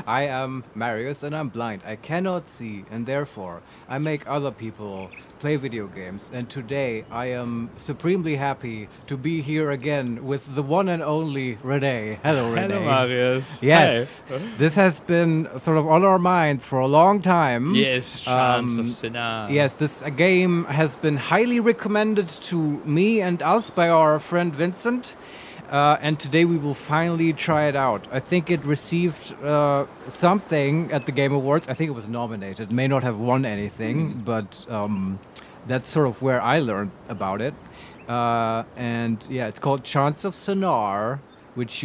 I am Marius and I'm blind. I cannot see, and therefore I make other people play video games. And today I am supremely happy to be here again with the one and only Renee. Hello, Hello, Renee. Marius. Hi. Yes, this has been sort of on our minds for a long time. Yes, Chants of Sennaar. Yes, this game has been highly recommended to me and us by our friend Vincent. And today we will finally try it out. I think it received something at the Game Awards. I think it was nominated. May not have won anything, but that's sort of where I learned about it. And yeah, it's called Chants of Sennaar, which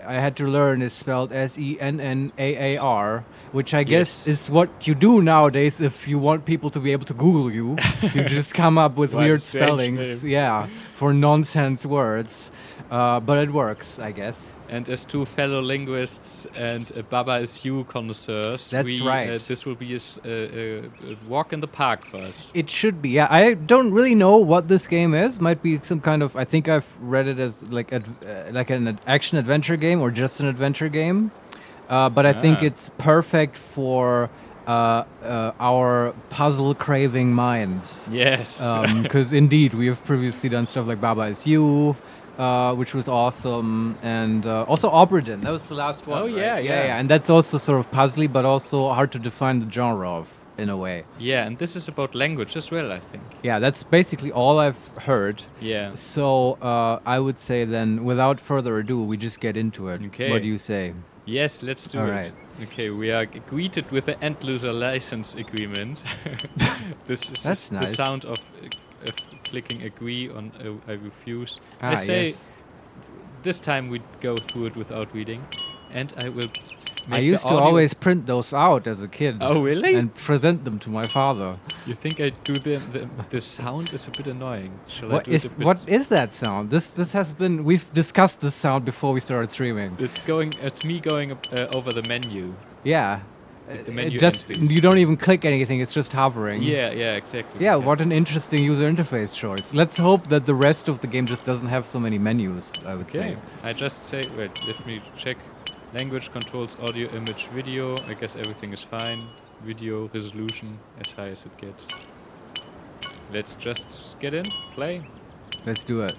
I had to learn is spelled Sennaar, which I guess is what you do nowadays if you want people to be able to Google you. You just come up with What a weird strange spellings, name. yeah, for nonsense words. But it works, I guess. And as two fellow linguists and Baba is you connoisseurs, That's right. This will be a walk in the park for us. It should be, yeah. I don't really know what this game is. Might be some kind of. I think I've read it as like an action adventure game or just an adventure game. But I think it's perfect for our puzzle craving minds. Yes. Because indeed, we have previously done stuff like Baba is You, which was awesome, and also Oberdin. That was the last one. Oh, right? yeah. And that's also sort of puzzly, but also hard to define the genre of in a way. Yeah, and this is about language as well, I think. Yeah, that's basically all I've heard. Yeah. So I would say then, without further ado, we just get into it. Okay. What do you say? Yes, let's do All it. right. Okay, we are greeted with the end-loser license agreement. This That's is the nice. sound of clicking agree on I refuse. I Ah, say yes. this time we go through it without reading, and I will. Make I used the to audio. always print those out as a kid. Oh, really? And present them to my father. You think I do the sound is a bit annoying? Shall I What do is it a bit? what is that sound? This has been we've discussed this sound before we started streaming. It's going. It's me going over the menu. Yeah. The It menu just entries. you don't even click anything. It's just hovering. Yeah, exactly. Yeah, what an interesting user interface choice. Let's hope that the rest of the game just doesn't have so many menus, I would Okay, say. I just say, wait, let me check. Language controls audio, image, video. I guess everything is fine. Video resolution as high as it gets. Let's just get in, play. Let's do it.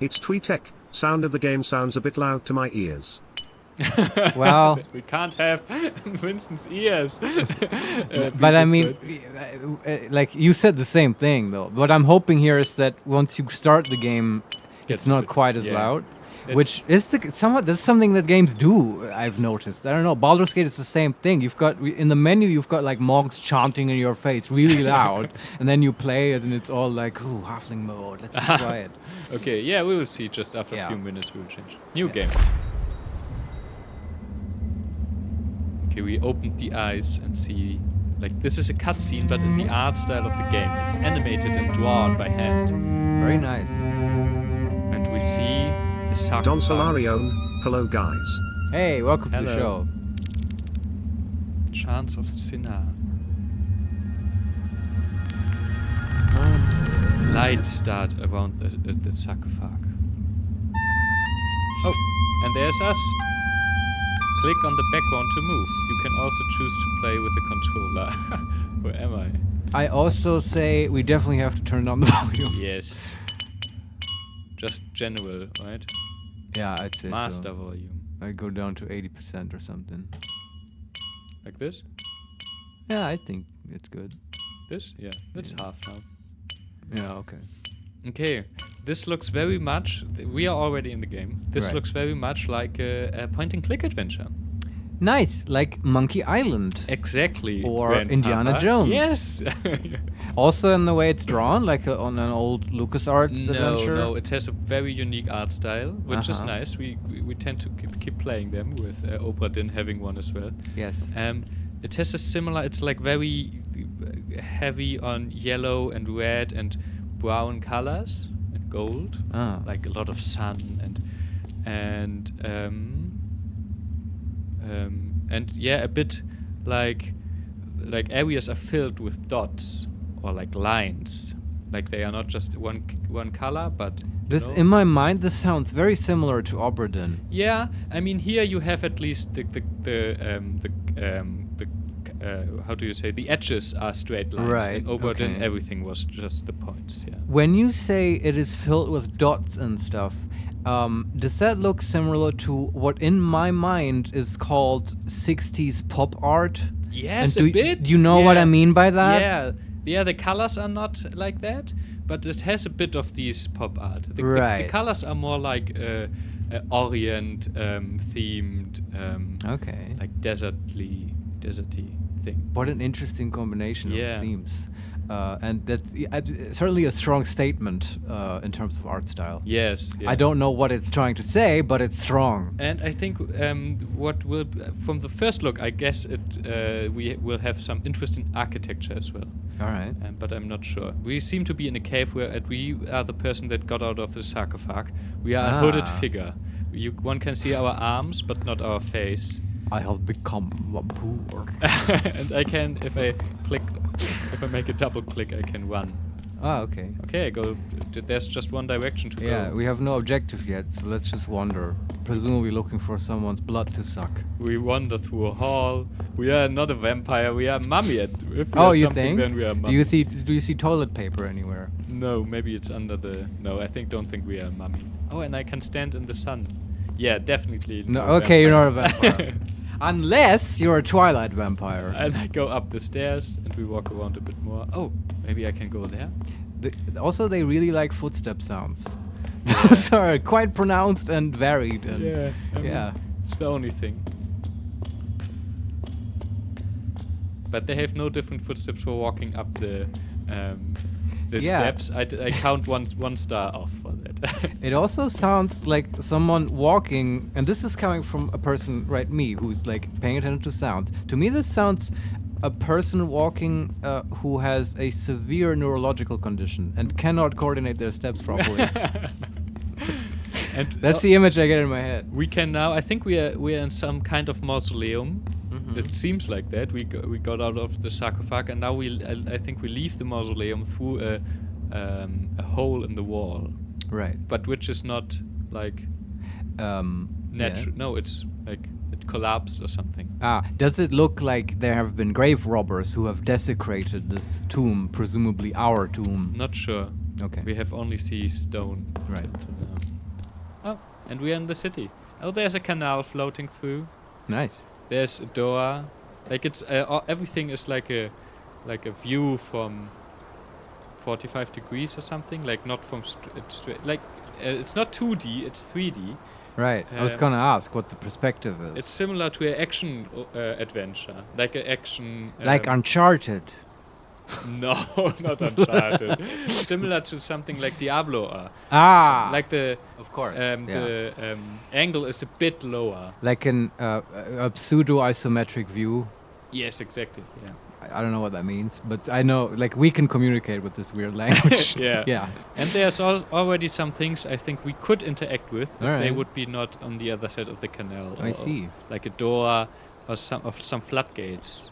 It's Tweetek. Sound of the game sounds a bit loud to my ears. Well, We can't have Winston's ears. but I mean, like you said the same thing though. What I'm hoping here is that once you start the game, Gets it's a not bit- quite as yeah. loud. It's- Which is somewhat that's something that games do. I've noticed. I don't know. Baldur's Gate is the same thing. You've got in the menu, you've got like monks chanting in your face, really loud, and then you play it, and it's all like, "Ooh, halfling mode. Let's be quiet." Okay, yeah, we will see. Just after Yeah. a few minutes, we will change. New Yeah. game. Okay, we opened the eyes and see, like, this is a cutscene, but in the art style of the game. It's animated and drawn by hand. Very nice. And we see a sarcophagus. Don Solarione, hello guys. Hey, welcome to the Hello. show. Chants of Sennaar. Light start around the sarcophagus. Oh, and there's us. Click on the background to move. You can also choose to play with the controller. Where am I? I also say we definitely have to turn down the volume. Yes. Just general, right? Yeah, I'd say Master so. volume. I go down to 80% or something. Like this? Yeah, I think it's good. This? Yeah, that's half now. Yeah, okay. Okay, this looks very much. We are already in the game. This Right. looks very much like a point-and-click adventure. Nice, like Monkey Island. Exactly. Or Grandpapa. Indiana Jones. Yes. Also in the way it's drawn, like on an old LucasArts adventure. No, it has a very unique art style, which is Uh-huh. nice. We tend to keep playing them with Oberdin having one as well. Yes. It has a similar. It's like very heavy on yellow and red and brown colors and gold, Ah. like a lot of sun and yeah, a bit like areas are filled with dots or like lines, like they are not just one color, but This, know? in my mind, this sounds very similar to Oberdin. Yeah, I mean here you have at least the how do you say, the edges are straight lines. Right, In Oberdin okay. everything was just the points. Yeah. When you say it is filled with dots and stuff, does that look similar to what in my mind is called 60s pop art? Yes, And a bit. Do you know what I Yeah. mean by that? Yeah, yeah. The colors are not like that, but it has a bit of these pop art. The Right. colors are more like Orient themed, Okay. like deserty thing. What an interesting combination Yeah. of themes. And that's certainly a strong statement in terms of art style. Yes. Yeah. I don't know what it's trying to say, but it's strong. And I think what will, from the first look, I guess we will have some interest in architecture as well. All right. But I'm not sure. We seem to be in a cave where we are the person that got out of the sarcophagus. We are a hooded figure. One can see our arms, but not our face. I have become poor. And I can, if I make a double click, I can run. Ah, okay. Okay, I go. There's just one direction to Yeah, go. we have no objective yet, so let's just wander. Presumably looking for someone's blood to suck. We wander through a hall. We are not a vampire. We are mummy. If we Oh, are you something, think? then we are mummy. Do you see toilet paper anywhere? No, maybe it's under the. No, don't think we are mummy. Oh, and I can stand in the sun. Yeah, definitely. No, a okay, you're not a vampire. vampire. Unless you're a Twilight vampire. And I go up the stairs and we walk around a bit more. Oh, maybe I can go there. Also, they really like footstep sounds. Those are quite pronounced and varied. And Yeah. It's the only thing. But they have no different footsteps for walking up the steps. I count one star off for that. It also sounds like someone walking, and this is coming from a person, right, me, who's like paying attention to sound. To me, this sounds a person walking who has a severe neurological condition and cannot coordinate their steps properly. And That's the image I get in my head. we can now. I think we are in some kind of mausoleum. It seems like that. We got out of the sarcophagus, and now I think we leave the mausoleum through a hole in the wall. Right. But which is not like natural. No, it's like it collapsed or something. Does it look like there have been grave robbers who have desecrated this tomb, presumably our tomb? Not sure. Okay. We have only seen stone. Right. until now. Oh, and we are in the city. Oh, there's a canal floating through. Nice. There's a door. Like it's everything is like a view from 45 degrees or something. Like not from straight. Like it's not 2D. It's 3D. Right. I was gonna ask what the perspective is. It's similar to an action adventure, like an action. Like Uncharted. No, not Uncharted. Similar to something like Diablo. Like the of course. the angle is a bit lower. Like a pseudo isometric view. Yes, exactly. Yeah. I don't know what that means, but I know like we can communicate with this weird language. Yeah. Yeah. And there's already some things I think we could interact with if they Alright. would be not on the other side of the canal. I see. Like a door or some floodgates.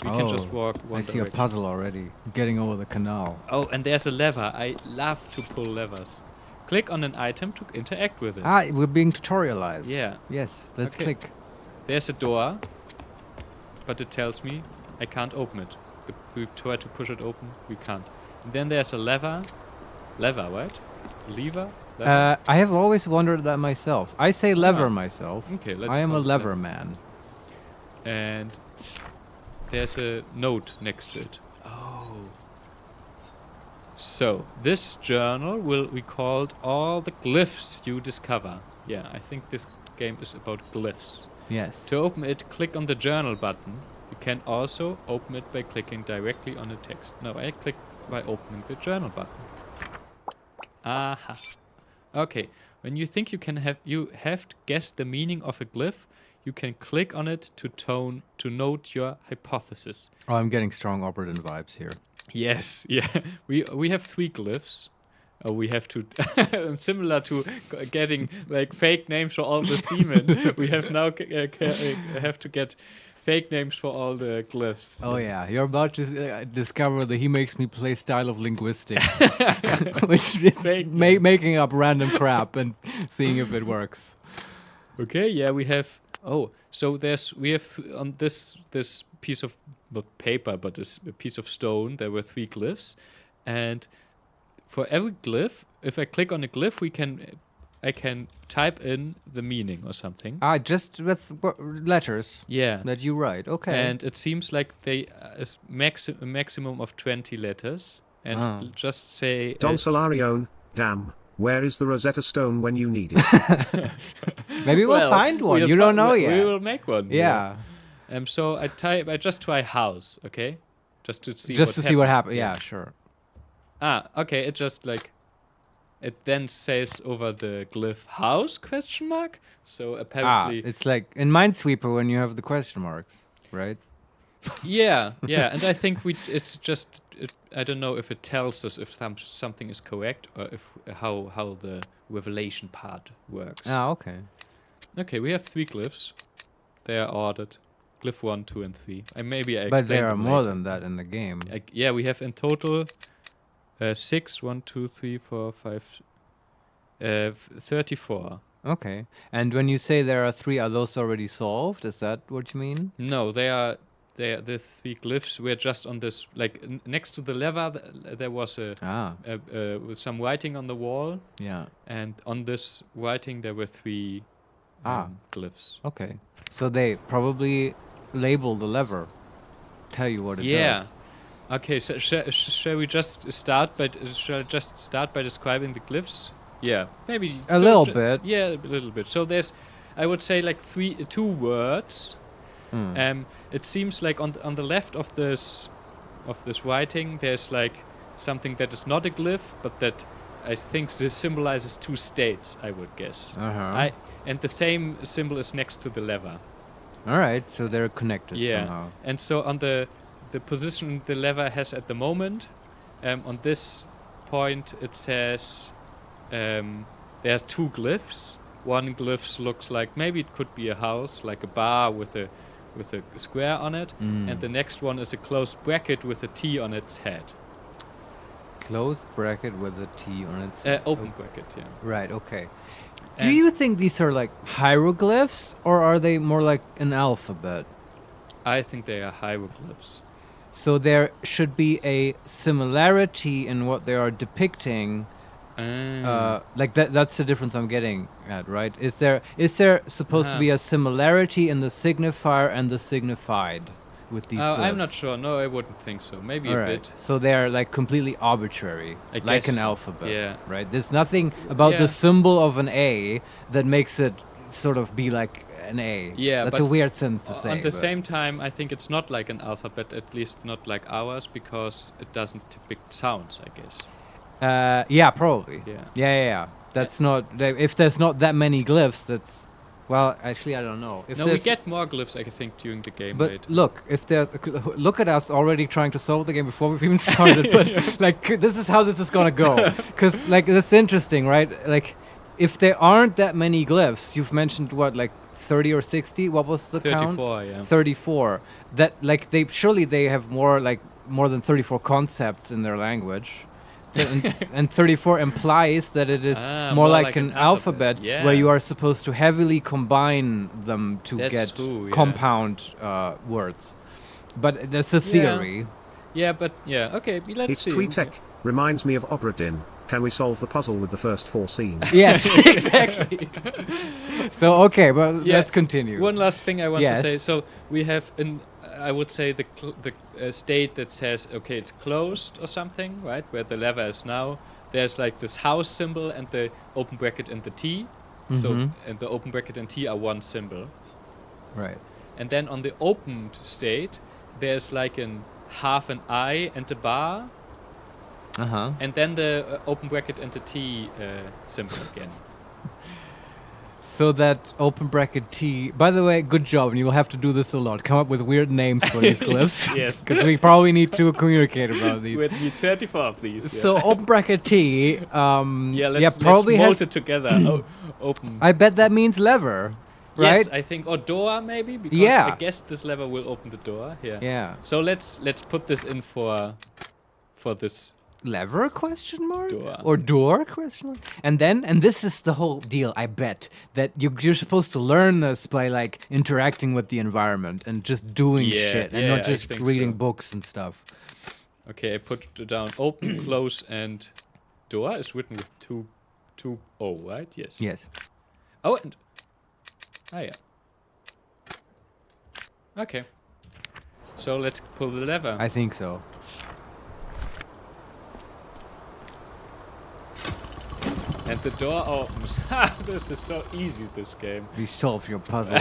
We can just walk one I see a direction. puzzle already. Getting over the canal. Oh, and there's a lever. I love to pull levers. Click on an item to interact with it. We're being tutorialized. Yeah. Yes. Let's Okay. click. There's a door, but it tells me I can't open it. We try to push it open, we can't. And then there's a lever. Lever, right? Lever? Lever? I have always wondered that myself. I say lever myself. Okay, let's I am a call it lever man. And there's a note next to it. Oh. So, this journal will record all the glyphs you discover. Yeah, I think this game is about glyphs. Yes. To open it, click on the journal button. You can also open it by clicking directly on the text. No, I click by opening the journal button. Aha. Okay, when you think you have guessed the meaning of a glyph, you can click on it to note your hypothesis. Oh, I'm getting strong Oberdin vibes here. Yes, yeah. We have 3 glyphs. We have to, similar to getting like fake names for all the seamen. We have now have to get fake names for all the glyphs. Oh yeah, you're about to discover the HeMakesMePlay style of linguistics, which is Fake making up random crap and seeing if it works. Okay, yeah, we have. Oh, so we have on this piece of not paper, but this a piece of stone. There were 3 glyphs, and for every glyph, if I click on a glyph, I can type in the meaning or something. Just with letters Yeah, that you write. Okay. and it seems like they is a maximum of 20 letters, and just say Don Solarione, damn. Where is the Rosetta Stone when you need it? Maybe we'll find one. You don't know yet. We will make one. Yeah. So I just try house, okay, just to see. What happens. Yeah, sure. Okay. It just like, it then says over the glyph house ? So apparently, It's like in Minesweeper when you have the question marks, right? yeah, and I think I don't know if it tells us if something is correct or if how the revelation part works. Okay. Okay, we have 3 glyphs. They are ordered. Glyph 1, 2, and 3. Maybe But there are them more later. than that in the game. Yeah, we have in total 6, 1, 2, 3, 4, 5, 34. Okay. And when you say there are 3, are those already solved? Is that what you mean? No, the 3 glyphs were just on this, like next to the lever. There was with some writing on the wall, Yeah. and on this writing there were 3 glyphs. Okay. So they probably label the lever, tell you what it Yeah. does. Okay. So shall we just start by describing the glyphs? Yeah, maybe A little bit. Yeah, a little bit. So there's, I would say, like 2 words. It seems like on the left of this writing, there's like something that is not a glyph, but that I think this symbolizes 2 states. I would guess. And the same symbol is next to the lever. All right, so they're connected Yeah, somehow. and so on the position the lever has at the moment, on this point it says there are 2 glyphs. One glyph looks like maybe it could be a house, like a bar with a square on it, and the next one is a closed bracket with a T on its head. Closed bracket with a T on its Open bracket, yeah. Right, okay. Do you think these are like hieroglyphs or are they more like an alphabet? I think they are hieroglyphs. So there should be a similarity in what they are depicting. Like that's the difference I'm getting at, right? Is there supposed to be a similarity in the signifier and the signified with these glyphs? I'm not sure. No, I wouldn't think so. Maybe a bit. So they're like completely arbitrary, I like guess an so. alphabet, Yeah. right? There's nothing about Yeah. the symbol of an A that makes it sort of be like an A. Yeah, That's a but weird sentence to say. At the but- same time, I think it's not like an alphabet, at least not like ours, because it doesn't depict sounds, I guess. Yeah, probably. Yeah. Yeah. That's not. If there's not that many glyphs, that's. Well, actually, I don't know. If No, we there's- get more glyphs, I think, during the game. But right? look, if there's look at us already trying to solve the game before we've even started. But like, this is how this is gonna go. Because like, that's interesting, right? Like, if there aren't that many glyphs, you've mentioned what, like 30 or 60? What was the count? 34, yeah. 34. That like they have more than 34 concepts in their language. And 34 implies that it is more like an alphabet yeah. where you are supposed to heavily combine them to That's get true, yeah. compound words. But that's a theory. Yeah, but yeah, okay, let's Its see. TweetTech reminds me of Obra Dinn. Can we solve the puzzle with the first 4 scenes? Yes, exactly. So, okay, but Yeah, let's continue. One last thing I want Yes. to say. So we have, I would say, the state that says, okay, it's closed or something, right? Where the lever is now. There's like this house symbol and the open bracket and the T. So, and the open bracket and T are one symbol. Right. And then on the opened state, there's like half an I and a bar. Uh-huh. And then the open bracket and the T symbol again. So that open bracket T. By the way, good job, and you will have to do this a lot. Come up with weird names for these glyphs. Yes. Because we probably need to communicate about these. We need 34 of these. So open bracket T. let's probably mold has. it together. Open. I bet that means lever. right? Yes, I think, or door maybe, because Yeah. I guess this lever will open the door. Yeah. Yeah. So let's put this in for this Lever question mark? Door. Or door question mark? And this is the whole deal, I bet, that you're supposed to learn this by like interacting with the environment and just doing shit and not I just think reading so. books and stuff. Okay, I put down open, close, and door is written with two O, right? Yes. Yes. Oh, and yeah. Okay. So let's pull the lever. I think so. And the door opens. Ha! This is so easy, this game. We solve your puzzle.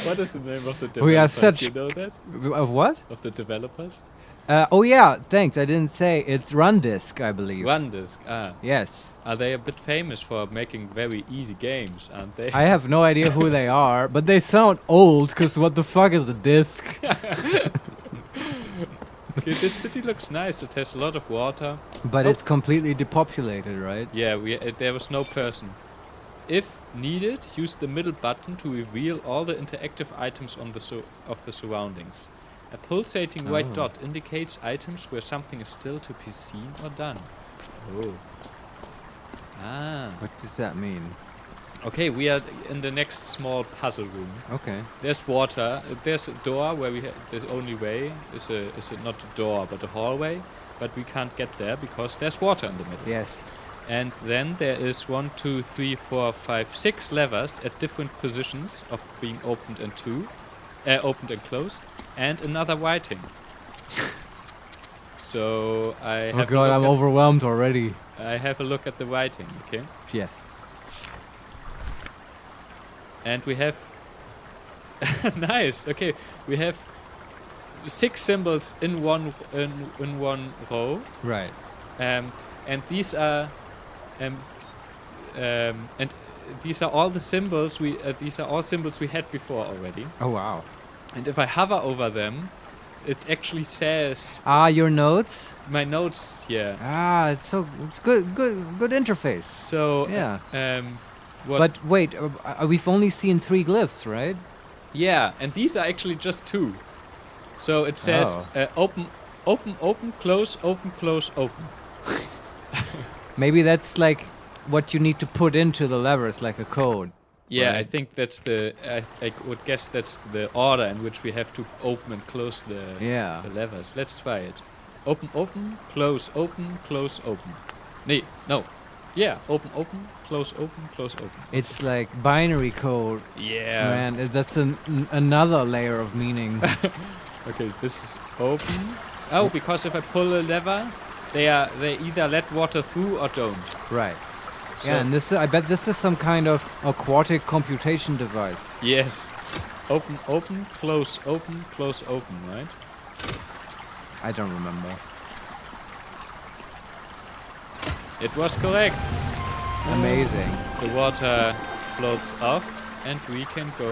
What is the name of the developers? We are such- You know that? Of what? Of the developers? Oh yeah, thanks. I didn't say. It's Rundisc, I believe. Rundisc. Ah. Yes. Are they a bit famous for making very easy games, aren't they? I have no idea who they are, but they sound old, because what the fuck is the disc? Okay, this city looks nice. It has a lot of water. But it's completely depopulated, right? Yeah, there was no person. If needed, use the middle button to reveal all the interactive items on of the surroundings. A pulsating white Oh. dot indicates items where something is still to be seen or done. Oh. Ah. What does that mean? Okay, we are in the next small puzzle room. Okay. There's water. There's a door where the only way is not a door but a hallway, but we can't get there because there's water in the middle. Yes. And then there is 1, 2, 3, 4, 5, 6 levers at different positions of being opened and opened and closed, and another writing. So I Oh have god, I'm a look overwhelmed already. I have a look at the writing, okay? Yes. And we have nice. Okay, we have 6 symbols in one row. Right. And these are and these are all the symbols these are all symbols we had before already. Oh wow. And if I hover over them, it actually says Ah, your notes? my notes here. Ah, it's good interface. So Yeah. what But wait, we've only seen 3 glyphs, right? yeah, and these are actually just 2. So it says open, close, open, close, open. Maybe that's like what you need to put into the levers, like a code. Yeah, I Right. think that's I would guess that's the order in which we have to open and close the levers. Let's try it. Open, close, open, open. No. Yeah, open, close, open. It's like binary code. Yeah. Man, that's another layer of meaning. Okay, this is open. Oh, because if I pull a lever, they either let water through or don't. Right. So Yeah, and I bet this is some kind of aquatic computation device. yes. Open, close, open, right? I don't remember. It was correct. Amazing. The water floats off and we can go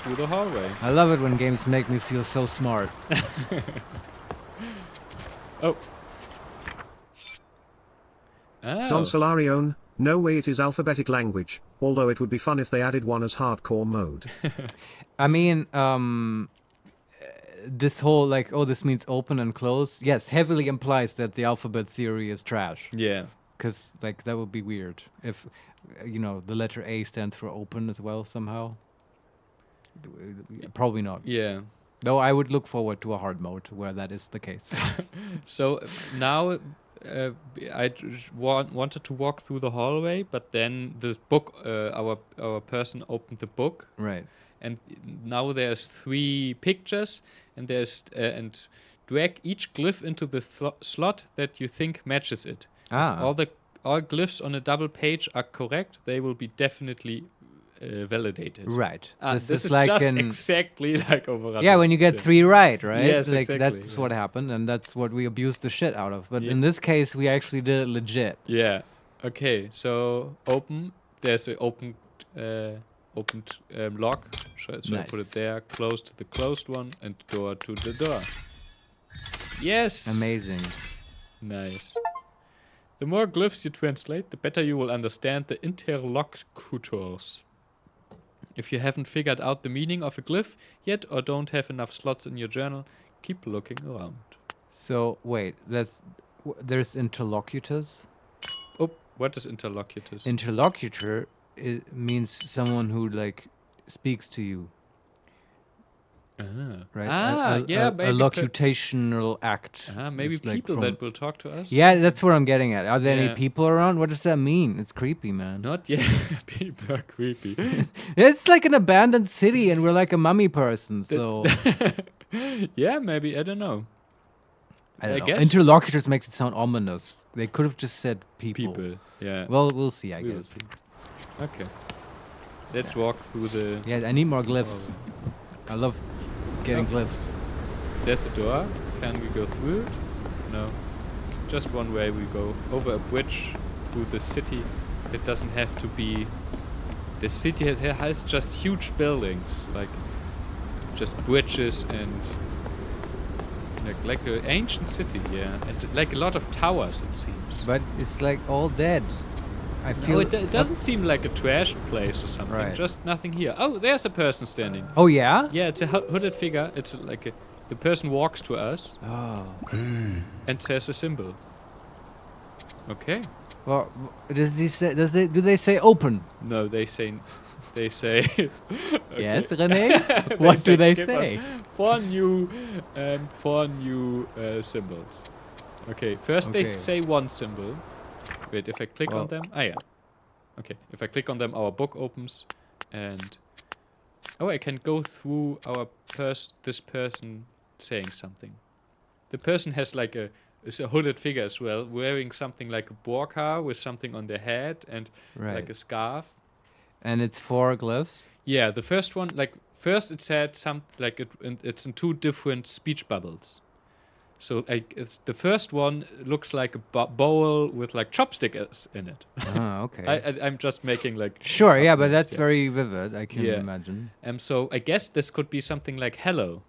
through the hallway. I love it when games make me feel so smart. Oh. Don Solarione, no way it is alphabetic language, although it would be fun if they added one as hardcore mode. I mean, this whole like, oh, this means open and close. Yes, heavily implies that the alphabet theory is trash. Yeah. Because like that would be weird if, the letter A stands for open as well somehow. Probably not. Yeah. Though I would look forward to a hard mode where that is the case. So now I wanted to walk through the hallway, but then the book, our person opened the book, Right. and now there's 3 pictures, and and drag each glyph into the slot that you think matches it. Ah. If all glyphs on a double page are correct, they will be definitely validated. Right. This is like just exactly like over. Yeah, when you get 3 right, right? Yes, like exactly, that's yeah. what happened, and that's what we abused the shit out of. But Yeah. in this case, we actually did it legit. Yeah. Okay. So open. There's an opened lock. So I Nice. put it there. Close to the closed one, and door to the door. Yes. Amazing. Nice. The more glyphs you translate, the better you will understand the interlocutors. If you haven't figured out the meaning of a glyph yet or don't have enough slots in your journal, keep looking around. So wait, there's interlocutors. Oh, what is interlocutors? Interlocutor means someone who like speaks to you, right? Yeah, a maybe locutational act. maybe It's like people that will talk to us. Yeah, that's what I'm getting at. Are there Yeah. any people around? What does that mean? It's creepy, man. Not yet. People are creepy. It's like an abandoned city, and we're like a mummy person. So Yeah, maybe. I don't know. I don't know. guess Interlocutors makes it sound ominous. They could have just said people. people. Yeah. Well, we'll see. I We will guess. see. Okay. Let's walk through the. Yeah, I need more glyphs. I love getting glyphs. There's a door. Can we go through it? No. Just one way we go. Over a bridge through the city. It doesn't have to be. The city has just huge buildings, like just bridges and like an ancient city, yeah, and like a lot of towers, it seems. But it's like all dead. I No, feel it doesn't seem like a trash place or something. Right. Just nothing here. Oh, there's a person standing. Oh yeah. Yeah, it's a hooded figure. It's like the person walks to us Oh. and says a symbol. Okay. Well, does he say? Do they say open? No, they say. Okay. Yes, René. They What do they give us say? four new symbols. Okay, first they Okay. say one symbol. Wait, if I click on Well- them, yeah. Okay, if I click on them, our book opens, and I can go through this person saying something. The person has is a hooded figure as well, wearing something like a burqa with something on their head and Right. like a scarf. And it's 4 glyphs. Yeah, the first one, first it said it's in 2 different speech bubbles. So it's the first one looks like a bowl with like chopsticks in it. Ah, okay. I'm just making Sure, yeah, but updates, that's yeah. very vivid. I can Yeah. imagine. So I guess this could be something like hello.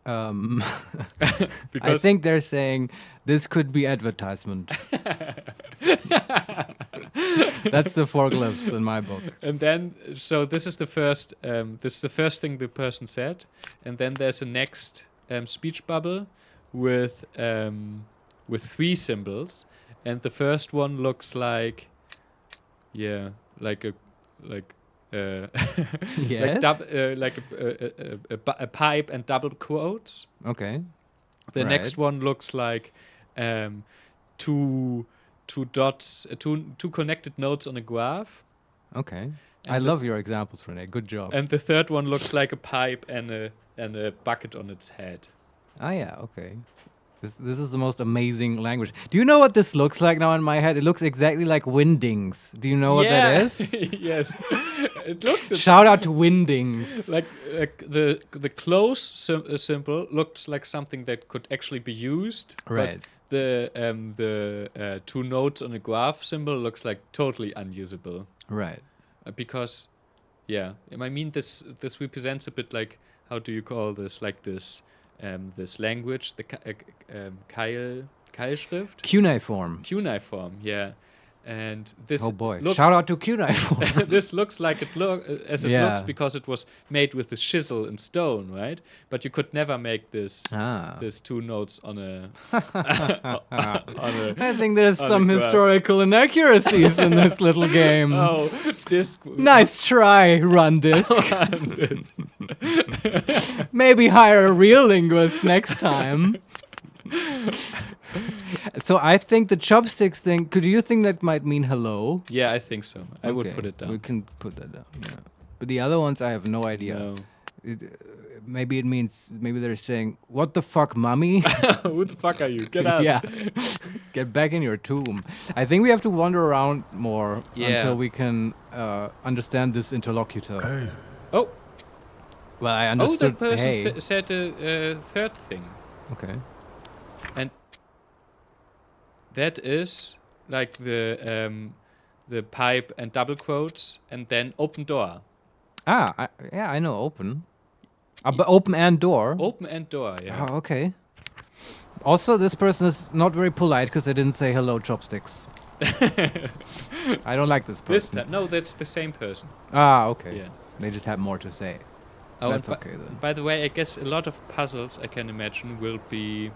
I Because think they're saying this could be advertisement. That's the 4 glyphs in my book. and then so this is the first thing the person said, and then there's a next speech bubble with 3 symbols, and the first one looks like Yes. a pipe and double quotes. Okay. The Right. next one looks like two dots, two connected nodes on a graph. Okay. And I the- love your examples, René. Good job. And the third one looks like a pipe and a bucket on its head. Ah, yeah. Okay. This is the most amazing language. Do you know what this looks like now in my head? It looks exactly like Windings. Do you know what that is? Yes. It looks Shout out to Windings. like the close symbol looks like something that could actually be used. Right. But the 2 nodes on a graph symbol looks like totally unusable. Right. Because, I mean, this represents a bit like, how do you call this? Like this language, the Keilschrift? Cuneiform. Cuneiform, yeah. And this Oh boy. looks, Shout out to Cuneiform. this looks like it looks Yeah. because it was made with a chisel and stone, right? But you could never make this 2 notes on a I think there's on some a graph. historical inaccuracies in this little game. Oh, this Nice try, Rundisc. Maybe hire a real linguist next time. So I think the chopsticks thing, do you think that might mean hello? Yeah, I think so. I would Okay, put it down. We can put that down, yeah. But the other ones, I have no idea. No. Maybe they're saying, what the fuck, mummy? Who the fuck are you? Get out. Yeah. Get back in your tomb. I think we have to wander around more until we can understand this interlocutor. Oh, Well, I that understood. person Hey. said a third thing. Okay. And that is like the pipe and double quotes and then open door. I know open. But open and door. Open and door, yeah. Oh, okay. Also, this person is not very polite because they didn't say hello, chopsticks. I don't like this person. This time, no, that's the same person. Ah, okay. Yeah. They just have more to say. Oh, That's and okay then. by the way, I guess a lot of puzzles I can imagine will be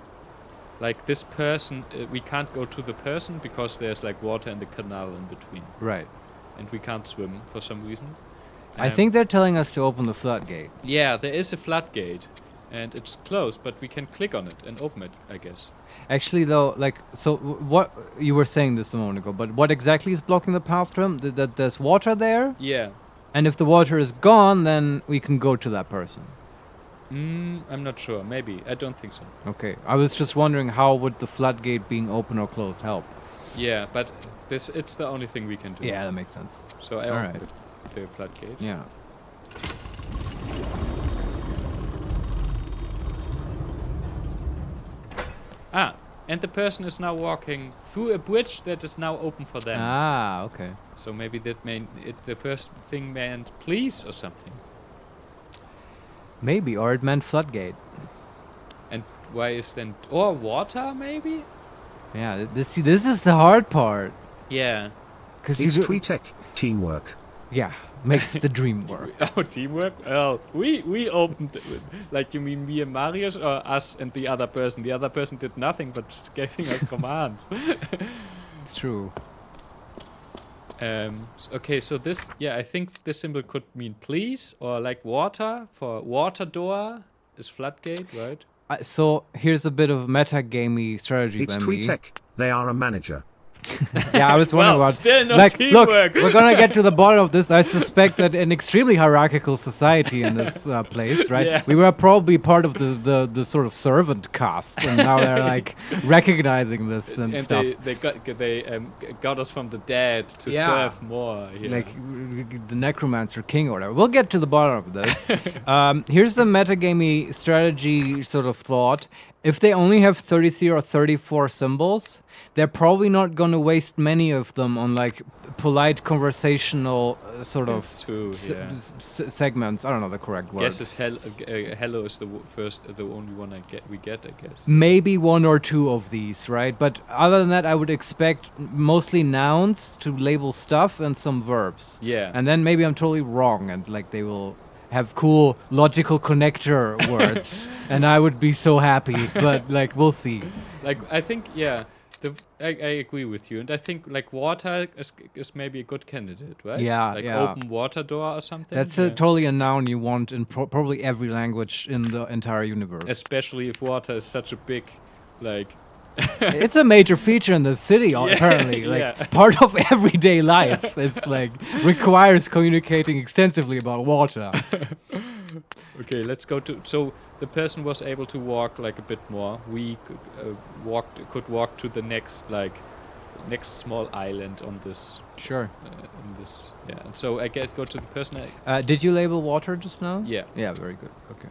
like this person. We can't go to the person because there's like water in the canal in between, Right. and we can't swim for some reason. I think they're telling us to open the floodgate. Yeah, there is a floodgate, and it's closed, but we can click on it and open it, I guess. Actually, though, like, so what you were saying this a moment ago, but what exactly is blocking the path to him? That there's water there, Yeah. and if the water is gone, then we can go to that person. I'm not sure. Maybe. I don't think so. Okay. I was just wondering how would the floodgate being open or closed help? Yeah, but it's the only thing we can do. Yeah, that makes sense. So I Alright. opened the floodgate. Yeah. Ah, and the person is now walking through a bridge that is now open for them. Ah, okay. So maybe that the first thing meant please or something. Maybe, or it meant floodgate. And why is then or water maybe? Yeah, this is the hard part. Yeah. Because It's Tweetech, teamwork. yeah, makes the dream work. Oh, teamwork. Well, we opened it with, like you mean me and Marius or us and the other person. The other person did nothing but just giving us commands. It's true. Okay, so this, yeah, I think this symbol could mean please or like water for water door is floodgate, right? So here's a bit of meta-gamey strategy It's by me. Tweetech, they are a manager. Yeah, I was wondering Well, about. still no Like, look, teamwork. we're gonna get to the bottom of this. I suspect that an extremely hierarchical society in this place, right? Yeah. We were probably part of the sort of servant caste, and now they're like recognizing this and stuff. they got us from the dead to Yeah. serve more. Yeah. Like the necromancer king or whatever. We'll get to the bottom of this. Here's the metagamey strategy sort of thought. If they only have 33 or 34 symbols, they're probably not going to waste many of them on like polite conversational sort of That's true, yeah. segments. I don't know the correct word. Guess is hello is the only one we get, I guess. Maybe one or two of these, right? But other than that, I would expect mostly nouns to label stuff and some verbs. Yeah. And then maybe I'm totally wrong, and like they will have cool logical connector words, and I would be so happy. But like we'll see. Like I think, yeah, I agree with you, and I think like water is maybe a good candidate, right? Yeah, like yeah. open water door or something. That's yeah. totally a noun you want in probably every language in the entire universe. Especially if water is such a big, like. It's a major feature in the city, apparently. Like yeah. part of everyday life is like requires communicating extensively about water. Okay, let's go to. So the person was able to walk like a bit more. We could walk to the next small island on this. Sure. Yeah. And so I go to the person. Did you label water just now? Yeah. Yeah, very good. Okay.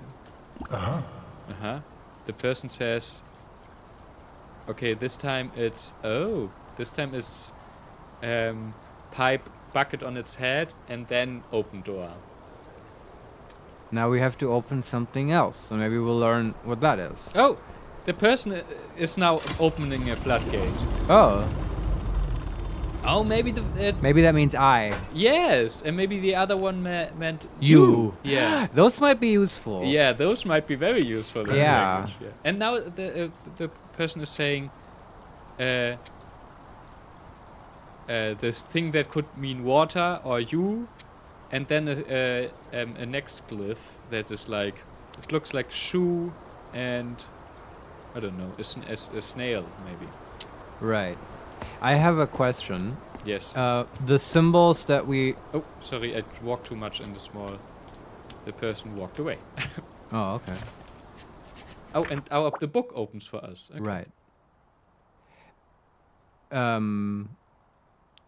The person says. Okay, this time it's pipe bucket on its head and then open door. Now we have to open something else, so maybe we'll learn what that is. Oh, the person is now opening a floodgate. Oh, maybe maybe that means I. yes, and maybe the other one meant You. Yeah. Those might be useful. Yeah, those might be very useful in Yeah. language. Yeah. And now the person is saying this thing that could mean water or you, and then a next glyph that is like it looks like shoe and I don't know a snail maybe. Right. I have a question. Yes. The symbols that we. Oh, sorry, I walked too much in the small. The person walked away. Oh, okay. Oh, and the book opens for us. Okay. Right.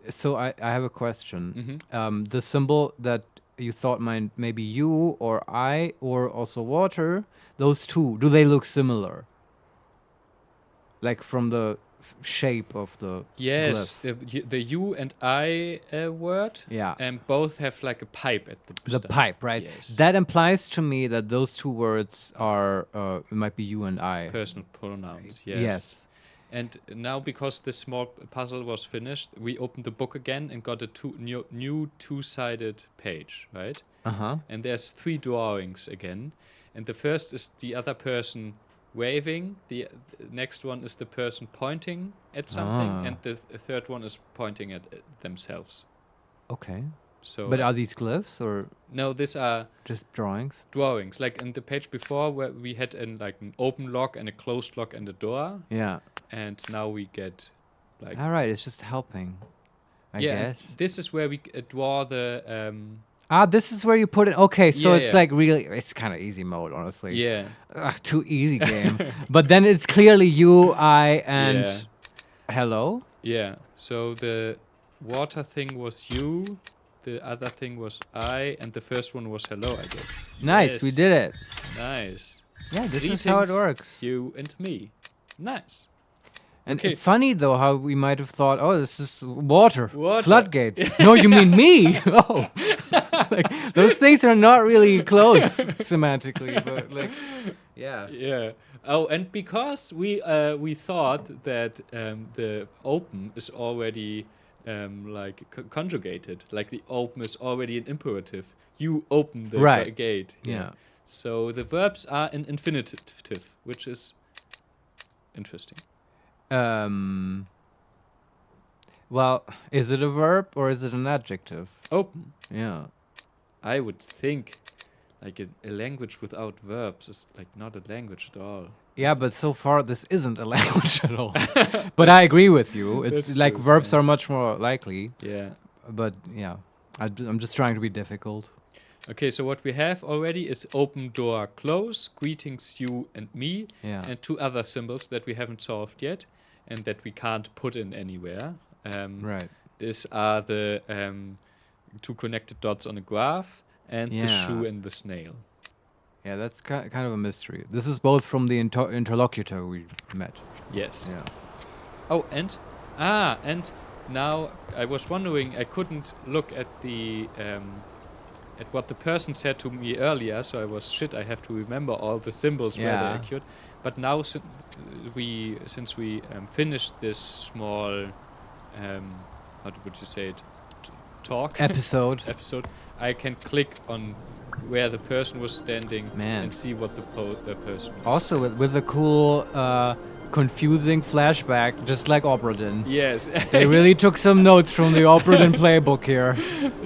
So I have a question. The symbol that you thought might maybe you or I or also water, those two, do they look similar? Like from the shape of the Yes, glyph. the you and I word. Yeah. And both have like a pipe at the The start. pipe, right? Yes. That implies to me that those two words are it might be you and I. Personal pronouns. Yes. Yes. And now, because this small puzzle was finished, we opened the book again and got a new two-sided page, right? Uh-huh. And there's 3 drawings again. And the first is the other person waving. The next one is the person pointing at something. Ah. And the third one is pointing at themselves. Okay. So, But are these glyphs or no, these are just drawings? drawings. Like in the page before, where we had an open lock and a closed lock and a door. Yeah. And now we get like... All right, it's just helping, I yeah, guess. this is where we draw the... This is where you put it. Okay, so Yeah, it's yeah. like really, it's kind of easy mode, honestly. yeah. Too easy game. But then it's clearly you, I, and Yeah. hello. Yeah, so the water thing was you, the other thing was I, and the first one was hello, I guess. Nice, we Yes. did it. Nice. Yeah, this is how it Greetings, works. You and me. Nice. And Okay. funny though how we might have thought, oh, this is water, Water. floodgate. No, you mean me? Oh, like those things are not really close semantically, but like, yeah. Yeah. Oh, and because we thought that the open is already conjugated, like the open is already an imperative. You open the Right. gate. Yeah. So the verbs are in infinitive, which is interesting. Well, is it a verb or is it an adjective? Open. Yeah. I would think like a language without verbs is like not a language at all. Yeah, but so far this isn't a language at all. But I agree with you. It's That's like true, verbs yeah. are much more likely. Yeah. But yeah, I'm just trying to be difficult. Okay, so what we have already is open door close, greetings you and me, Yeah. and 2 other symbols that we haven't solved yet and that we can't put in anywhere. Right. These are the 2 connected dots on a graph and the Yeah. shoe and the snail. Yeah, that's kind of a mystery. This is both from the interlocutor we met. Yes. Yeah. Oh, and now I was wondering, I couldn't look at the at what the person said to me earlier, so I was I have to remember all the symbols where Yeah. they're accurate. But now since we finished this small how would you say it, talk Episode. episode, I can click on where the person was standing Man. and see what the person was Also saying. with a cool, confusing flashback, just like Obradin. Yes. They really took some notes from the Obradin playbook here.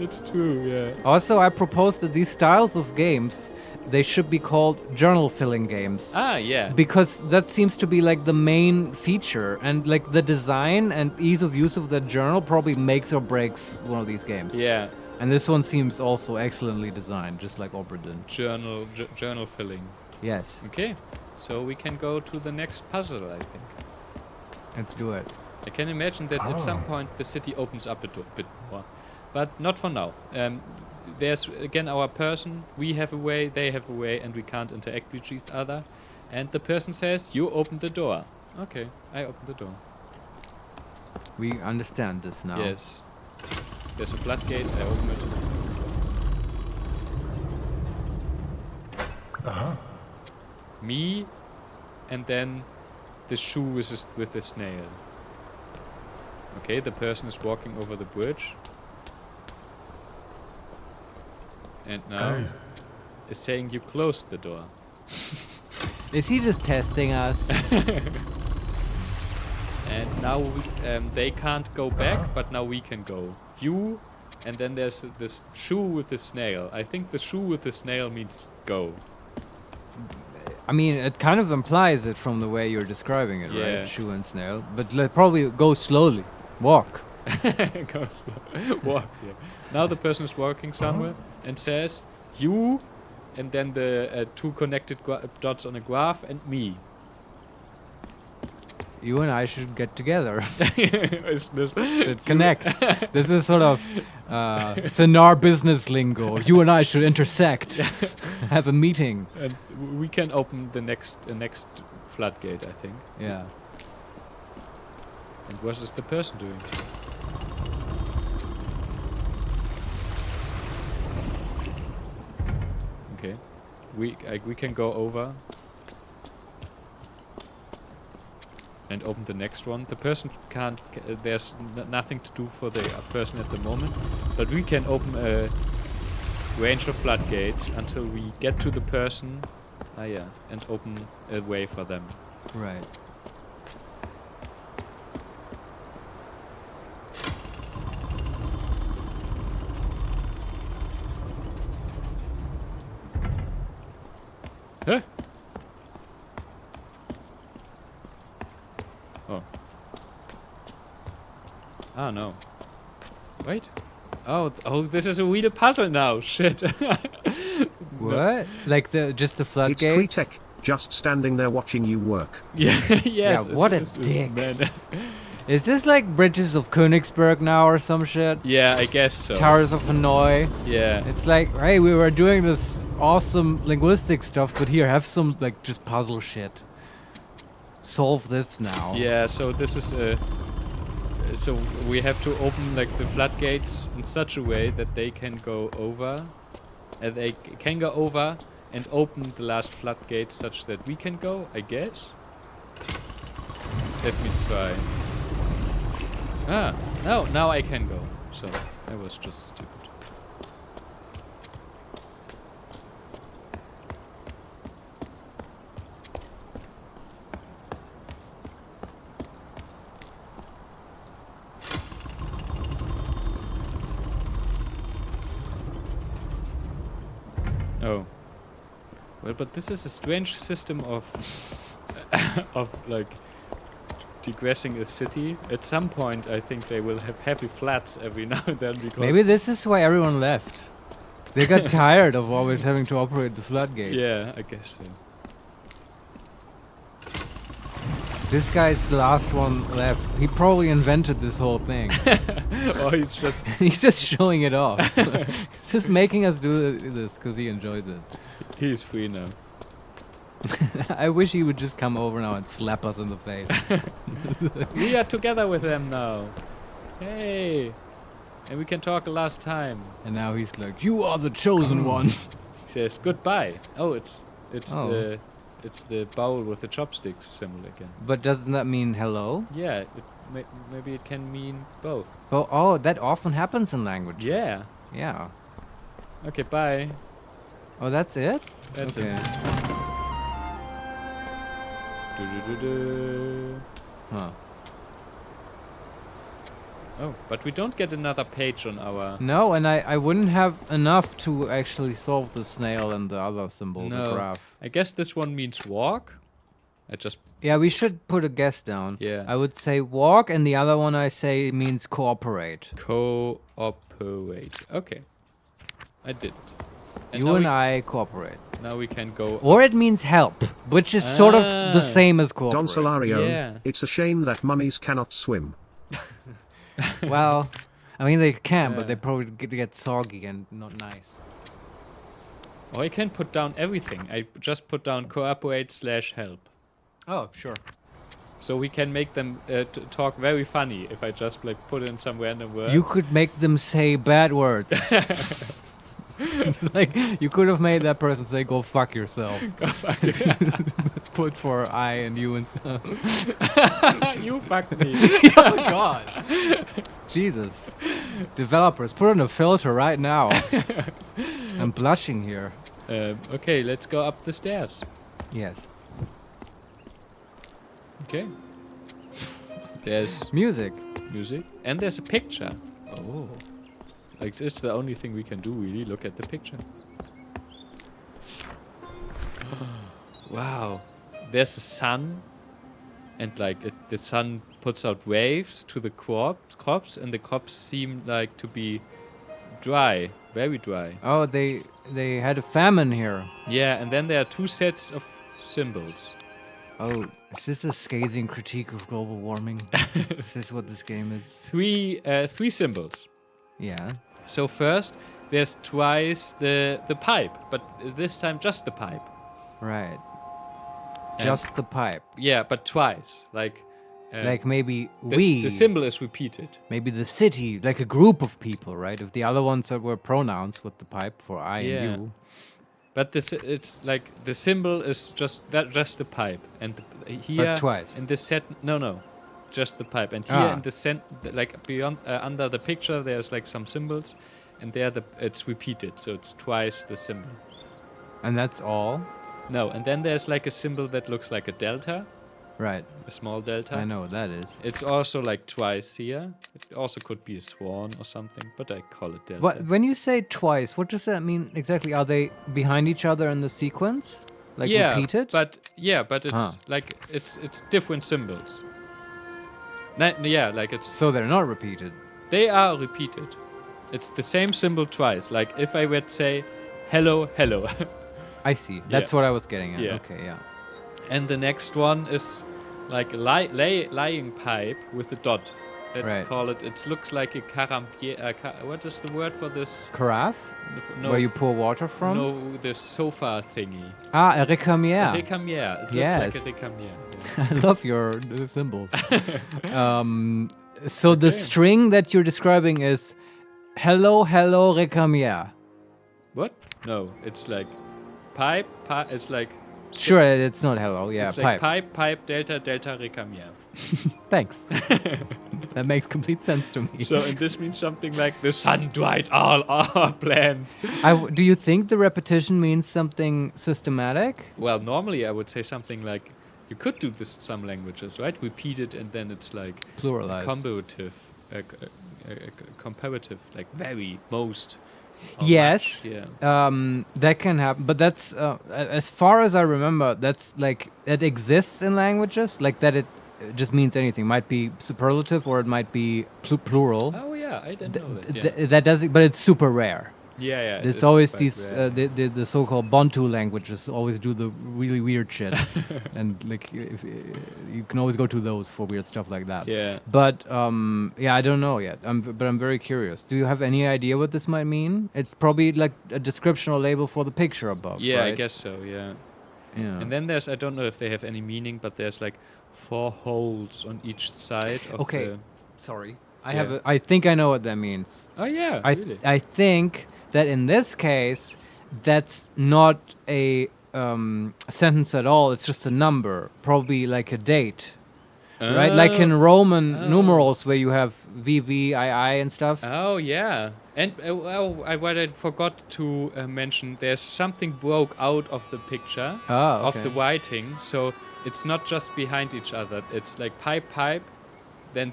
It's true, yeah. Also, I proposed that these styles of games, they should be called journal filling games. Ah, yeah. Because that seems to be like the main feature, and like the design and ease of use of the journal probably makes or breaks one of these games. Yeah, And this one seems also excellently designed, just like Obradin. journal filling. Yes, Okay, so we can go to the next puzzle, I think. let's do it. I can imagine that at some point the city opens up a bit more, but not for now. There's again our person. We have a way, they have a way, and we can't interact with each other. And the person says, "You open the door." Okay, I open the door. We understand this now. Yes. There's a floodgate. I open it. Me, and then the shoe with the snail. Okay, the person is walking over the bridge. And now is saying you closed the door. Is he just testing us? And now they can't go back, but now we can go. You, and then there's this shoe with the snail. I think the shoe with the snail means go. I mean, it kind of implies it from the way you're describing it, Yeah. right? Shoe and snail. But probably go slowly. Walk. Go slow. Walk. Yeah. Now the person is walking somewhere and says you, and then the 2 connected dots on a graph, and me. You and I should get together. Is this Should connect. This is sort of Sennaar business lingo. You and I should intersect. Have a meeting. And we can open the next floodgate, I think. Yeah. And what is the person doing? Okay, we can go over. and open the next one. The person can't. There's nothing to do for the person at the moment, but we can open a range of floodgates until we get to the person. And open a way for them. Right. Huh? Oh. Ah, no. Wait. Oh, this is a real puzzle now. Shit. What? Like just the It's floodgates? Tweetek, just standing there watching you work. Yeah, yes. Yeah, what a dick. Man. Is this like Bridges of Königsberg now or some shit? Yeah, I guess so. Towers of Hanoi? Yeah. It's like, hey, we were doing this awesome linguistic stuff, but here, have some like just puzzle shit. Solve this now. Yeah, so this is so we have to open like the floodgates in such a way that they can go over. They can go over and open the last floodgate such that we can go, I guess. Let me try. Ah, no, now I can go. So I was just stupid. Oh. Well, but this is a strange system of of like degressing a city. At some point, I think they will have heavy floods every now and then because Maybe this is why everyone left. They got tired of always having to operate the floodgates. yeah, I guess so. This guy's the last one left. He probably invented this whole thing. Or he's just He's just showing it off. He's just making us do this because he enjoys it. he's free now. I wish he would just come over now and slap us in the face. We are together with them now. Hey, and we can talk last time. And now he's like, "You are the chosen one." He says goodbye. Oh, it's Oh. the bowl with the chopsticks symbol again. But doesn't that mean hello? Yeah, maybe it can mean both. Oh, that often happens in languages. Yeah. Yeah. Okay, bye. Oh, that's it? That's okay. it. Du-du-du-du. Huh. Oh, but we don't get another page on our... No, and I wouldn't have enough to actually solve the snail and the other symbol, the graph. I guess this one means walk. I just... Yeah, we should put a guess down. Yeah. I would say walk, and the other one I say means cooperate. Cooperate. Okay. I did it. You and I cooperate. Now we can go... Or it means help, which is sort of the same as cooperate. Don Solarion, Yeah. it's a shame that mummies cannot swim. Well, I mean they can, but Yeah. they probably get soggy and not nice. Or I can put down everything. I just put down cooperate/help. Oh, sure. So we can make them talk very funny if I just like put in some random word. You could make them say bad words. Like, you could have made that person say, "Go fuck yourself." Put for I and you and stuff. You fucked me. Oh, God. Jesus. Developers, put in a filter right now. I'm blushing here. Okay, let's go up the stairs. Yes. Okay. There's Music. music and there's a picture. Oh. Like, it's the only thing we can do, really. Look at the picture. Wow. There's a sun, and like the sun puts out waves to the crops, and the crops seem like to be dry, very dry. Oh, they had a famine here. Yeah, and then there are two sets of symbols. Oh, is this a scathing critique of global warming? Is this what this game is? Three symbols. Yeah. So first, there's twice the pipe, but this time just the pipe. Right. And Just the pipe. yeah, but twice. Like Maybe the symbol is repeated. maybe the city, like a group of people, right? If the other ones were pronouns with the pipe for I Yeah. and you. But this, it's like the symbol is just the pipe, and here But twice. in this set, no, just the pipe, and here Ah. in the like beyond under the picture, there's like some symbols, and there it's repeated, so it's twice the symbol. And that's all? No, and then there's like a symbol that looks like a delta, Right. a small delta. I know what that is. It's also like twice here. It also could be a swan or something, but I call it delta. What, when you say twice, what does that mean exactly? Are they behind each other in the sequence? Like repeated? But it's like it's different symbols. Like it's So they're not repeated. they are repeated. It's the same symbol twice. Like if I would say hello, hello. I see. That's what I was getting at. Yeah. Okay, yeah. And the next one is like a lying pipe with a dot. Let's Right. call it. It looks like a carambier. What is the word for this? Carafe? No, Where you pour water from? No, the sofa thingy. Ah, a recamier. A recamier. It Yes. looks like a recamier. Yeah. I love your symbols. So the string that you're describing is hello, hello, recamier. What? No, it's like pipe. It's like Sure, it's not hello. Yeah, it's pipe. like pipe, delta, recamier. Thanks. That makes complete sense to me. So, and this means something like the sun dried all our plans. Do you think the repetition means something systematic? Well, normally I would say something like, you could do this in some languages, right? Repeat it, and then it's like Pluralized. comparative, like very, most. Yes. Much, yeah. That can happen, but that's as far as I remember, that's like it exists in languages, like that it just means anything. Might be superlative or it might be plural. Oh yeah, I didn't know that. Yeah. That does, but it's super rare. Yeah. It's always quite these rare. the so-called Bantu languages always do the really weird shit, and like you can always go to those for weird stuff like that. Yeah. But yeah, I don't know yet. But I'm very curious. Do you have any idea what this might mean? It's probably like a description or label for the picture above. Yeah, right? I guess so. Yeah. Yeah. And then I don't know if they have any meaning, but there's like 4 holes on each side of Okay. the. Sorry. Yeah. I think I know what that means. Oh yeah, really. I think that in this case, that's not a sentence at all. It's just a number, probably like a date, right? Like in Roman numerals where you have VV, II, and stuff. Oh yeah, and what I forgot to mention, there's something broke out of the picture of the writing, so it's not just behind each other. It's like pipe, then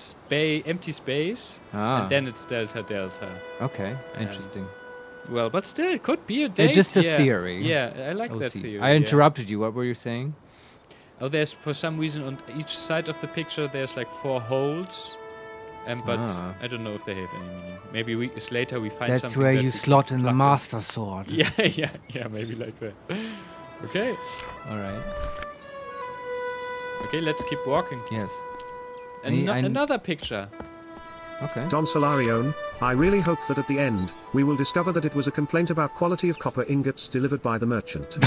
empty space, and then it's delta. Okay, interesting. Well, but still, it could be a date. It's just a yeah. theory. Yeah, I like that OC. theory. I interrupted you. What were you saying? Oh, there's for some reason on each side of the picture there's like 4 holes, but I don't know if they have any meaning. Maybe later we find That's something. where that you we can slot in the plug master sword. Yeah, maybe like that. Okay. All right. Okay, let's keep walking. Yes. Another picture. Okay. Don Solarione, I really hope that at the end, we will discover that it was a complaint about quality of copper ingots delivered by the merchant.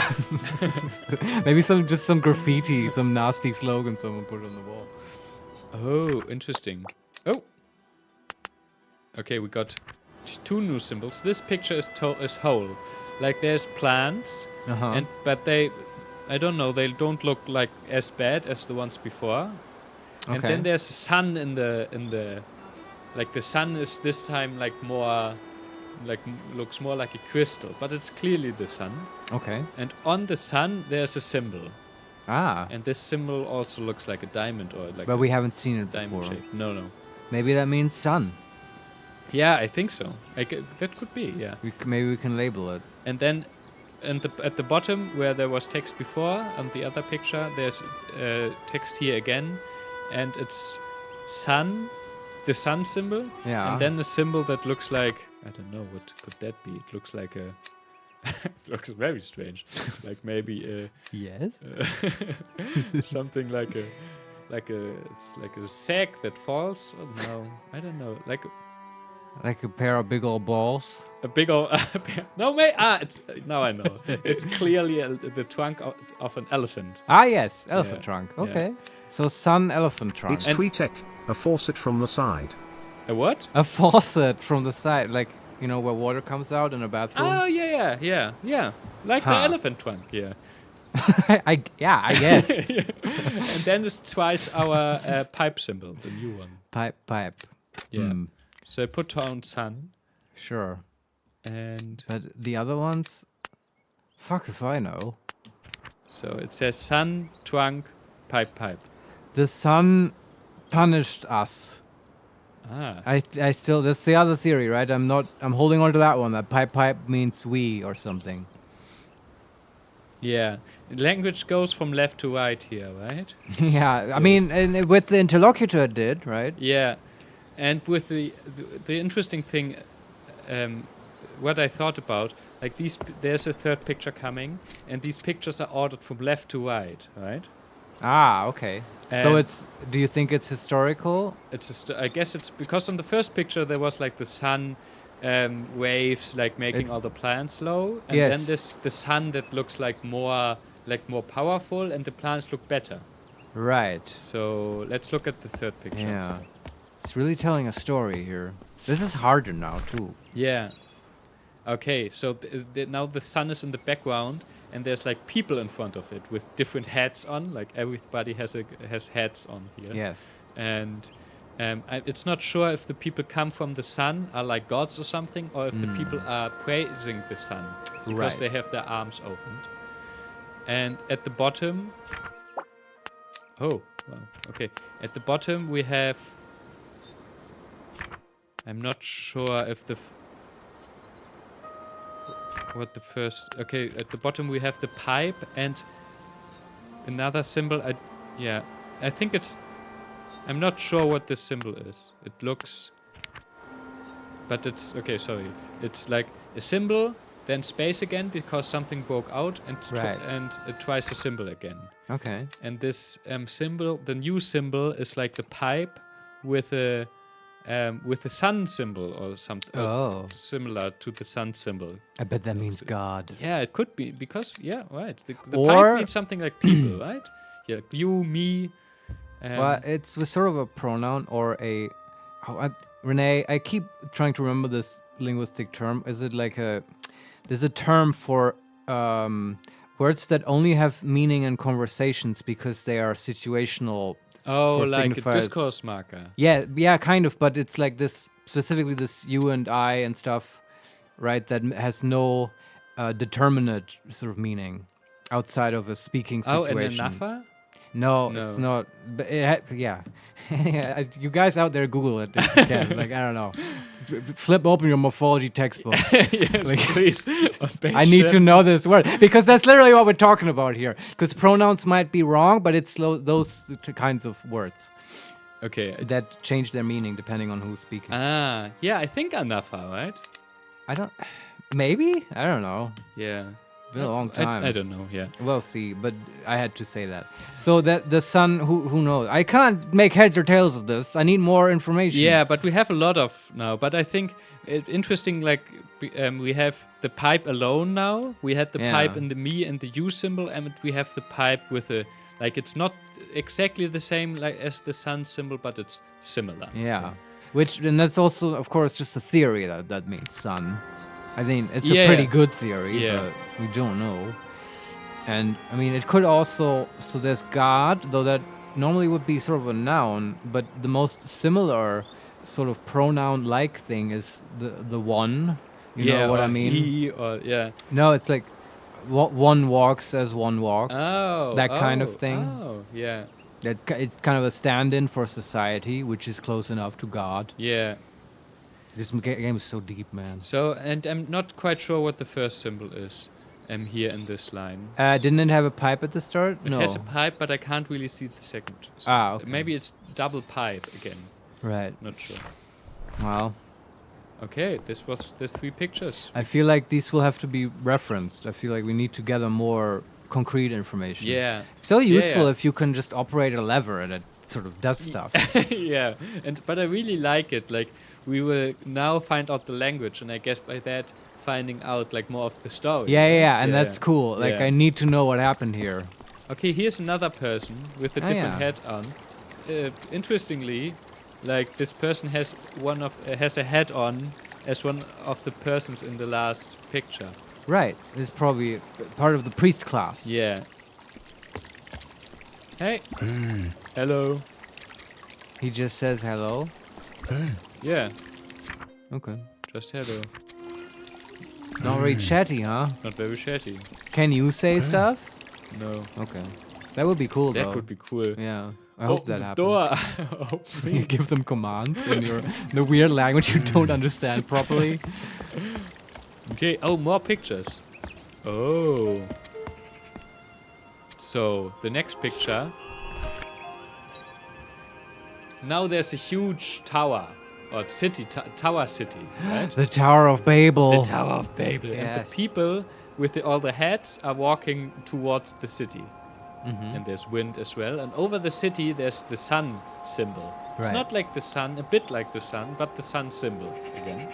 Maybe some graffiti, some nasty slogan someone put on the wall. Oh, interesting. Oh. Okay, we got 2 new symbols. This picture is whole. Like there's plants, but I don't know, they don't look like as bad as the ones before. And then there's a sun in the like the sun is this time like more like looks more like a crystal, but it's clearly the sun. Okay. And on the sun there's a symbol. Ah. And this symbol also looks like a diamond or like But we haven't seen it diamond before. shape. No. Maybe that means sun. Yeah, I think so. That could be, yeah. Maybe we can label it. And then at the bottom where there was text before on the other picture, there's text here again, and it's sun, the sun symbol, and then a symbol that looks like, I don't know, what could that be? It looks like a it looks very strange. Like maybe yes, something like a it's like a sack that falls. Oh, no, I don't know. Like a pair of big old balls. A big old no, mate. It's now I know. It's clearly the trunk of an elephant. Ah, yes, elephant trunk. Okay, so sun elephant trunk. It's Tweetek, a faucet from the side. A what? A faucet from the side, like where water comes out in a bathroom. Oh yeah. Like the elephant trunk here. I guess. And then there's twice our pipe symbol, the new one. Pipe. Yeah. Hmm. So I put down sun. Sure. And But the other ones, fuck if I know. so it says sun, trunk, pipe. The sun punished us. Ah. I still, that's the other theory, right? I'm holding on to that one. That pipe means we or something. Yeah. Language goes from left to right here, right? Yeah, I mean, and with the interlocutor it did, right? Yeah. And with the interesting thing, what I thought about, like there's a third picture coming, and these pictures are ordered from left to right, right? Ah, okay. So And do you think it's historical? I guess it's because on the first picture there was like the sun waves, like making all the plants slow, and Yes. then the sun that looks like more powerful, and the plants look better. Right. So let's look at the third picture. Yeah. It's really telling a story here. This is harder now, too. Yeah. Okay, so now the sun is in the background, and there's like people in front of it with different hats on. Like everybody has hats on here. Yes. And it's not sure if the people come from the sun, are like gods or something, or if the people are praising the sun because they have their arms opened. And at the bottom, oh, wow, okay. At the bottom we have. I'm not sure if what the first. Okay, at the bottom we have the pipe and another symbol. I think it's. I'm not sure what this symbol is. It looks. But it's okay. Sorry, it's like a symbol, then space again because something broke out, and twice a symbol again. Okay. And this symbol, the new symbol, is like the pipe with a sun symbol or something similar to the sun symbol. I bet that means God. Yeah, it could be because right. The Or- pipe means something like people, right? Yeah, you, me. Well, it's with sort of a pronoun or a. Renee, I keep trying to remember this linguistic term. Is it like there's a term for words that only have meaning in conversations because they are situational. Oh, for like a signifiers. discourse marker. Yeah, kind of. But it's like this, specifically this you and I and stuff, right? That has no determinate sort of meaning outside of a speaking situation. Oh, and anafa? No, it's not. But yeah. You guys out there, Google it if you can. Like, I don't know. Flip open your morphology textbook. Yes, Like, please. I need to know this word because that's literally what we're talking about here. Because pronouns might be wrong, but it's those kinds of words Okay. that change their meaning depending on who's speaking. Yeah, I think anafa, right? I don't. Maybe I don't know. Yeah. Been a long time. I don't know. Yeah. We'll see, but I had to say that. So that the sun, who knows? I can't make heads or tails of this. I need more information. Yeah, but we have a lot of now. But I think interesting. Like we have the pipe alone now. We had the pipe in the me and the you symbol, and we have the pipe with a like. It's not exactly the same like as the sun symbol, but it's similar. Yeah. And that's also, of course, just a theory that means sun. I think it's a pretty good theory, but we don't know. And I mean, it could also, so there's God, though that normally would be sort of a noun, but the most similar sort of pronoun-like thing is the one. You know what I mean? He or No, it's like one walks as one walks. Oh, that kind of thing. Oh, yeah. It's kind of a stand-in for society, which is close enough to God. Yeah. This game is so deep, man. So, and I'm not quite sure what the first symbol is here in this line. Didn't it have a pipe at the start? It has a pipe, but I can't really see the second. So okay. Maybe it's double pipe again. Right. Not sure. Well. Okay, this was the 3 pictures. I feel like these will have to be referenced. I feel like we need to gather more concrete information. Yeah. It's so useful if you can just operate a lever and it sort of does stuff. Yeah, but I really like it. Like, we will now find out the language, and I guess by that finding out like more of the story. Yeah, and that's cool. Like, I need to know what happened here. Okay, here's another person with a different hat on. Interestingly, like this person has a hat on as one of the persons in the last picture. Right. It's probably part of the priest class. Yeah. Hey. Hello. He just says hello. Yeah. Okay. Just hello. Not very chatty, huh? Not very chatty. Can you say stuff? No. Okay. That would be cool, though. That would be cool. Yeah. I hope Open that the happens. door. Open You me. give them commands in the weird language you don't understand properly. Okay. Oh, more pictures. Oh. So the next picture. Now there's a huge tower or city, tower city, right? The Tower of Babel. The Tower of Babel. And Yes. the people with all the hats are walking towards the city. Mm-hmm. And there's wind as well. And over the city, there's the sun symbol. It's Right. not like the sun, a bit like the sun, but the sun symbol again.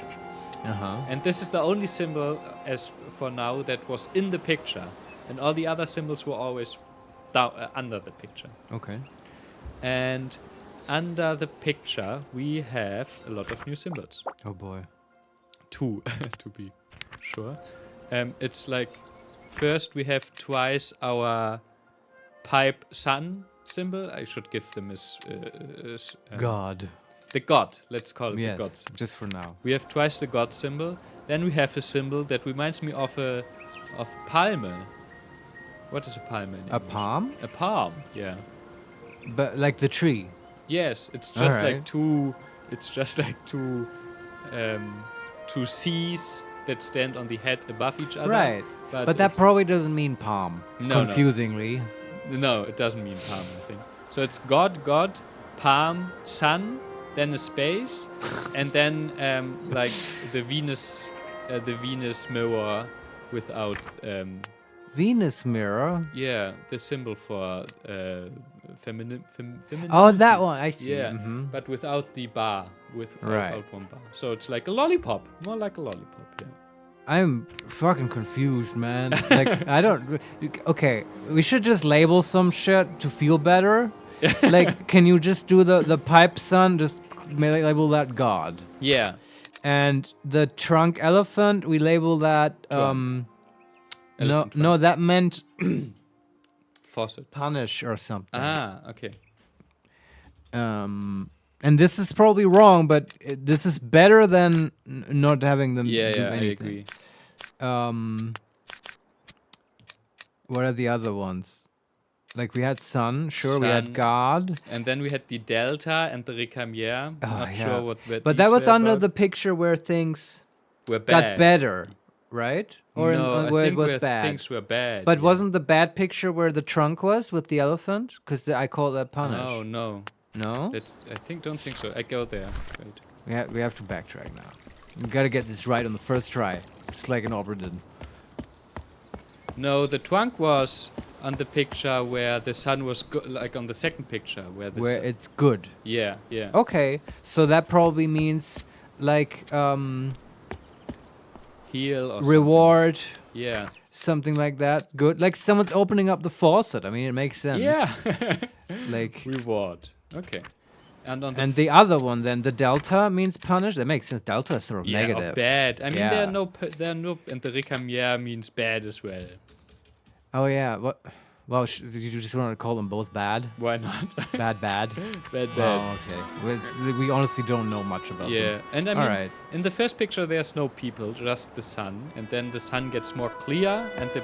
Uh-huh. And this is the only symbol, as for now, that was in the picture. And all the other symbols were always down, under the picture. Okay. And under the picture, we have a lot of new symbols. Oh boy. Two, to be sure. It's like, first we have twice our pipe sun symbol. I should give them as God. the god. Let's call it Yes. the god symbol. Just for now. We have twice the god symbol. Then we have a symbol that reminds me of palme. What is a palme? in A English? palm? A palm. Yeah. But like the tree. Yes, it's just Alright. like two. It's just like two C's that stand on the head above each other. Right. But that it's- probably doesn't mean palm. No, no. Confusingly. No, it doesn't mean palm, I think. So it's God, palm, sun, then a space, and then like the Venus mirror without Venus mirror. yeah, the symbol for feminine. Oh, that one. I see. Yeah, Mhm. but without the bar, without Right. one bar. So it's like a lollipop, more like a lollipop. Yeah. I'm fucking confused, man. Like, I don't. Okay, we should just label some shit to feel better. Like, can you just do the pipe sun? Just label that God. Yeah. And the trunk elephant, we label that. Trunk. No, Elephant no, that meant Faucet. punish or something. Ah, okay. And this is probably wrong, but this is better than not having them Yeah, do yeah, I anything. agree. What are the other ones? Like we had sun, sure, we had Sun. God. And then we had the delta and the recamier. Not sure what. But that was under the picture where things were got bad. better, right? Or no, I where it think was where bad. things were bad. But yeah. wasn't the bad picture where the trunk was with the elephant? Because I call that punish. Oh no. No? Don't think so. I go there. Wait. We have to backtrack now. We gotta get this right on the first try. Just like an opera did. No, the trunk was on the picture where the sun was like on the second picture where the Where sun. it's good. Yeah, yeah. Okay, so that probably means like Heel or reward, something. Yeah. something like that. Good. Like someone's opening up the faucet. I mean, it makes sense. Yeah. Like, Reward. Okay. And on the and the other one then, the delta means punish. That makes sense. Delta is sort of yeah, or negative. bad. I mean, Yeah. there are no, and the recamier means bad as well. Oh yeah. What? Well, you just want to call them both bad? Why not? Bad. bad. Oh, okay. We honestly don't know much about Yeah, them. and I mean, Alright. in the first picture there's no people, just the sun, and then the sun gets more clear, and the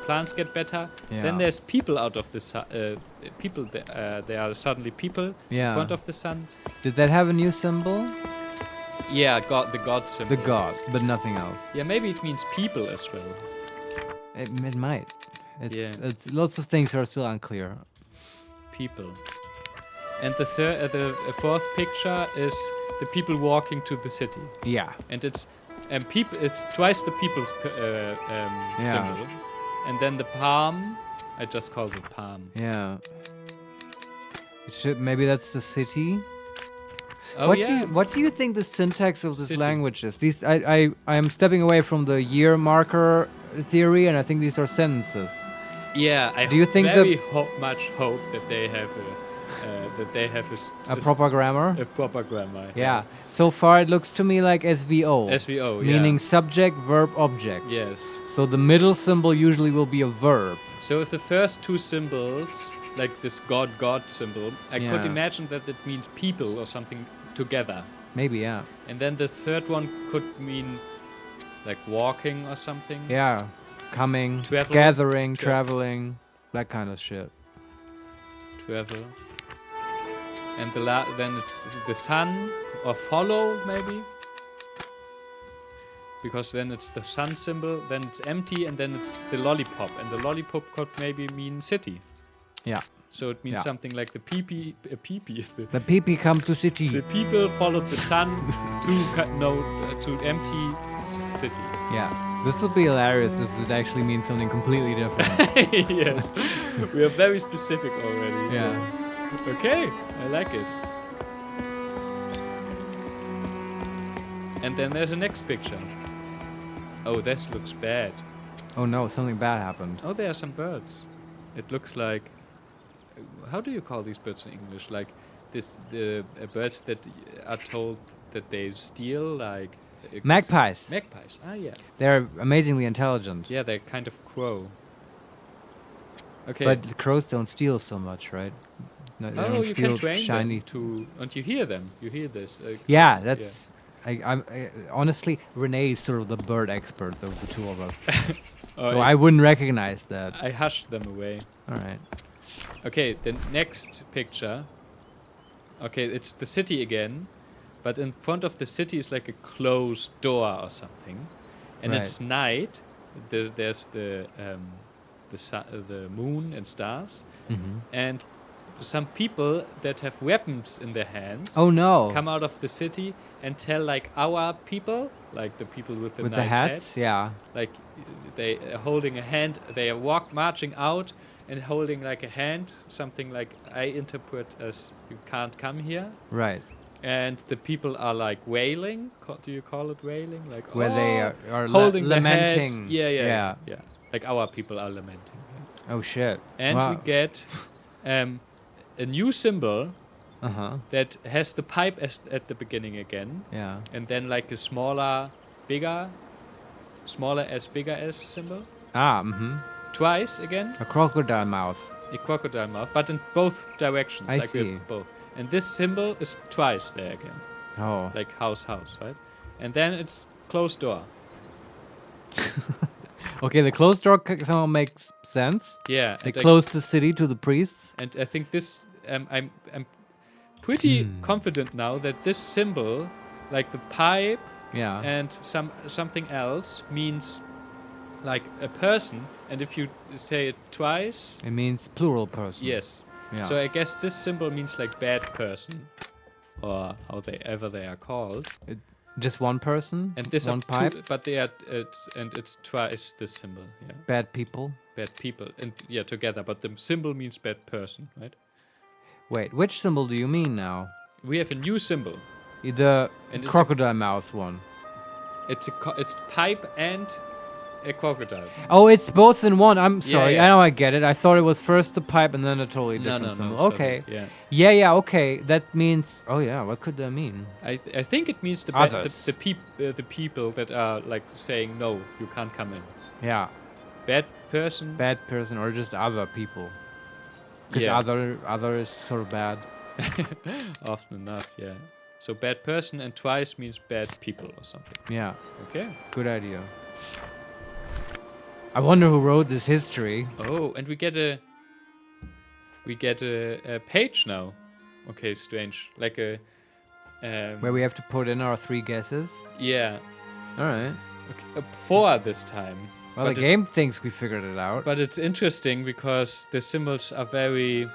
plants get better. Yeah. Then there's people out of the sun. People, there are suddenly people Yeah. in front of the sun. Did that have a new symbol? Yeah, God, the God symbol. The god, but nothing else. Yeah, maybe it means people as well. It might. Yeah. It's lots of things are still unclear. People. And the fourth picture is the people walking to the city, Yeah. and it's It's twice the people's symbol, and then the palm. I just called it palm. Yeah. Maybe that's the city. Oh What do you think the syntax of this City. language is? These I am stepping away from the year marker theory, and I think these are sentences. Yeah, I Do you think very much hope that they have that they have A proper grammar? a proper grammar. Yeah. So far it looks to me like SVO. SVO, meaning yeah. subject, verb, object. Yes. So the middle symbol usually will be a verb. So if the first two symbols, like this God symbol, I could Yeah. imagine that it means people or something together. Maybe, yeah. And then the third one could mean like walking or something. Yeah. Coming, Travel. gathering, traveling, that kind of shit. Travel. And then it's the sun or follow maybe. Because then it's the sun symbol, then it's empty, and then it's the lollipop. And the lollipop could maybe mean city. Yeah. So it means something like the pee-pee. The PP come to city. The people followed the sun to empty city. Yeah. This would be hilarious if it actually means something completely different. Yes. We are very specific already. Yeah. Okay, I like it. And then there's the next picture. Oh, this looks bad. Oh no, something bad happened. Oh, there are some birds. It looks like... How do you call these birds in English? Like the birds that are told that they steal, like... Magpies. Magpies, yeah. They're amazingly intelligent. Yeah, they're kind of crow. Okay. But the crows don't steal so much, right? No, they don't you steal can train shiny them to... And you hear them. You hear this. Yeah, that's... I honestly, Renee is sort of the bird expert of the two of us. So I wouldn't recognize that. I hushed them away. All right. Okay, the next picture. Okay, it's the city again. But in front of the city is like a closed door or something. And it's night. There's the moon and stars. Mm-hmm. And some people that have weapons in their hands Oh no. come out of the city and tell like our people, like the people with the With nice the hats? hats, Yeah. like they are holding a hand, they are marching out and holding like a hand, something like I interpret as you can't come here. Right. And the people are like wailing. Do you call it wailing? Like Where they are holding their lamenting. heads. Yeah. Like our people are lamenting. Oh shit. And Wow. we get a new symbol that has the pipe at the beginning again. Yeah. And then like a smaller as bigger as symbol. Twice again. A crocodile mouth. A crocodile mouth, but in both directions. I like see. Both. And this symbol is twice there again. Oh. Like house, right? And then it's closed door. Okay, the closed door somehow makes sense. Yeah. They closed the city to the priests. And I think this, I'm pretty confident now that this symbol, like the pipe and something else, means like a person. And if you say it twice, it means plural person. Yes. Yeah. So I guess this symbol means like bad person, or how they are called. Just one person. And this one pipe. But they are it's twice this symbol. Yeah. Bad people. Bad people, and together. But the symbol means bad person, right? Wait, which symbol do you mean now? We have a new symbol. The crocodile mouth one. It's pipe and a crocodile. Oh, it's both in one. I'm sorry. Yeah. I know I get it. I thought it was first the pipe and then a totally different symbol. Okay. Yeah. Yeah, okay. That means... Oh, yeah. What could that mean? I think it means the people that are like saying, no, you can't come in. Yeah. Bad person. Bad person or just other people. Because other is sort of bad. Often enough, yeah. So bad person and twice means bad people or something. Yeah. Okay. Good idea. I wonder who wrote this history. Oh, and we get a page now. Okay, strange. Like a where we have to put in our 3 guesses. Yeah. All right. Okay, 4 this time. Well, the game thinks we figured it out. But it's interesting because the symbols are very.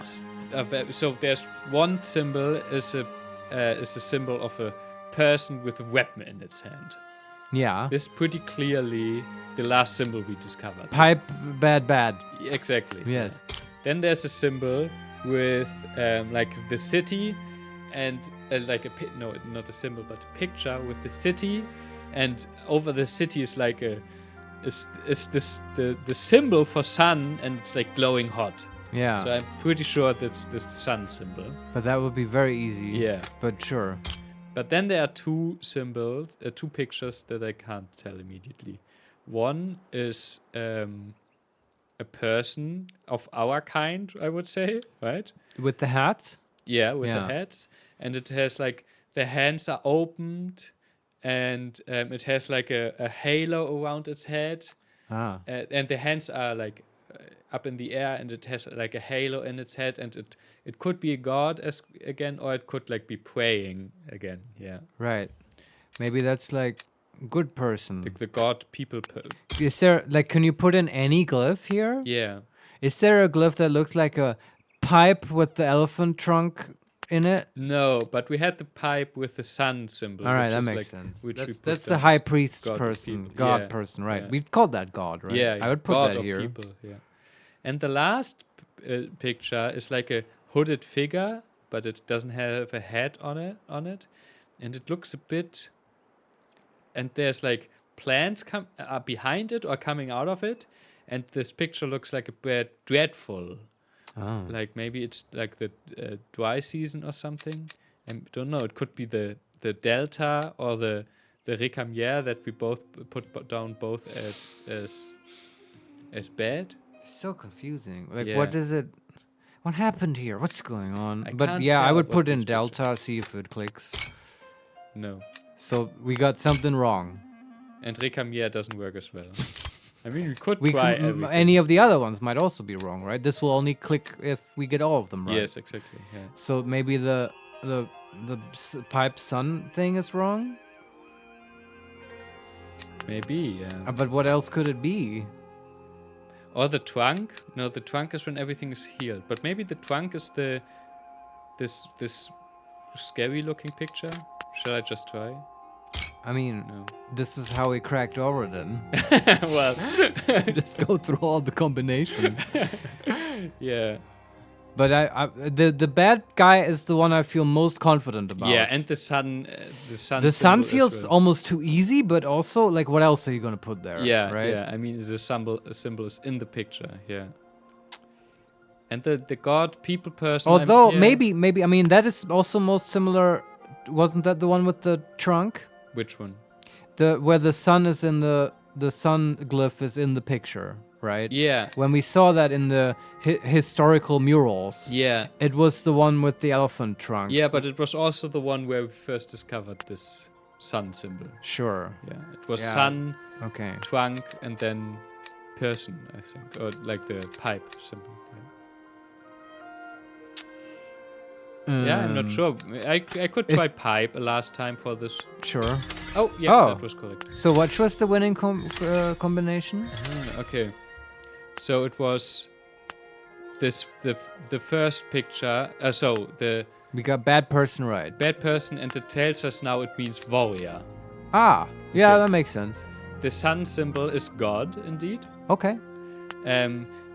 So there's one symbol is a symbol of a person with a weapon in its hand. Yeah. This is pretty clearly the last symbol we discovered. Pipe, bad. Exactly. Yes. Then there's a symbol with like the city and like no, not a symbol, but a picture with the city, and over the city is like the symbol for sun, and it's like glowing hot. Yeah. So I'm pretty sure that's the sun symbol. But that would be very easy. Yeah. But sure. But then there are two symbols, two pictures that I can't tell immediately. One is a person of our kind, I would say, right? With the hats? Yeah, with the Yeah. hats. And it has like, the hands are opened and it has like a halo around its head. Ah. And the hands are like up in the air and it has like a halo in its head and it could be a god again or it could like be praying again. Yeah. Right. Maybe that's like good person. The god people. Is there like can you put in any glyph here? Yeah. Is there a glyph that looks like a pipe with the elephant trunk in it? No, but we had the pipe with the sun symbol. All right, which that is makes like, sense. Which we put That's the down high as priest god of person, people. god Yeah, person, right? yeah. We'd call that god, right? Yeah, I would put god that of here. People, yeah. And the last picture is like a hooded figure, but it doesn't have a head on it, and it looks a bit. And there's like plants behind it or coming out of it, and this picture looks like a bit dreadful. Oh. Like maybe it's like the dry season or something. I don't know. It could be the delta or the recamier that we both put down both as bad. So confusing. Like, Yeah. what is it? What happened here? What's going on? I But can't yeah, I tell would what put in this picture- delta, see if it clicks. No. So we got something wrong. And recamier doesn't work as well. I mean, we could We try can, everything. any of the other ones might also be wrong, right? This will only click if we get all of them right. Yes, exactly. Yeah. So maybe the pipe sun thing is wrong. Maybe. Yeah. But what else could it be? Or the trunk. No, the trunk is when everything is healed. But maybe the trunk is this scary looking picture. Shall I just try? I mean, No. this is how we cracked over then. Well, Just go through all the combinations. yeah. But the bad guy is the one I feel most confident about. Yeah, and the sun. The sun. the sun symbol as feels well. almost too easy, but also like, what else are you gonna put there? Yeah, right. yeah. I mean, the symbol is in the picture. Yeah. And the god people person. Although yeah. maybe I mean that is also most similar. Wasn't that the one with the trunk? Which one? Where the sun is in the sun glyph is in the picture, right? Yeah. When we saw that in the historical murals, Yeah. it was the one with the elephant trunk. Yeah, but it was also the one where we first discovered this sun symbol. Sure. Yeah. It was Yeah. sun, Okay. trunk, and then person, I think. Or like the pipe symbol. Yeah, I'm not sure. I could try pipe last time for this. Sure. Oh, yeah, Oh. that was correct. So what was the winning combination? Okay. So it was the first picture. We got bad person right. Bad person, and it tells us now it means warrior. Ah, yeah, Okay. that makes sense. The sun symbol is God, indeed. Okay.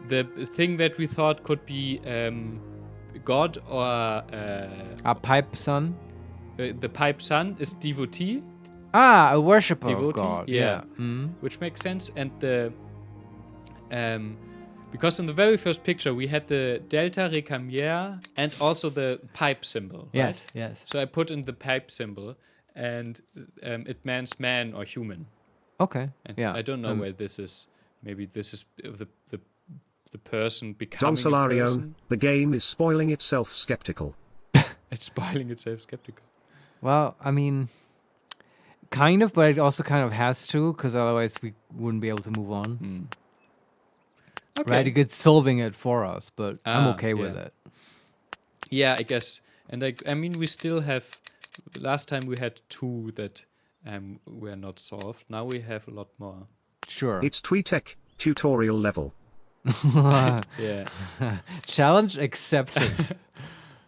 The thing that we thought could be God or A pipe sun. the pipe sun is devotee, Ah, a worshipper of Devotee? God. Yeah. Mm. which makes sense. And the because in the very first picture we had the delta recamier and also the pipe symbol. Yes, Right? yes. So I put in the pipe symbol, and it means man or human. Okay. And Yeah. I don't know where this is. Maybe this is the person Don becoming a Solarion, person. the game is spoiling itself skeptical. It's spoiling itself skeptical. Well, I mean, kind of, but it also kind of has to, because otherwise we wouldn't be able to move on. Okay. Right? It's solving it for us, but I'm okay with yeah. it. Yeah, I guess. And I mean, we still have. Last time we had 2 that were not solved. Now we have a lot more. Sure. It's TweeTech tutorial level. Yeah. Challenge accepted.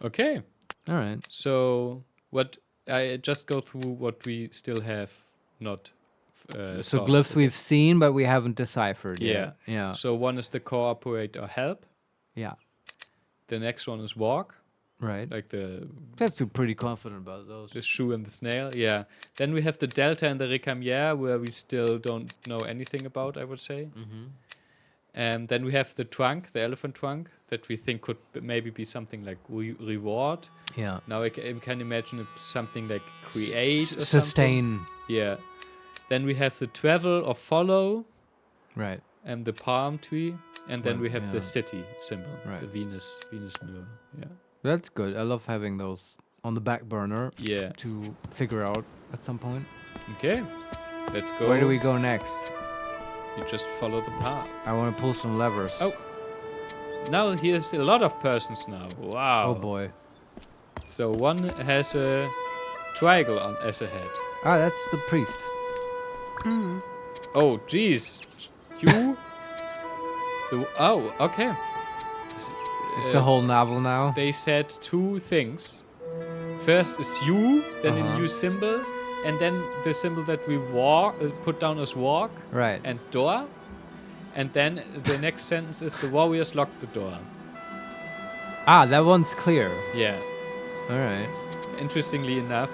Okay. All right. So what? I just go through what we still have not. So solved. glyphs we've seen, but we haven't deciphered yet. Yeah. So one is the cooperate or help. Yeah. The next one is walk, Right. like the That's pretty confident about those. shoe and the snail. Yeah. Then we have the delta and the recamier, where we still don't know anything about, I would say. And then we have the trunk, the elephant trunk, that we think could maybe be something like reward. Yeah. Now I can imagine it's something like create or something. Sustain. Yeah. Then we have the travel or follow, Right. and the palm tree, and then Well, we have yeah. the city symbol, Right. the Venus mirror. Yeah. That's good. I love having those on the back burner Yeah. to figure out at some point. Okay. Let's go. Where do we go next? You just follow the path. I want to pull some levers. Oh. Now here's a lot of persons now. Wow. Oh boy. So one has a triangle as a head. Ah, that's the priest. Oh, jeez. You? Oh, okay. It's a whole novel now. They said two things. First is you, then a new symbol, and then the symbol that we put down as walk, Right. and door. And then the next sentence is the warriors locked the door. Ah, that one's clear. Yeah. All right. Interestingly enough,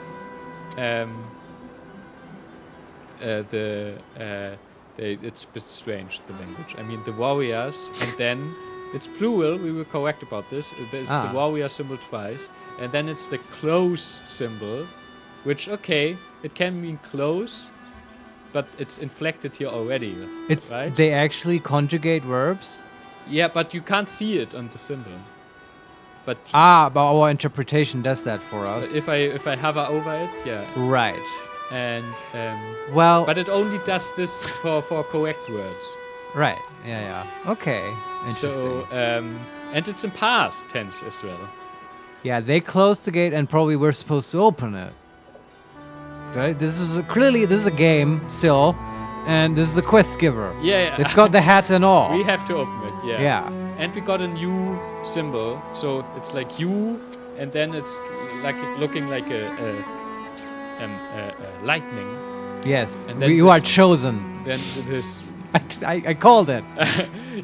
it's a bit strange, the language. I mean, the warriors, and then it's plural. We were correct about this. There's the warrior symbol twice, and then it's the close symbol, which it can mean close, but it's inflected here already. It's right. They actually conjugate verbs. Yeah, but you can't see it on the symbol. But But our interpretation does that for us. if I hover over it, yeah. Right. And Well. but it only does this for correct words. Right. Yeah. Okay. Interesting. So and it's in past tense as well. Yeah, they closed the gate, and probably we're supposed to open it. Right. This is a game still, and this is a quest giver. Yeah. It's got the hat and all. We have to open it. Yeah. Yeah. And we got a new symbol, so it's like you, and then it's like looking like a lightning. Yes. And then You are this- chosen. Then this. I called it.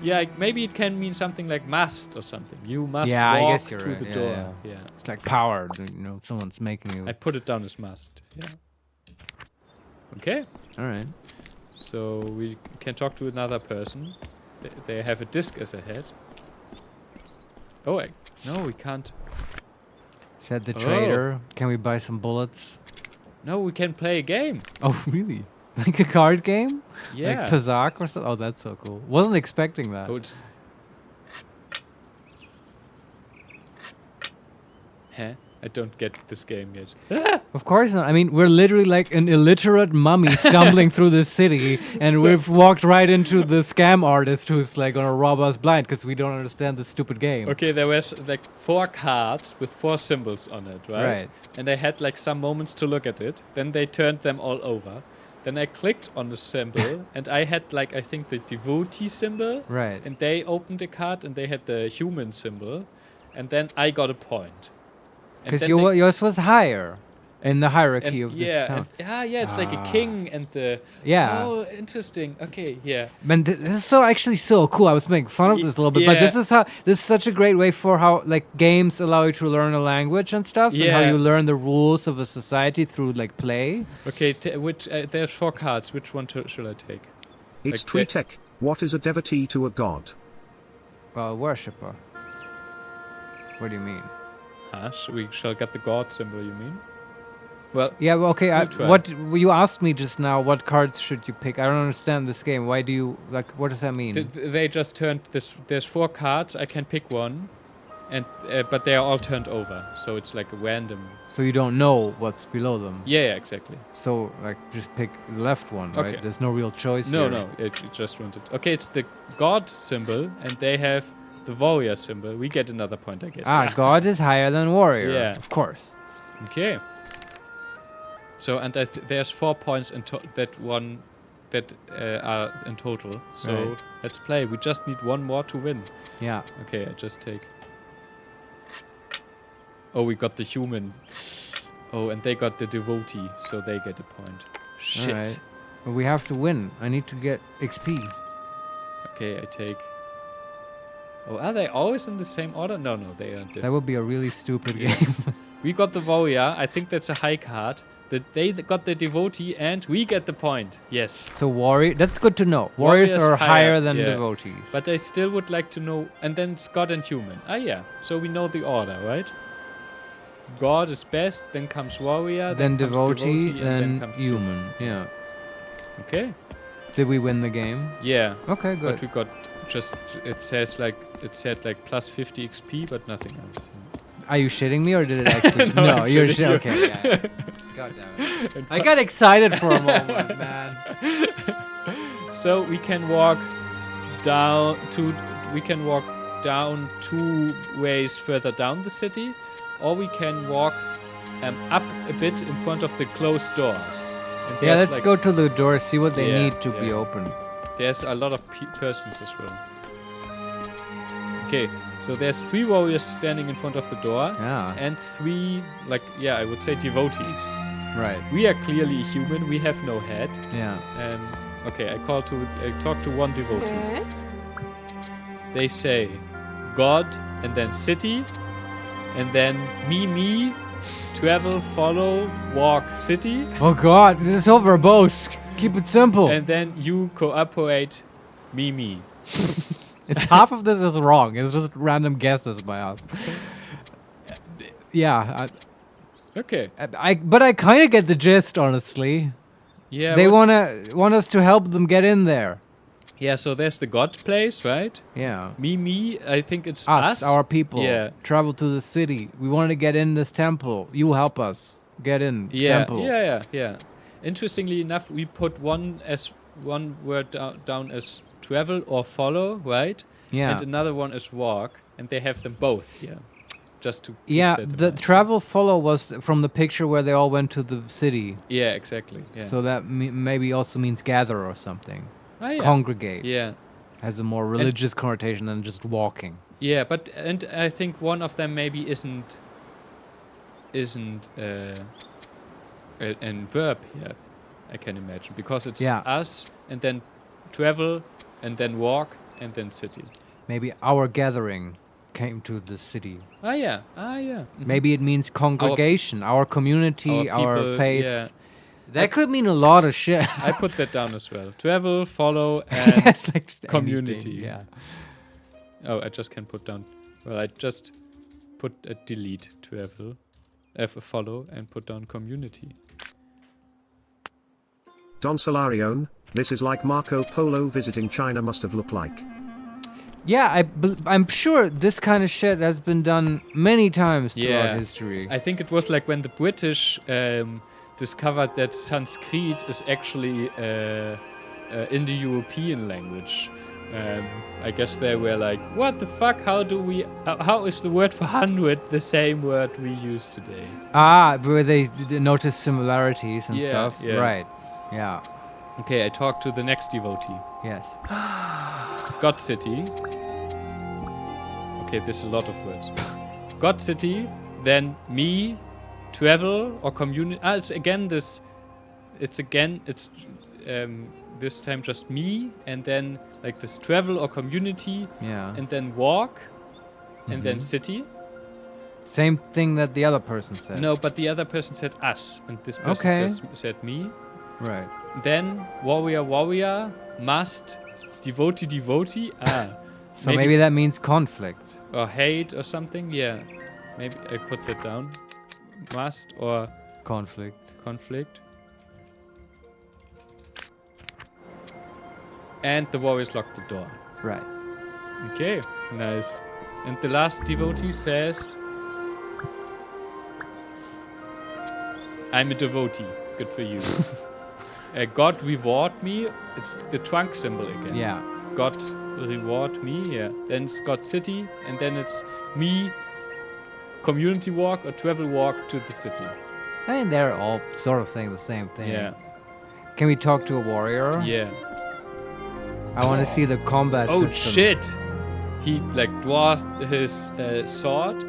Yeah, maybe it can mean something like must or something. You must Yeah, I walk guess you're through right. the Yeah, door. Yeah. It's like power. Someone's making you. I put it down as must. Yeah. Okay. All right. So we can talk to another person. They have a disc as a head. Oh, no, we can't. Said the Oh. trader. Can we buy some bullets? No, we can play a game. Oh, really? Like a card game? Yeah. Like Pazak or something? Oh, that's so cool. Wasn't expecting that. Oh, it's... Huh? I don't get this game yet. Of course not. I mean, we're literally like an illiterate mummy stumbling through the city, and we've walked right into the scam artist who's like gonna rob us blind because we don't understand this stupid game. Okay, there was like 4 cards with 4 symbols on it, right? Right. And I had like some moments to look at it. Then they turned them all over. Then I clicked on the symbol, and I had like, I think, the devotee symbol. Right. And they opened a card, and they had the human symbol. And then I got a point. And Because then they- yours was higher in the hierarchy of this town. It's like a king and the... Yeah. Oh, interesting. Okay, yeah. Man, this is so cool. I was making fun of this a little bit, but Yeah. this is such a great way for how like games allow you to learn a language and stuff, and how Yeah. you learn the rules of a society through like play. Okay, there's 4 cards. Which one should I take? It's Like, Tweetek. What is a devotee to a god? Well, worshipper. What do you mean? We shall get the god symbol, you mean? Well, Yeah, well, okay. We'll try. What you asked me just now? What cards should you pick? I don't understand this game. Why do you like? What does that mean? they just turned this. There's 4 cards. I can pick one, and but they are all turned over, so it's like a random. So you don't know what's below them. Yeah, exactly. So like, just pick the left one, right? Okay. There's no real choice. No, here. it just wanted. Okay, it's the god symbol, and they have the warrior symbol. We get another point, I guess. God is higher than warrior. Yeah. Of course. Okay. So and there's 4 points in that are in total. So Right. let's play. We just need 1 more to win. Yeah. Okay, I just take. Oh, we got the human. Oh, and they got the devotee, so they get a point. Shit. All right. But we have to win. I need to get XP. Okay, I take. Oh, are they always in the same order? No, they are different. That would be a really stupid game. We got the warrior. I think that's a high card. They got the devotee, and we get the point. Yes. So warrior. That's good to know. Warriors are higher than yeah. devotees. But I still would like to know. And then it's God and human. Ah, yeah. So we know the order, right? God is best, then comes warrior, then comes devotee, and then comes human. Yeah. Okay. Did we win the game? Yeah. Okay, good. But we got just it said like plus 50 XP, but nothing else. Are you shitting me, or did it actually? No, I'm you're shitting you. okay. Yeah. God damn it! I got excited for a moment, man. So we can walk down two ways further down the city, or we can walk up a bit in front of the closed doors. And Yeah, let's go to the door, see what they Yeah, need to be yeah. open. There's a lot of persons as well. Okay, so there's 3 warriors standing in front of the door, Yeah. and 3, I would say devotees. Right. We are clearly human. We have no head. Yeah. Okay, I talk to one devotee. They say God, and then city, and then me, travel, follow, walk, city. Oh God, this is so verbose. Keep it simple. And then you cooperate, me. And half of this is wrong. It's just random guesses by us. Yeah. Okay. But I kind of get the gist, honestly. Yeah. They want us to help them get in there. Yeah, so there's the God place, right? Yeah. Me, I think it's us. Our people. Yeah. Travel to the city. We want to get in this temple. You help us get in. Temple. Yeah. Interestingly enough, we put one word down as travel or follow, right? Yeah. And another one is walk, and they have them both here. Just to keep Yeah, that in the mind. travel follow was from the picture where they all went to the city. Yeah, exactly. Yeah. So that maybe also means gather or something. Ah, yeah. Congregate. Yeah. Has a more religious connotation than just walking. Yeah, and I think one of them maybe isn't an verb here. I can imagine, because it's us, and then travel, and then walk, and then city. Maybe our gathering came to the city. Ah yeah. Mhm. Maybe it means congregation, our community, our people, faith. Yeah. That could mean a lot of shit. I put that down as well. Travel, follow, and It's like just community. anything, yeah. Oh, I just can put down. Well, I just put a delete travel, follow, and put down community. Don Solarione, this is like Marco Polo visiting China must have looked like. Yeah, I'm sure this kind of shit has been done many times throughout history. I think it was like when the British discovered that Sanskrit is actually in the European language. I guess they were like, what the fuck? How is the word for 100 the same word we use today? Where they noticed similarities and stuff. Yeah. Right. Yeah. Okay, I talked to the next devotee. Yes. God City. Okay, there's a lot of words. God City, then me, travel or community. It's this time just me, and then like this travel or community, and then walk, and then city. Same thing that the other person said. No, but the other person said us, and this person said me. Right. Then warrior, must, devotee. So maybe that means conflict. Or hate or something. Yeah, maybe I put that down. Must or conflict. And the warriors locked the door. Right. Okay, nice. And the last devotee says, I'm a devotee. Good for you. God reward me. It's the trunk symbol again. Yeah. God reward me. Yeah. Then it's God city, and then it's me. Community walk or travel walk to the city. I mean, they're all sort of saying the same thing. Yeah. Can we talk to a warrior? Yeah. I want to see the combat system. Oh shit! He like draws his sword,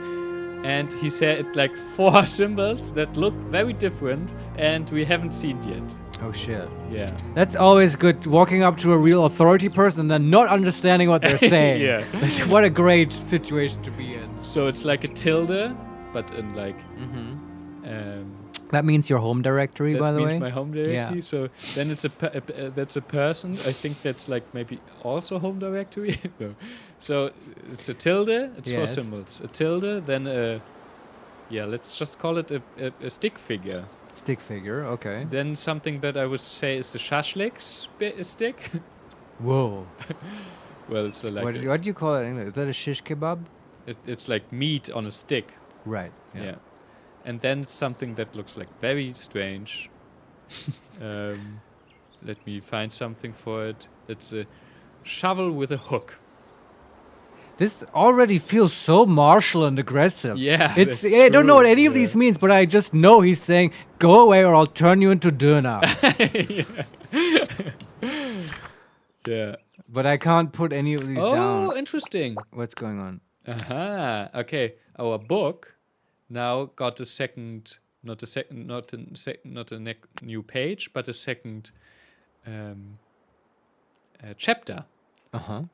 and he said like 4 symbols that look very different, and we haven't seen yet. Oh shit. Yeah. That's always good, walking up to a real authority person and then not understanding what they're saying. Yeah. What a great situation to be in. So it's like a tilde, but in like That means your home directory, by the way. That means my home directory. Yeah. So then it's that's a person. I think that's like maybe also home directory. No. So it's a tilde. It's for Yes. symbols. A tilde. Then let's just call it a stick figure. Stick figure, okay. Then something that I would say is the shashlik stick. Whoa. Well, it's like What do you call it in English? Is that a shish kebab? it's like meat on a stick. Right. Yeah. And then something that looks like very strange. Let me find something for it. It's a shovel with a hook. This already feels so martial and aggressive. Yeah, It's that's I don't know what true, any of yeah. these means, but I just know he's saying, "Go away, or I'll turn you into döner." Yeah. But I can't put any of these Oh, down. interesting. What's going on? Aha. Okay. Our book now got a second, not a new page, but a second chapter,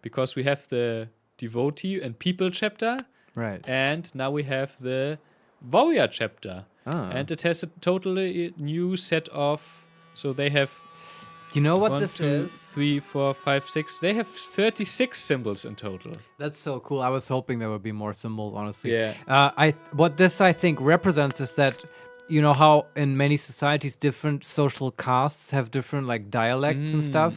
because we have the devotee and people chapter, Right. and now we have the warrior chapter, and it has a totally new set of. So they have. You know what 1, this 2, is? 3, 4, 5, 6. They have 36 symbols in total. That's so cool. I was hoping there would be more symbols, honestly. Yeah. What this I think represents is that, you know how in many societies different social castes have different like dialects and stuff,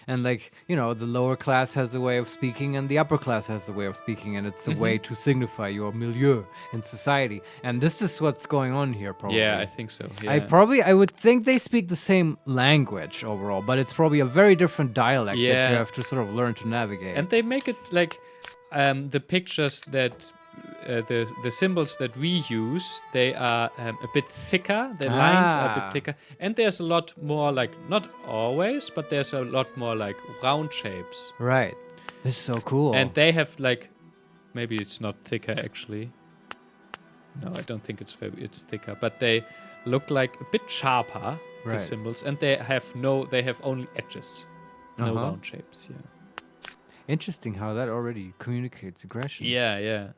and like, you know, the lower class has a way of speaking and the upper class has a way of speaking, and it's a way to signify your milieu in society. And this is what's going on here, probably. Yeah, I think so. Yeah. I would think they speak the same language overall, but it's probably a very different dialect that Yeah. you have to sort of learn to navigate. And they make it like the pictures that the symbols that we use, they are a bit thicker. The lines are a bit thicker, and there's a lot more like, not always, but there's a lot more like round shapes. Right. This is so cool. And they have like, maybe it's not thicker actually. No, I don't think it's thicker, but they look like a bit sharper, the Right. symbols, and they have only edges, no round shapes. Yeah. Interesting how that already communicates aggression. Yeah.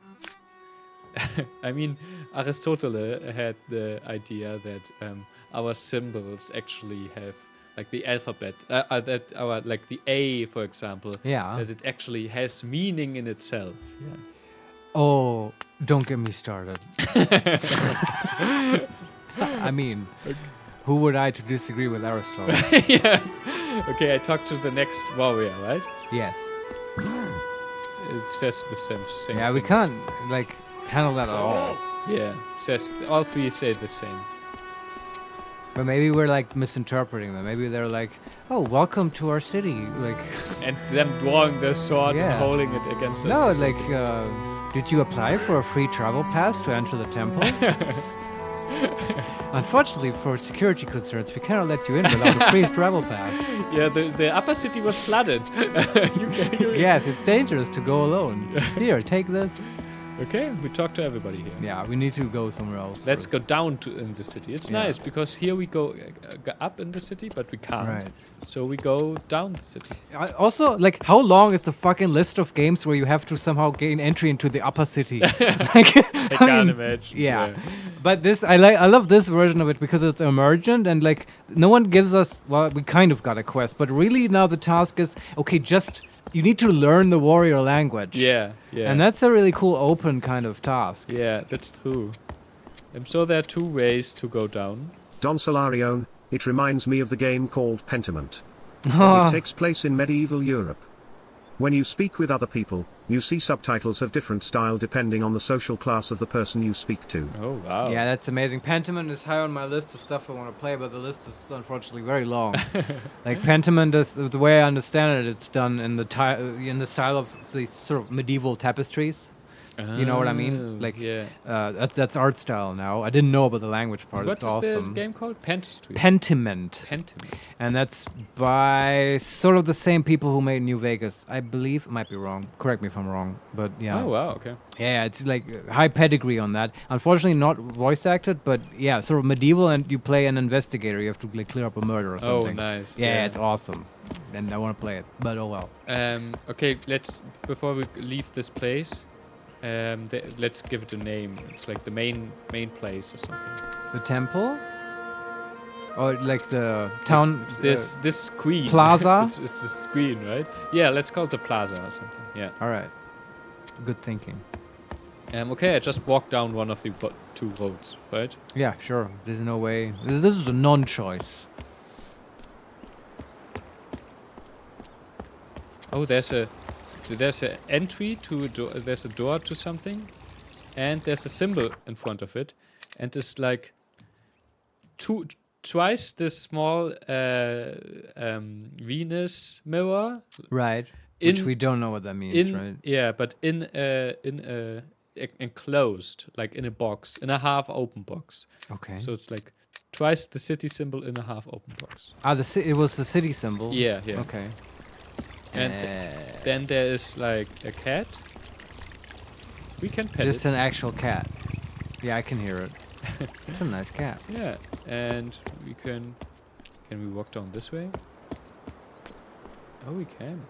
I mean, Aristotle had the idea that our symbols actually have like the alphabet, that our like the A, for example, Yeah. that it actually has meaning in itself. Yeah. Oh, don't get me started. I mean, who would I to disagree with Aristotle? Yeah. Okay, I talked to the next warrior, right? Yes. It says the same Yeah, we thing. can't like handle that at all. Yeah, says all three say the same. But maybe we're like misinterpreting them. Maybe they're like, "Oh, welcome to our city." Like, And them drawing the sword Yeah. and holding it against us. no, is like, did you apply for a free travel pass to enter the temple? Unfortunately, for security concerns, we cannot let you in without a free travel pass. Yeah, the upper city was flooded. Yes, it's dangerous to go alone. Here, take this. Okay, we talk to everybody here. Yeah, we need to go somewhere else. Let's first. go down in the city. It's Yeah. nice because here we go up in the city, but we can't. Right. So we go down the city. Also, like, how long is the fucking list of games where you have to somehow gain entry into the upper city? Like, I can't imagine. Yeah. But this, I love this version of it because it's emergent and like no one gives us. Well, we kind of got a quest, but really now the task is okay. Just you need to learn the warrior language. Yeah, yeah. And that's a really cool open kind of task. Yeah, that's true. And so there are two ways to go down. Don Solarione, it reminds me of the game called Pentiment. It takes place in medieval Europe. When you speak with other people, you see subtitles of different style depending on the social class of the person you speak to. Oh, wow. Yeah, that's amazing. Pentiment is high on my list of stuff I want to play, but the list is unfortunately very long. Like Pentiment is, the way I understand it, it's done in the style of the sort of medieval tapestries. You know what I mean? Like, yeah. that's art style now. I didn't know about the language part. What It's is awesome. the game called? Pentistry. Pentiment. Pentiment. And that's by sort of the same people who made New Vegas. I believe. I might be wrong. Correct me if I'm wrong. But yeah. Oh, wow, okay. Yeah, it's like high pedigree on that. Unfortunately, not voice acted, but yeah, sort of medieval, and you play an investigator. You have to like clear up a murder or Oh, something. nice. Yeah, it's awesome. And I want to play it, but oh well. Okay, before we leave this place, let's give it a name. It's like the main place or something. The temple? Or like the town This screen. plaza? it's the screen, right? Yeah, let's call it the plaza or something. Yeah. All right. Good thinking. Okay, I just walked down one of the 2 roads, right? Yeah, sure. There's no way. This is a non-choice. Oh, there's a entry to a door. There's a door to something, and there's a symbol in front of it, and it's like twice this small Venus mirror. Right. Which we don't know what that means, right? Yeah, but in enclosed, like in a box, in a half-open box. Okay. So it's like twice the city symbol in a half-open box. It was the city symbol. Yeah, yeah. Okay. And then there is like a cat. We can pet Just it. an actual cat. Yeah, I can hear it. It's a nice cat. Yeah, and we can we walk down this way? Oh, we can.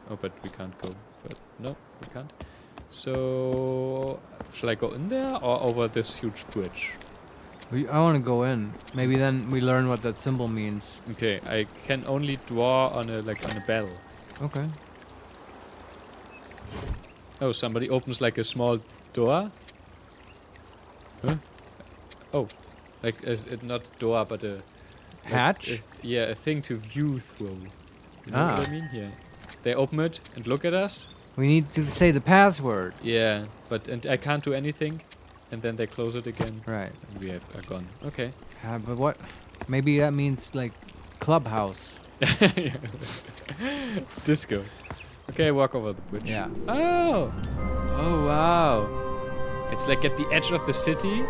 Oh, but we can't go. But no, we can't. So, shall I go in there or over this huge bridge? I want to go in. Maybe then we learn what that symbol means. Okay, I can only draw on a bell. Okay. Oh, somebody opens like a small door. Huh? Oh, like not a door, but a Hatch? a thing to view through. You know what I mean? Yeah. They open it and look at us. We need to say the password. Yeah, and I can't do anything, and then they close it again. Right. And we are gone. Okay. But what? Maybe that means like clubhouse. Disco. Okay, walk over the bridge. Yeah. Oh! Oh, wow. It's like at the edge of the city.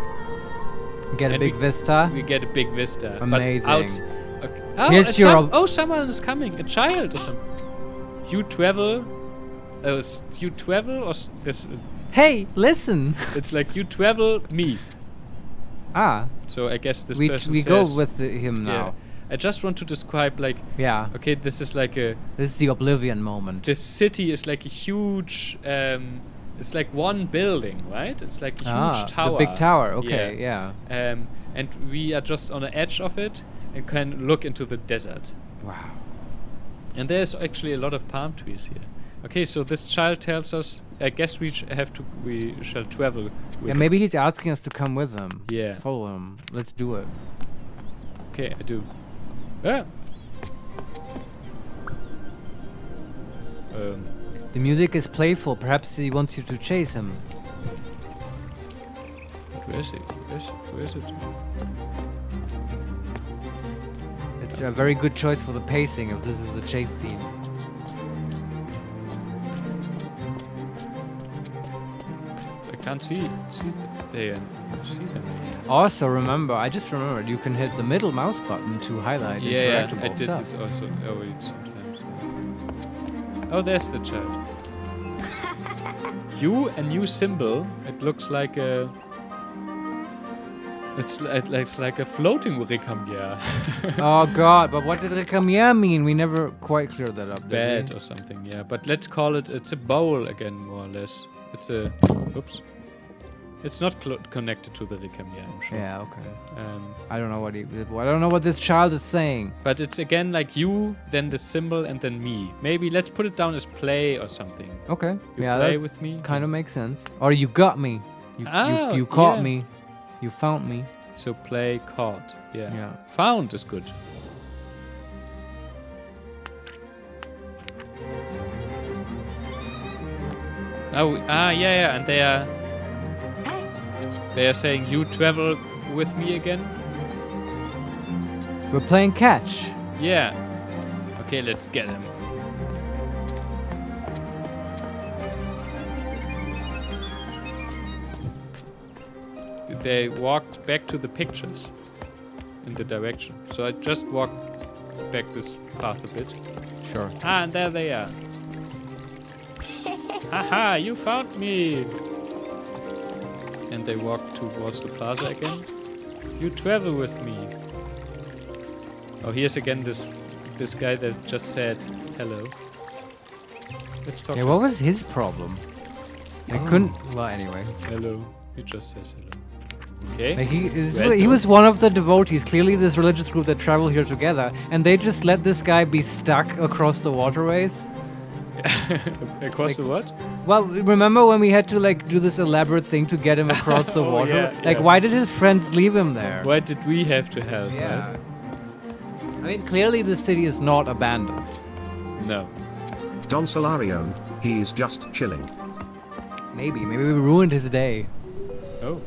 Get a And big vista. We get a big vista. Amazing. But out. Okay. Oh, Here's your someone is coming. A child or something. You travel. You travel or this? Hey, listen. It's like you travel me. Ah. So I guess this We person we says. go with him now. Yeah. I just want to describe like. Yeah. Okay, this is like a. This is the oblivion moment. This city is like a huge. It's like one building, right? It's like a huge tower. The big tower. Okay. Yeah. And we are just on the edge of it and can look into the desert. Wow. And there's actually a lot of palm trees here. Okay, so this child tells us. I guess we shall travel. With Yeah, maybe he's asking us to come with him. Yeah. Follow him. Let's do it. Okay, I do. Ah. The music is playful. Perhaps he wants you to chase him. Where is it? Where is it? It's a very good choice for the pacing if this is a chase scene. I can't see them. Also, I just remembered, you can hit the middle mouse button to highlight Yeah, interactable I did stuff. this also sometimes. Oh, there's the child. A new symbol. It looks like a. It's like a floating recamier. Oh god, but what did recamier mean? We never quite cleared that up, did Bed we? or something, yeah. But let's call it. It's a bowl again, more or less. It's a. Oops. It's not connected to the recamier, I'm sure. Yeah, okay. I don't know what this child is saying. But it's again like you, then the symbol, and then me. Maybe let's put it down as play or something. Okay. You yeah, play that with me. kind of makes sense. Or you got me. You caught me. You found me. So play caught. Yeah. Yeah. Found is good. Oh, yeah, and they are saying you travel with me again. We're playing catch. Yeah. Okay, let's get him. They walked back to the pictures in the direction. So I just walked back this path a bit. Sure. And there they are. Haha, you found me! And they walk towards the plaza again. You travel with me. Oh, here's again this guy that just said hello. Let's talk. Yeah, what was his problem? I couldn't. Well, anyway. Hello. He just says hello. Okay. Like Well he done. was one of the devotees, clearly this religious group that travel here together, and they just let this guy be stuck across the waterways. Across the what? Well, remember when we had to like do this elaborate thing to get him across the Oh, water? yeah, Like, yeah. why did his friends leave him there? Why did we have to help? Yeah. Right? I mean, clearly the city is not abandoned. No. Don Solarione, he is just chilling. Maybe we ruined his day. Oh.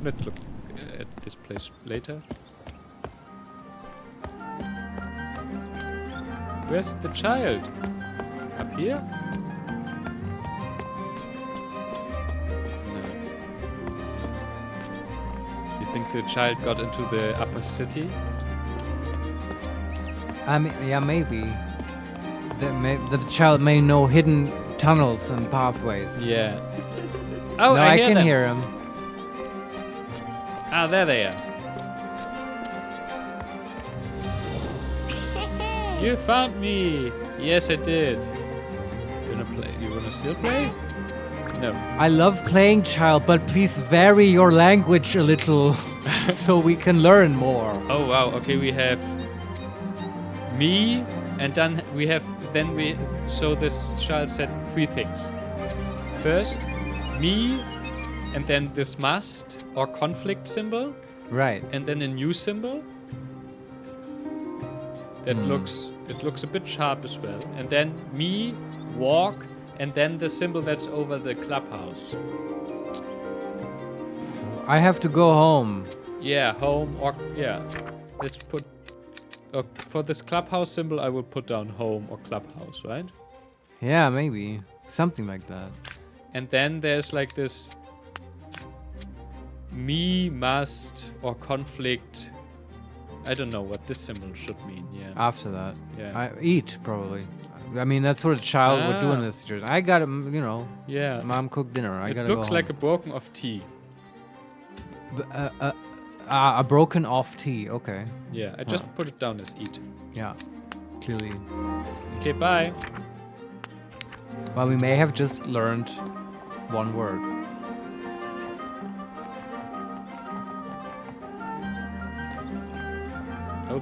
Let's look at this place later. Where's the child? Up here? No. You think the child got into the upper city? I mean, yeah, maybe. The child may know hidden tunnels and pathways. Yeah. Oh, no, I can them. hear him. Ah, there they are. You found me. Yes, I did. You wanna still play? No. I love playing child, but please vary your language a little so we can learn more. Oh wow. Okay, we have me, and then so this child said 3 things. First, me, and then this must or conflict symbol, Right. and then a new symbol. That looks a bit sharp as well. And then me, walk, and then the symbol that's over the clubhouse. I have to go home. Yeah, home or yeah. Let's put for this clubhouse symbol I will put down home or clubhouse, right? Yeah, maybe. Something like that. And then there's like this me, must, or conflict. I don't know what this symbol should mean, yeah. After that. Yeah. I eat, probably. I mean, that's what a child would do in Ah. this situation. I got you know, Yeah. mom cooked dinner. I It gotta looks go like a home. broken off T. A broken off tea. Okay. Yeah, I just put it down as eat. Yeah. Clearly. Okay, bye. Well, we may have just learned one word. Oh,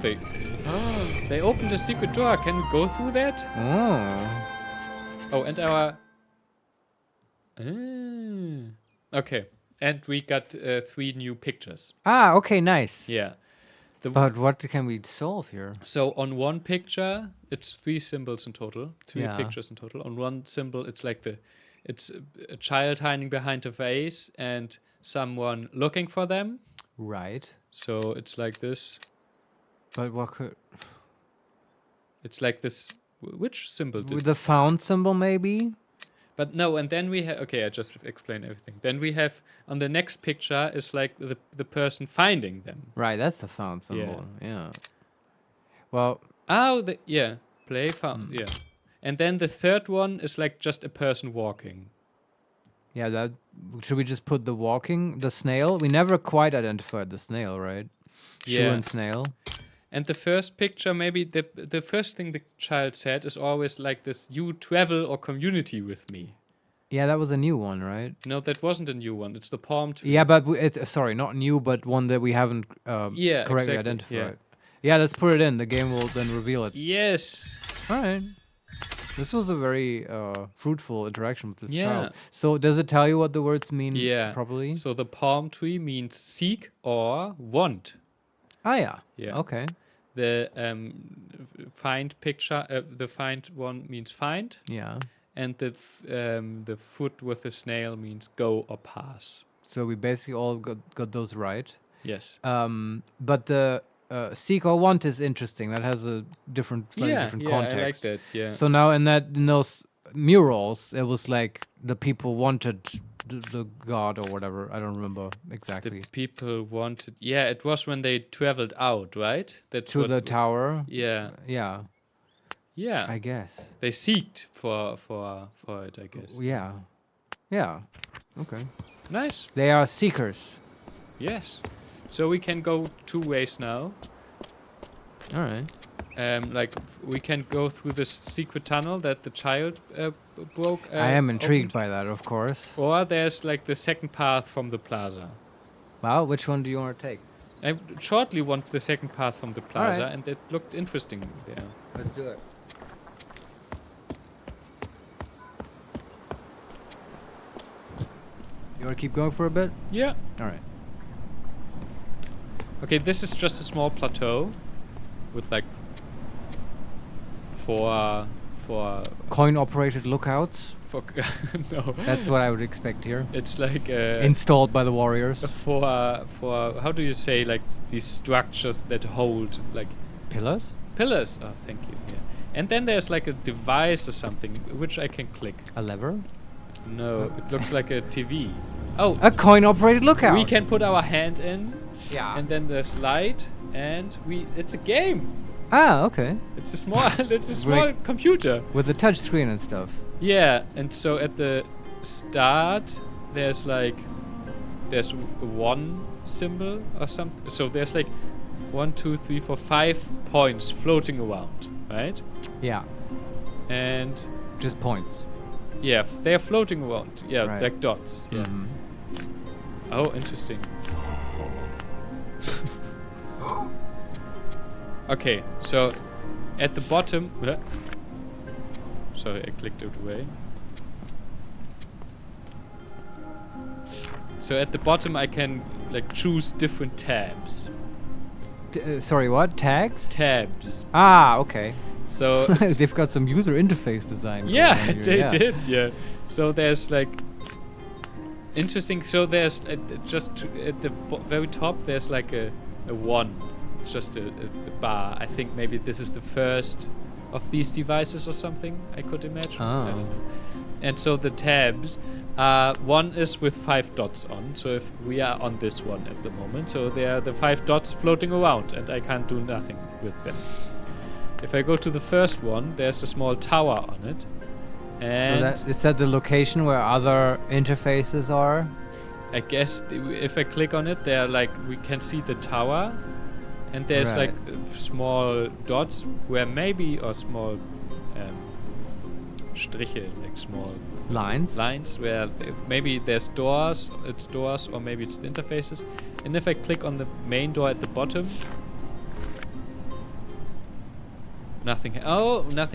they opened a secret door. Can we go through that? Oh. Oh, and our... Ah. Okay. And we got 3 new pictures. Ah, okay, nice. Yeah. But what can we solve here? So on one picture, it's 3 symbols in total. 3 Yeah. pictures in total. On one symbol, it's like it's a child hiding behind a vase and someone looking for them. Right. So it's like this. But what could... It's like this. Which symbol did? With the found symbol, maybe? But no, and then we have... Okay, I just explained everything. Then we have... On the next picture is like the person finding them. Right, that's the found symbol. Yeah. Well... Oh, yeah. Play found. Yeah. And then the third one is like just a person walking. Yeah, that... Should we just put the walking, the snail? We never quite identified the snail, right? Shoe Yeah. and snail. And the first picture, maybe the first thing the child said is always like this, you travel or community with me. Yeah, that was a new one, right? No, that wasn't a new one. It's the palm tree. Yeah, but it's... Sorry, not new, but one that we haven't correctly exactly, identified. Yeah, let's put it in. The game will then reveal it. Yes. All right. This was a very fruitful interaction with this Yeah. child. So does it tell you what the words mean Yeah. properly? So the palm tree means seek or want. Ah, yeah. Yeah. Okay. The find picture, the find one means find, Yeah. and the foot with the snail means go or pass. So we basically all got those right. Yes. But the seek or want is interesting. That has a slightly different context. I like that. Yeah. So now in those murals, it was like the people wanted the god or whatever. I don't remember exactly. The people wanted. Yeah, it was when they traveled out, right? That's To the tower. Yeah. Yeah, Yeah. I guess. They seeked for it, I guess. Yeah. Yeah. Okay. Nice. They are seekers. Yes. So we can go 2 ways now. All right. like we can go through this secret tunnel that the child broke. I am intrigued opened. by that, of course. Or there's like the second path from the plaza. Well, which one do you want to take? I shortly want the second path from the plaza, Alright. and it looked interesting there. Let's do it. You want to keep going for a bit? Yeah. All right. Okay, this is just a small plateau with like four Coin-operated lookouts. no. That's what I would expect here. It's like Installed by the warriors. for how do you say, like these structures that hold like Pillars? pillars. Oh, thank you. Yeah. And then there's like a device or something which I can click. A lever? No, it looks like a TV. Oh, A coin-operated lookout. we can put our hand in, Yeah. and then there's light, and it's a game. Ah, okay. It's a small computer. With the touch screen and stuff. Yeah, and so at the start there's one symbol or something. So there's like 1, 2, 3, 4, 5 points floating around, right? Yeah. And Just points. yeah, they're floating around. Yeah, Right. like dots. Yeah. Mhm. Oh, interesting. Okay, so at the bottom. Sorry, I clicked it away. So at the bottom, I can like choose different tabs. Sorry, what? Tags? Tabs. Ah, okay. So They've got some user interface design. going yeah, on here, they yeah. did. Yeah. So there's like interesting. So there's just at the very top, there's like a one. It's just a bar. I think maybe this is the first of these devices or something, I could imagine. I Oh. don't know. And so the tabs, one is with 5 dots on. So if we are on this one at the moment, so there are the 5 dots floating around, and I can't do nothing with them. If I go to the first one, there's a small tower on it. And So is that the location where other interfaces are? I guess if I click on it, there like we can see the tower, and there's Right. like small dots where maybe, or small Striche, like small Lines? lines where maybe there's doors, or maybe it's the interfaces. And if I click on the main door at the bottom, nothing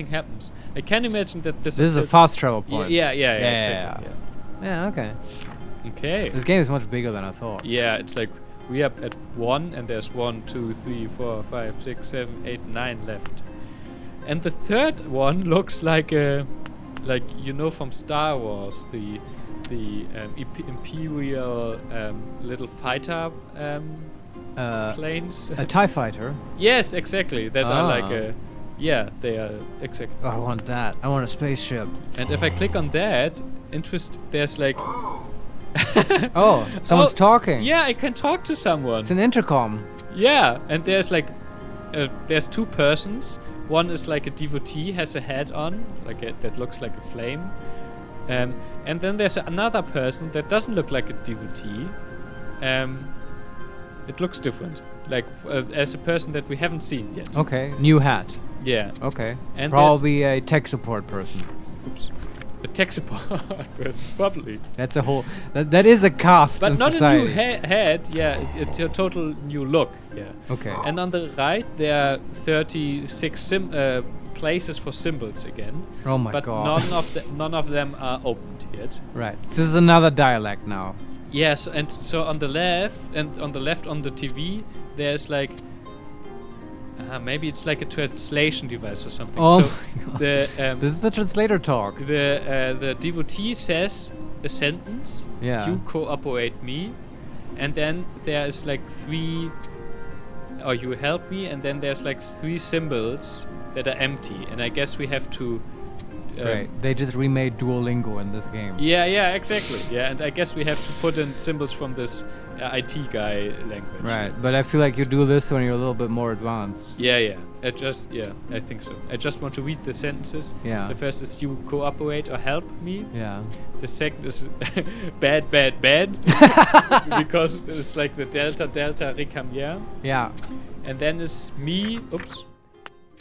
happens. I can imagine that this This is a fast travel point. Yeah, Yeah, exactly. Yeah, okay. Yeah. Okay. This game is much bigger than I thought. Yeah, it's like we are at 1, and there's 1, 2, 3, 4, 5, 6, 7, 8, 9 left. And the third one looks like from Star Wars, the Imperial little fighter planes. A TIE fighter? Yes, exactly. That are like Ah. they are exactly. Oh, I want that. I want a spaceship. And if I click on that, there's like. Oh, someone's talking. Yeah, I can talk to someone. It's an intercom. Yeah, and there's like, there's 2 persons. One is like a devotee, has a hat on, that looks like a flame. And then there's another person that doesn't look like a devotee. It looks different, like as a person that we haven't seen yet. Okay, new hat. Yeah. Okay. And Probably a tech support person. Oops. A tech support person, probably. That's a whole. That is a cast But in not society. a new head. Yeah, it's a total new look. Yeah. Okay. And on the right, there are 36 places for symbols again. Oh my but god. none of them are opened yet. Right. This is another dialect now. Yes, and so on the left on the TV, there's like maybe it's like a translation device or something. Oh so my god. the This is the translator talk. the devotee says a sentence. Yeah. You cooperate me, and then there is like 3, or you help me, and then there's like 3 symbols that are empty, and I guess we have to. Right. They just remade Duolingo in this game. Yeah, exactly. Yeah, and I guess we have to put in symbols from this IT guy language. Right. But I feel like you do this when you're a little bit more advanced. Yeah. I think so. I just want to read the sentences. Yeah. The first is you cooperate or help me. Yeah. The second is bad. Because it's like the delta recamier. Yeah. And then is me. Oops.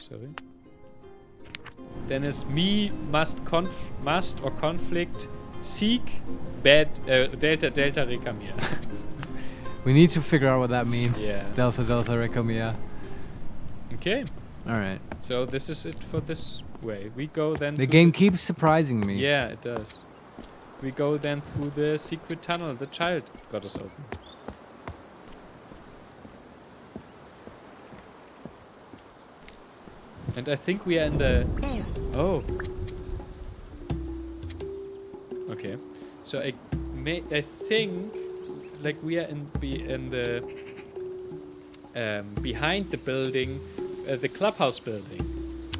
Sorry. Then it's me must or conflict seek bad delta recamia. We need to figure out what that means. Yeah. Delta recamia. Okay. All right. So this is it for this way. We go then. The to game keeps surprising me. Yeah, it does. We go then through the secret tunnel. The child got us open. And I think we are in the... There. Oh. Okay. So I think like we are in the behind the building, the clubhouse building.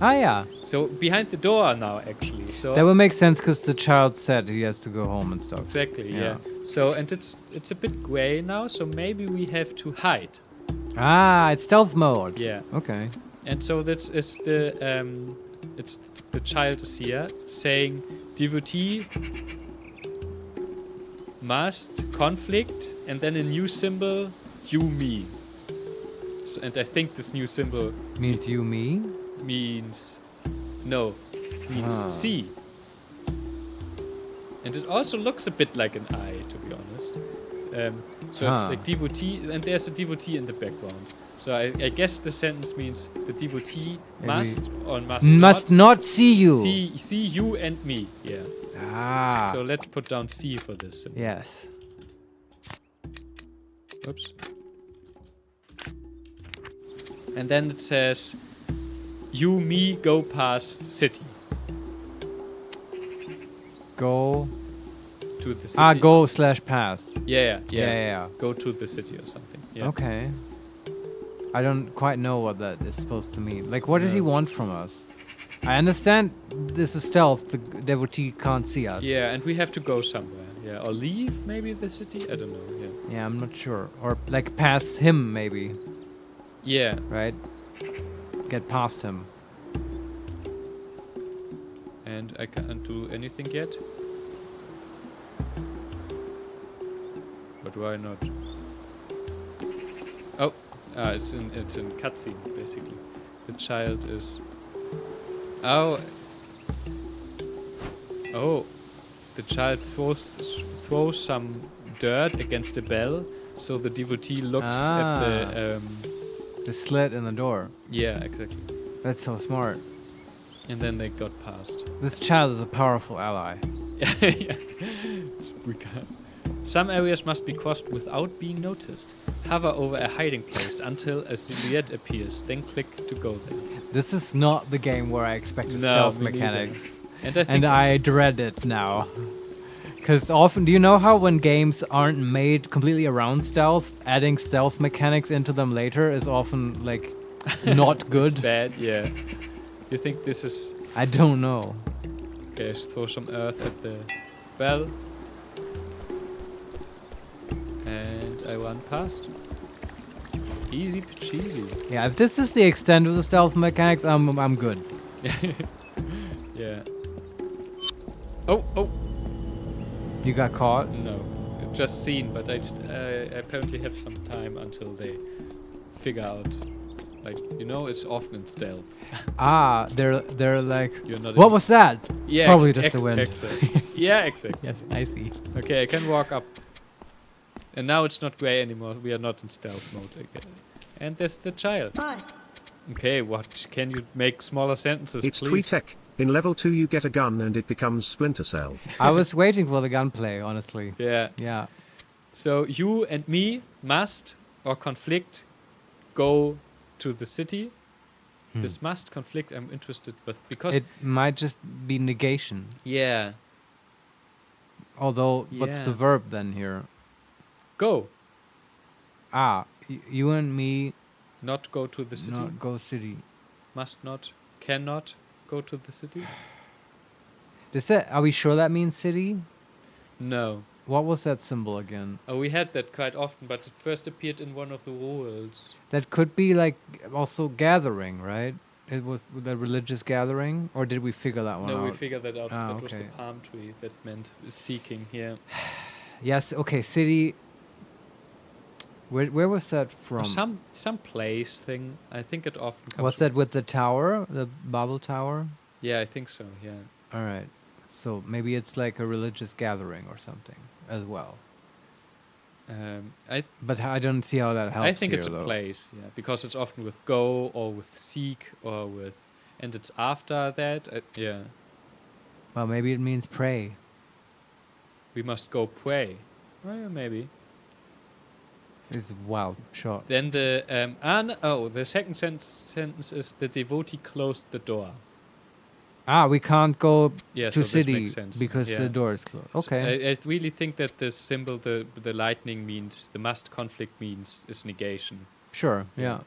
Ah, yeah. So behind the door now, actually. So That would make sense because the child said he has to go home and stuff. exactly, Yeah. yeah. So and it's a bit gray now. So maybe we have to hide. Ah, it's stealth mode. Yeah. Okay. And so that's it's the child is here saying devotee must conflict and then a new symbol you me. So, and I think this new symbol Means you, me? means means Ah. C. And it also looks a bit like an eye, to be honest. So it's Ah. like devotee, and there's a devotee in the background. So I guess the sentence means the devotee Maybe must or Must not see you. see you and me. Yeah. Ah. So let's put down C for this symbol. Yes. Oops. And then it says, you, me, go past city. Go. To the city. Ah, go / pass. Yeah. Yeah. Go to the city or something. Yeah. Okay. I don't quite know what that is supposed to mean. Like, what does he No. want from us? I understand this is stealth. The devotee can't see us. Yeah, and we have to go somewhere. Yeah, or leave maybe the city. I don't know. Yeah. Yeah, I'm not sure. Or like pass him maybe, Yeah. right? Get past him. And I can't do anything yet. But why not? Oh, it's in cutscene basically. The child is. Oh. The child throws some dirt against the bell, so the devotee looks at the. The slit in the door. Yeah, exactly. That's so smart. And then they got past. This child is a powerful ally. Yeah. Some areas must be crossed without being noticed. Hover over a hiding place until a silhouette appears, then click to go there. This is not the game where I expected No, stealth me neither. mechanics. And I think And I dread it now. Because often, do you know how when games aren't made completely around stealth, adding stealth mechanics into them later is often, like, not good? it's bad, yeah. You think this is... I don't know. Okay, let's throw some earth at the bell. And I run past. Easy peasy. Yeah, if this is the extent of the stealth mechanics, I'm good. Yeah. Oh! You got caught? No. Just seen, but I apparently have some time until they figure out. Like, it's often in stealth. Ah, they're like, You're not what in- was that? Yeah, Probably just the wind. Exactly. Yeah, exactly. Yes, I see. Okay, I can walk up. And now it's not grey anymore. We are not in stealth mode again. And there's the child. Hi. Okay, what? Can you make smaller sentences, It's please? Tweetek. In level 2 you get a gun and it becomes Splinter Cell. I was waiting for the gunplay, honestly. Yeah. Yeah. So you and me must or conflict go to the city. This must conflict. I'm interested, but because It might just be negation. yeah, Although, what's the Yeah. verb then here? go, Ah, you and me not go to the city. not go city. Must not, cannot go to the city. Are we sure that means city? No. What was that symbol again? Oh, we had that quite often, but it first appeared in one of the rules. That could be like also gathering, right? It was the religious gathering, or did we figure that one No, out? we figured that out. Ah, That was the okay. palm tree that meant seeking here. Yes. Okay. City. Where was that Or from? some place thing. I think it often comes. Was that with the tower, the Babel Tower? Yeah, I think so. Yeah. All right. So maybe it's like a religious gathering or something as well. I But I don't see how that helps I think here, it's a though. place. Yeah, because it's often with go or with seek or with, and it's after that. Yeah, Well, maybe it means pray. we must go pray. Well, yeah, maybe. It's wild shot. Then the the second sentence is the devotee closed the door. We can't go Yeah, to so this city makes sense. because Yeah. the door is closed. So Okay. I really think that the symbol, the lightning means, the must conflict means is negation. Sure. Yeah.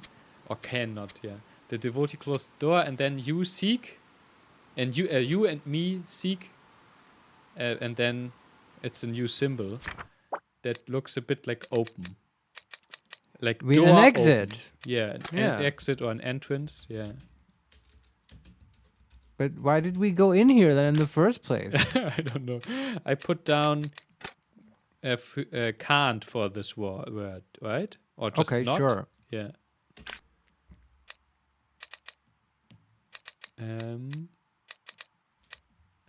Or cannot, yeah. The devotee closed the door, and then you seek, and you and me seek, and then it's a new symbol that looks a bit like open. Like An door exit. open. Yeah, an Yeah. exit or an entrance, yeah. But why did we go in here then in the first place? I don't know. I put down can't for this word, right? Or just Okay, not? sure. Yeah.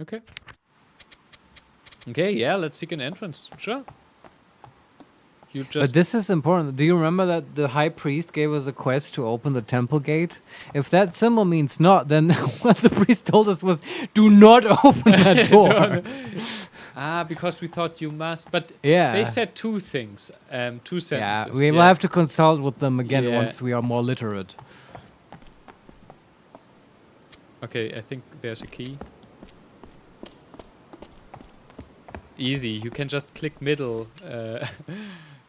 Okay. Okay, yeah, let's seek an entrance. Sure. You But just this is important. Do you remember that the high priest gave us a quest to open the temple gate? If that symbol means not, then what the priest told us was, do not open that door. because we thought you must, but Yeah. they said two things, two sentences. Yeah, we will have to consult with them again Yeah. once we are more literate. Okay, I think there's a key. Easy, you can just click middle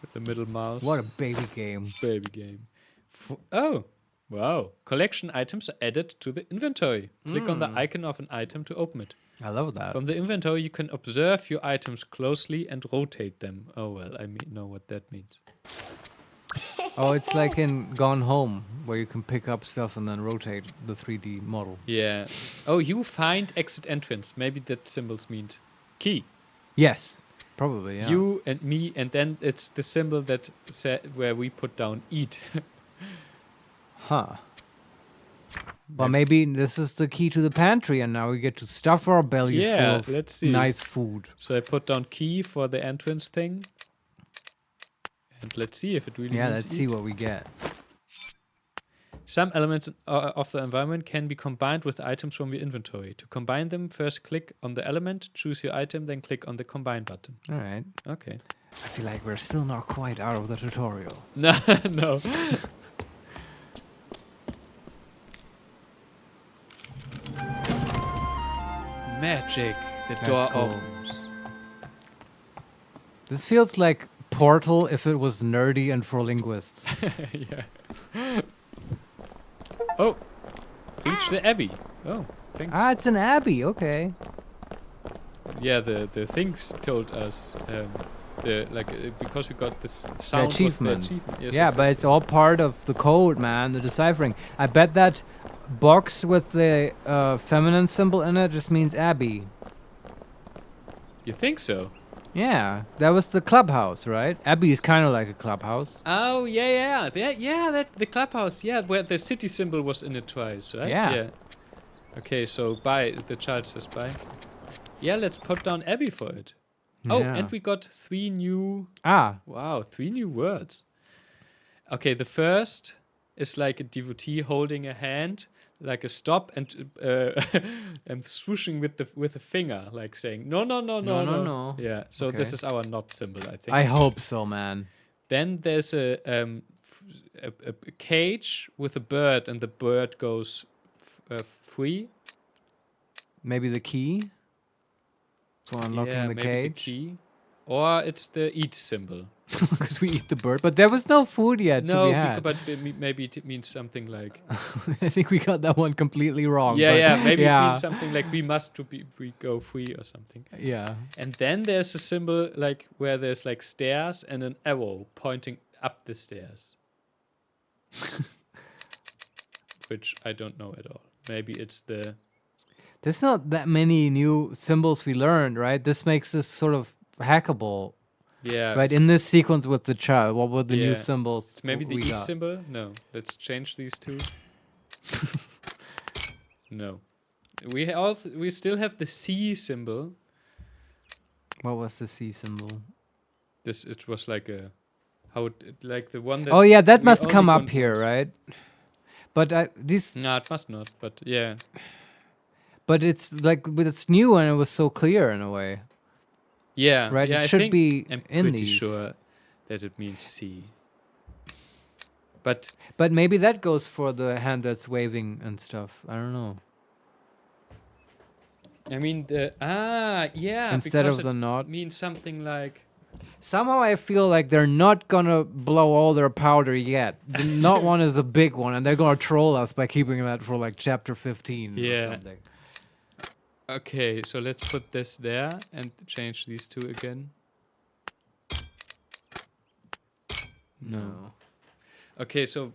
with the middle mouse. What a baby game. Baby game. Oh, wow. Collection items are added to the inventory. Click on the icon of an item to open it. I love that. From the inventory, you can observe your items closely and rotate them. Oh, well, I know what that means. Oh, it's like in Gone Home, where you can pick up stuff and then rotate the 3D model. Yeah. Oh, you find exit entrance. Maybe that symbols means key. Yes, probably, yeah. You and me, and then it's the symbol that where we put down eat. Huh. Well, maybe this is the key to the pantry, and now we get to stuff our bellies Yeah, full of let's see. nice food. So I put down key for the entrance thing. And let's see if it really Yeah, means let's see eat. what we get. Some elements of the environment can be combined with items from your inventory. To combine them, first click on the element, choose your item, then click on the combine button. All right. Okay. I feel like we're still not quite out of the tutorial. No, no. Magic. The That's door cool. opens. This feels like Portal if it was nerdy and for linguists. Yeah. Oh. Reach the abbey. Oh, thanks. It's an abbey. Okay. Yeah, the things told us because we got this sound was achievement. the achievement. Yes, Yeah, exactly. but it's all part of the code, man. The deciphering. I bet that box with the feminine symbol in it just means abbey. You think so? Yeah, that was the clubhouse, right? Abbey is kind of like a clubhouse. Oh yeah. That the clubhouse. Yeah, where the city symbol was in it twice, right? Yeah. Okay, so bye. The child says bye. Yeah, let's put down Abbey for it. Oh, Yeah. and we got 3 new. Ah, Wow, 3 new words. Okay, the first is like a devotee holding a hand, like a stop, and and swooshing with a finger, like saying no. No. Yeah, so this Okay. is our not symbol, I think. I hope so, man. Then there's a cage with a bird, and the bird goes free. Maybe the key for unlocking Yeah, the maybe cage. the key. Or it's the eat symbol. Because we eat the bird, but there was no food yet to be No, had. but maybe it means something like I think we got that one completely wrong. but maybe yeah. it means something like we go free or something. Yeah. And then there's a symbol like where there's like stairs and an arrow pointing up the stairs. Which I don't know at all. Maybe it's the There's not that many new symbols we learned, right? This makes this sort of hackable. Yeah. Right, in this sequence with the child, what were the new Yeah. symbols It's maybe the we eat got? symbol? No. Let's change these two. No. We still have the C symbol. What was the C symbol? It was like a like the one that Oh yeah, that we must only come up want here, once. right? But this, No, it must not, but yeah. but it's like, but it's new and it was so clear in a way, Yeah, right? yeah, It I should think be I'm in pretty these. sure that it means C. But But maybe that goes for the hand that's waving and stuff. I don't know. I mean yeah, Instead because of it the not. means something like Somehow I feel like they're not gonna blow all their powder yet. The not one is a big one, and they're gonna troll us by keeping that for like chapter 15 or Yeah. something. okay, so let's put this there and change these two again. No. Okay, so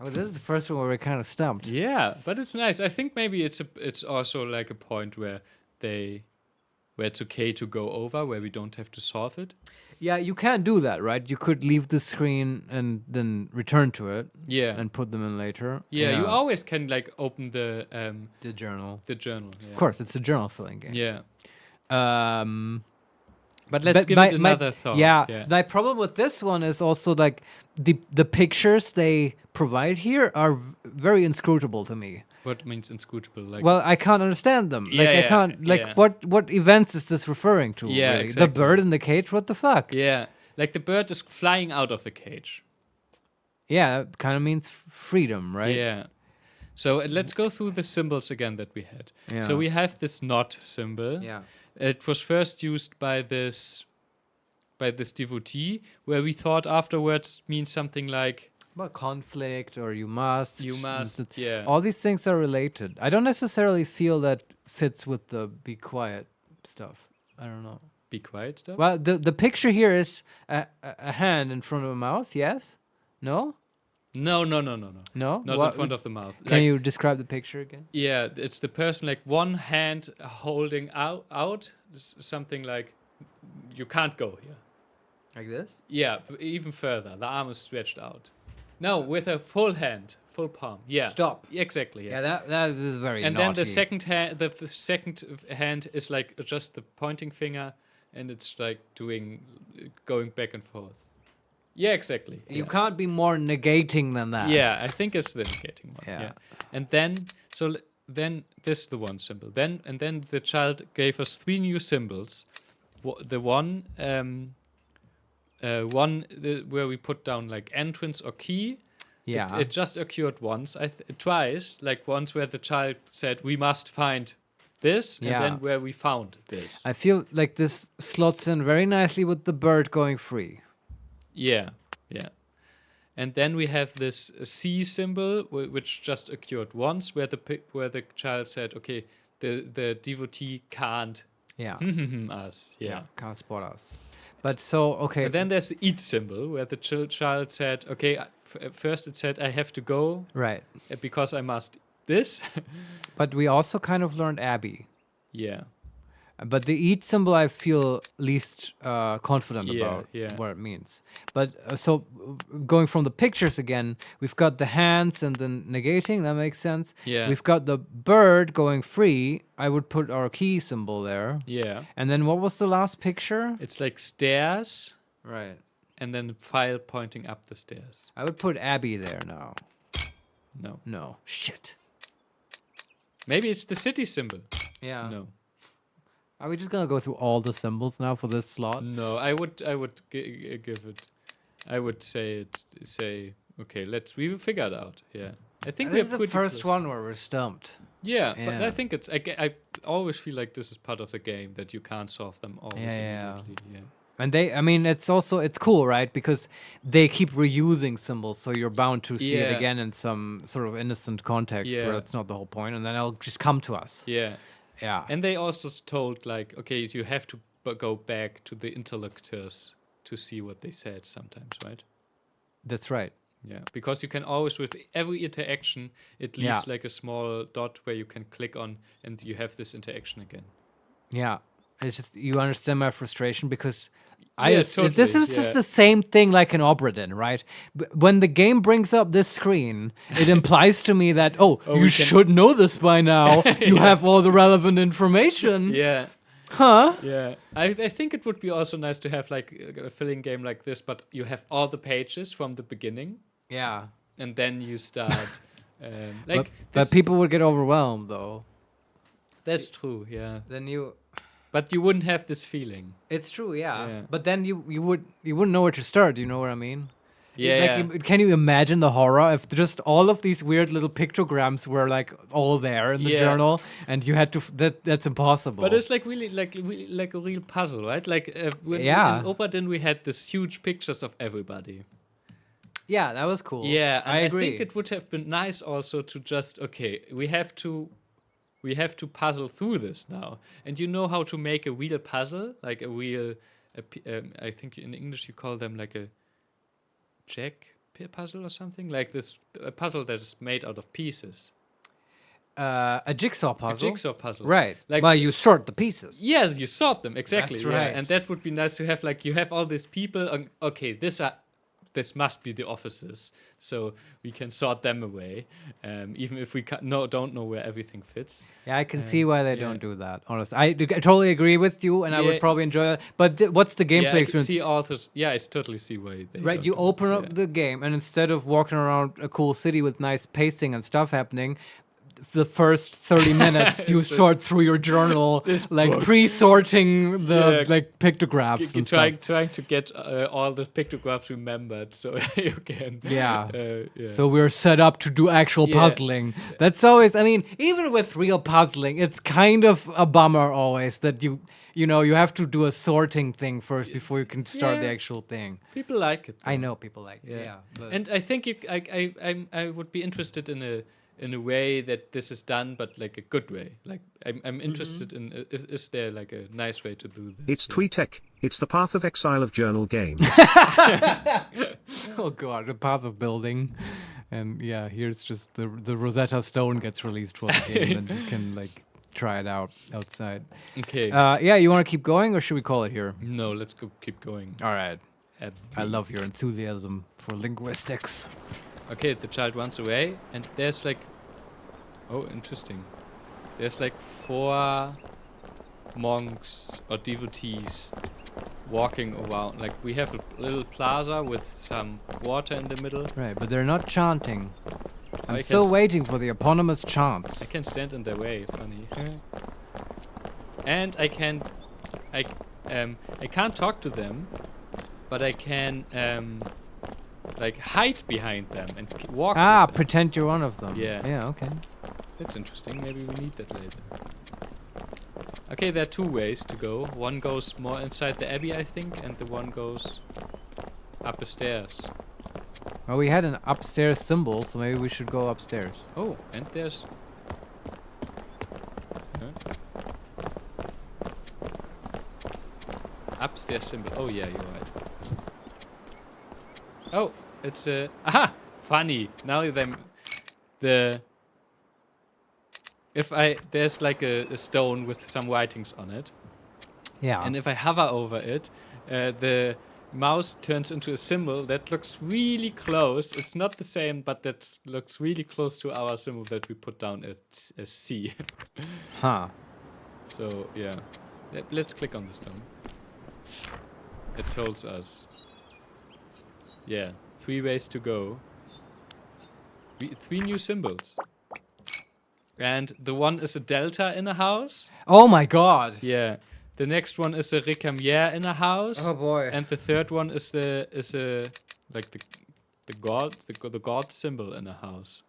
Oh, this is the first one where we're kind of stumped. yeah, but it's nice. I think maybe it's also like a point where it's okay to go over, where we don't have to solve it. Yeah, you can't do that, right? You could leave the screen and then return to it Yeah. and put them in later. Yeah, you always can like open the journal. the journal. Yeah. Of course, it's a journal filling game. Yeah. But let's give it another thought. Yeah, Yeah. my problem with this one is also like the pictures they provide here are very inscrutable to me. What means inscrutable? Like Well, I can't understand them. Like Yeah, I can't. Like yeah. what events is this referring to? Yeah, really? exactly. The bird in the cage. What the fuck? yeah, like the bird is flying out of the cage. Yeah, it kind of means freedom, right? Yeah. So let's go through the symbols again that we had. Yeah. So we have this not symbol. Yeah. It was first used by this devotee, where we thought afterwards means something like Well, conflict or you must. you and must. it's- Yeah. All these things are related. I don't necessarily feel that fits with the be quiet stuff. I don't know. Be quiet stuff. Well, the picture here is a hand in front of a mouth. Yes? No? No. No? Not in What- front of the mouth. Can you describe the picture again? Yeah, it's the person like one hand holding out something like you can't go here. Like this? Yeah, even further. The arm is stretched out. No, with a full hand, full palm. Yeah. Stop. Exactly. Yeah, that is very And naughty. then the second hand is like just the pointing finger, and it's like going back and forth. Yeah, exactly. You yeah. can't be more negating than that. Yeah, I think it's the negating one. Yeah. Yeah. And then then this is the one symbol. Then the child gave us 3 new symbols. The one where we put down like entrance or key. Yeah. It just occurred once, twice. Like once where the child said we must find this, Yeah. and then where we found this. I feel like this slots in very nicely with the bird going free. Yeah. And then we have this C symbol, which just occurred once, where the child said, "Okay, the devotee can't Yeah. us." Yeah. Can't spot us. But so, okay. And then there's the eat symbol, where the child said, "Okay, first it said I have to go right. because I must this." But we also kind of learned Abby. Yeah. But the eat symbol, I feel least confident Yeah, about yeah. what it means. But going from the pictures again, we've got the hands and then negating. That makes sense. Yeah. We've got the bird going free. I would put our key symbol there. Yeah. And then what was the last picture? It's like stairs Right. and then a file pointing up the stairs. I would put Abby there now. No. No. Shit. Maybe it's the city symbol. Yeah. No. Are we just gonna go through all the symbols now for this slot? No, I would give it. I would say okay, we will figure it out. Yeah. I think This is we're the pretty first close. one where we're stumped. Yeah, but Yeah. I think I always feel like this is part of the game that you can't solve them always Yeah. immediately. Yeah. And it's cool, right? Because they keep reusing symbols, so you're bound to see it Yeah. again in some sort of innocent context Yeah. where that's not the whole point, and then it'll just come to us. Yeah. Yeah. And they also told like, okay, you have to go back to the interlocutors to see what they said sometimes, right? That's right. Yeah, because you can always, with every interaction, it leaves Yeah. like a small dot where you can click on, and you have this interaction again. Yeah. It's just, you understand my frustration because This is just the same thing like an Obradin, right? When the game brings up this screen, it implies to me that, you should know this by now. You have all the relevant information. Yeah. Huh? Yeah. I think it would be also nice to have like a filling game like this, but you have all the pages from the beginning. Yeah. And then you start. But people would get overwhelmed, though. That's true, yeah. But you wouldn't have this feeling. It's true, yeah. But then you wouldn't know where to start. You know what I mean? Yeah. Can you imagine the horror if just all of these weird little pictograms were like all there in the journal, and you had to? That's impossible. But it's like really like a real puzzle, right? Like in Obradin we had this huge pictures of everybody. Yeah, that was cool. Yeah, and I agree. I think it would have been nice also to just we have to puzzle through this now, and you know how to make a real puzzle, like I think in English you call them like a puzzle or something, like a puzzle that is made out of pieces. A jigsaw puzzle. A jigsaw puzzle, right? Like, well, you sort the pieces. Yes, you sort them exactly. That's right. And that would be nice to have. Like you have all these people. This must be the offices, so we can sort them away, even if we don't know where everything fits. Yeah, I can see why they don't do that. Honestly, I totally agree with you, and I would probably enjoy that. But what's the gameplay experience? I totally see why they. Right, you open up the game, and instead of walking around a cool city with nice pacing and stuff happening, the first 30 minutes you sort through your journal, like pre-sorting the like pictographs and trying to get all the pictographs remembered so you can so we're set up to do actual puzzling. That's always, I mean, even with real puzzling, it's kind of a bummer always that you have to do a sorting thing first before you can start the actual thing. People like it though. I know people like it, and I think I would be interested in a way that this is done, but like a good way. Like I'm interested in, is there like a nice way to do this? It's TweeTech. It's the path of exile of journal games. Oh god, the path of building. And here's just the Rosetta Stone gets released for the game, and you can like try it out outside. Okay. You want to keep going, or should we call it here? No, let's keep going. All right. I love your enthusiasm for linguistics. Okay, the child runs away, and there's like... Oh, interesting. There's like 4 monks or devotees walking around. Like, we have a little plaza with some water in the middle. Right, but they're not chanting. I'm still waiting for the eponymous chants. I can stand in their way, funny. And I can't talk to them, but I can... like hide behind them and walk. Pretend you're one of them. Yeah, okay. That's interesting. Maybe we need that later. Okay, there are 2 ways to go. One goes more inside the abbey, I think, and the one goes up the stairs. Well, we had an upstairs symbol, so maybe we should go upstairs. Oh, and there's... Upstairs symbol. Oh yeah, you're right. Oh, it's a... Aha! Funny. Now there's like a stone with some writings on it. Yeah. And if I hover over it, the mouse turns into a symbol that looks really close. It's not the same, but that looks really close to our symbol that we put down as C. Huh. So, yeah. Let's click on the stone. It tells us... Yeah, 3 ways to go. 3 new symbols. And the one is a delta in a house. Oh my god. Yeah. The next one is a recamier in a house. Oh boy. And the third one is the god symbol in a house.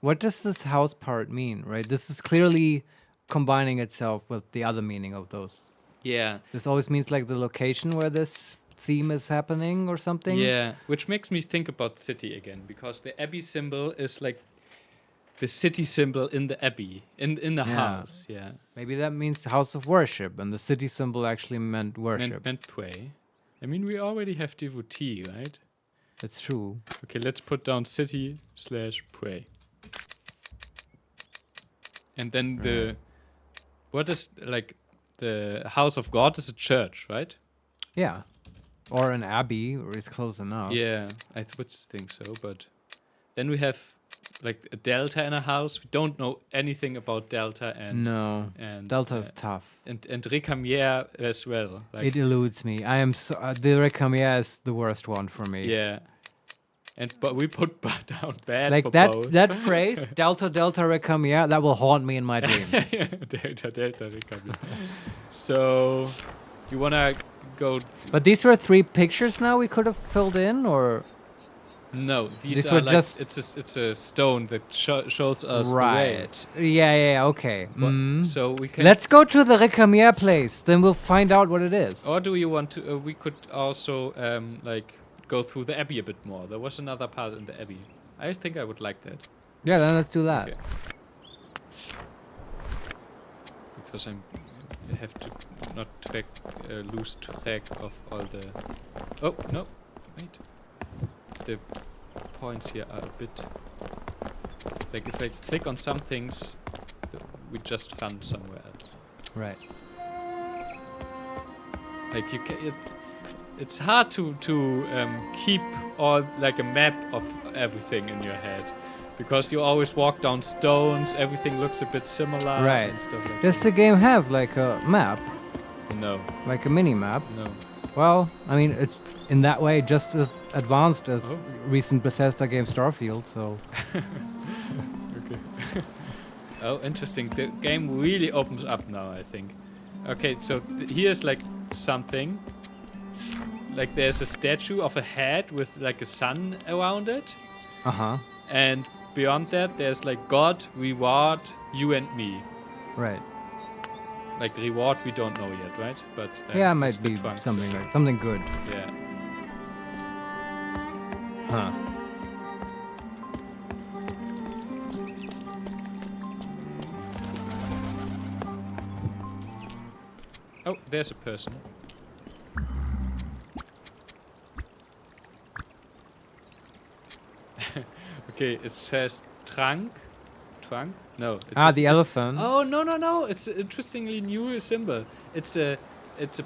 What does this house part mean, right? This is clearly combining itself with the other meaning of those. Yeah. This always means like the location where this theme is happening or something. Yeah, which makes me think about city again, because the abbey symbol is like the city symbol in the abbey, in the house. Yeah. Maybe that means house of worship, and the city symbol actually meant worship. Meant pray. I mean, we already have devotee, right? That's true. Okay, let's put down city/pray. And then what is like the house of God is a church, right? Yeah. Or an abbey, or it's close enough. Yeah, I would think so. But then we have like a delta in a house. We don't know anything about delta and No. and Delta is tough. and Recamier as well. Like It eludes me. I am so, the Recamier is the worst one for me. yeah, but we put down bad Like for that both. that phrase, Delta Delta Recamier, that will haunt me in my dreams. delta Recamier. So you wanna go? But these were 3 pictures now we could have filled in, or No, these These are were like just- it's a stone that shows us the way. right? Yeah, okay. But- Mm. So we can. Let's go to the Recamier place. Then we'll find out what it is. Or do you want to? We could also like go through the abbey a bit more. There was another part in the abbey. I think I would like that. Yeah, then let's do that. Okay. Because I have to not lose track of all the. Oh no! Wait. The points here are a bit. Like if I click on some things, we just run somewhere else. Right. Like you can, it's hard to keep all like a map of everything in your head, because you always walk down stones. Everything looks a bit similar. Right. And stuff like Does the game have like a map, that. No, like a mini map? no. Well, I mean, it's in that way just as advanced as Oh. recent Bethesda game Starfield. So Okay. Oh, interesting. The game really opens up now, I think. Okay, so here's like something. Like there's a statue of a head with like a sun around it. And beyond that, there's like God, reward, you and me. Right. Like reward, we don't know yet, right? But Yeah, it it's might the be trunks. something good. Yeah. Huh. Oh, there's a person. Okay, it says trunk. Trunk? No. It just- The it's- elephant. Oh no! It's an interestingly new symbol. It's a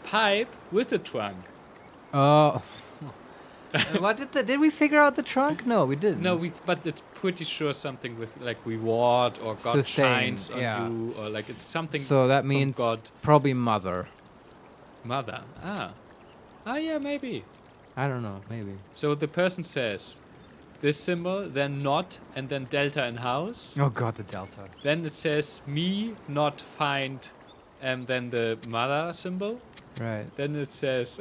pipe with a trunk. Oh. What did we figure out the trunk? No, we didn't. No, but it's pretty sure something with like reward or God Sustain, shines on yeah. you, or like it's something. So that from means God. probably mother. Mother. Yeah, maybe. I don't know, maybe. So the person says this symbol, then not, and then delta in house. Oh god, the delta. Then it says me not find, and then the mother symbol. Right. Then it says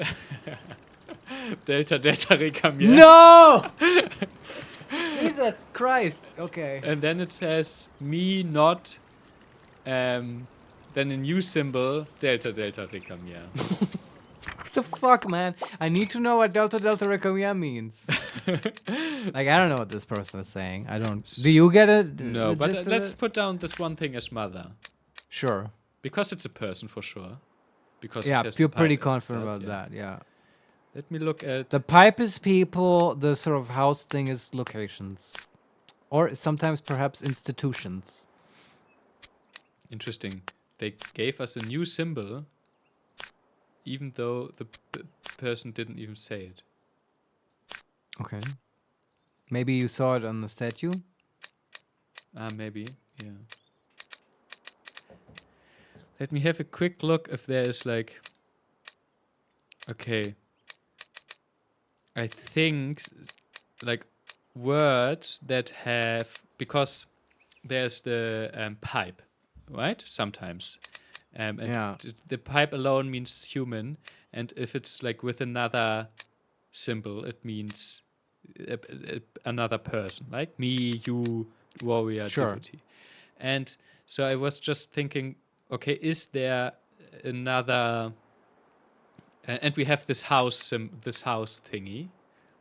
delta recamier. No! Jesus Christ. Okay. And then it says me not, then a new symbol delta recamier. What the fuck, man? I need to know what delta recamier means. Like, I don't know what this person is saying. I don't. Do you get it? No, the but gist of let's it? put down this one thing as mother, Sure. because it's a person for sure. Because Yeah, it has you're the pretty pipe at the confident start, about that. Yeah. Let me look at. The pipe is people. The sort of house thing is locations, or sometimes perhaps institutions. Interesting. They gave us a new symbol, even though the person didn't even say it. Okay. Maybe you saw it on the statue. Maybe. Yeah. Let me have a quick look if there is like. Okay. I think like words that have, because there's the pipe, right? Sometimes. And Yeah. the pipe alone means human, and if it's like with another symbol, it means another person, like me, you, warrior, Sure. devotee. And so I was just thinking, okay, is there another? And we have this house, this house thingy,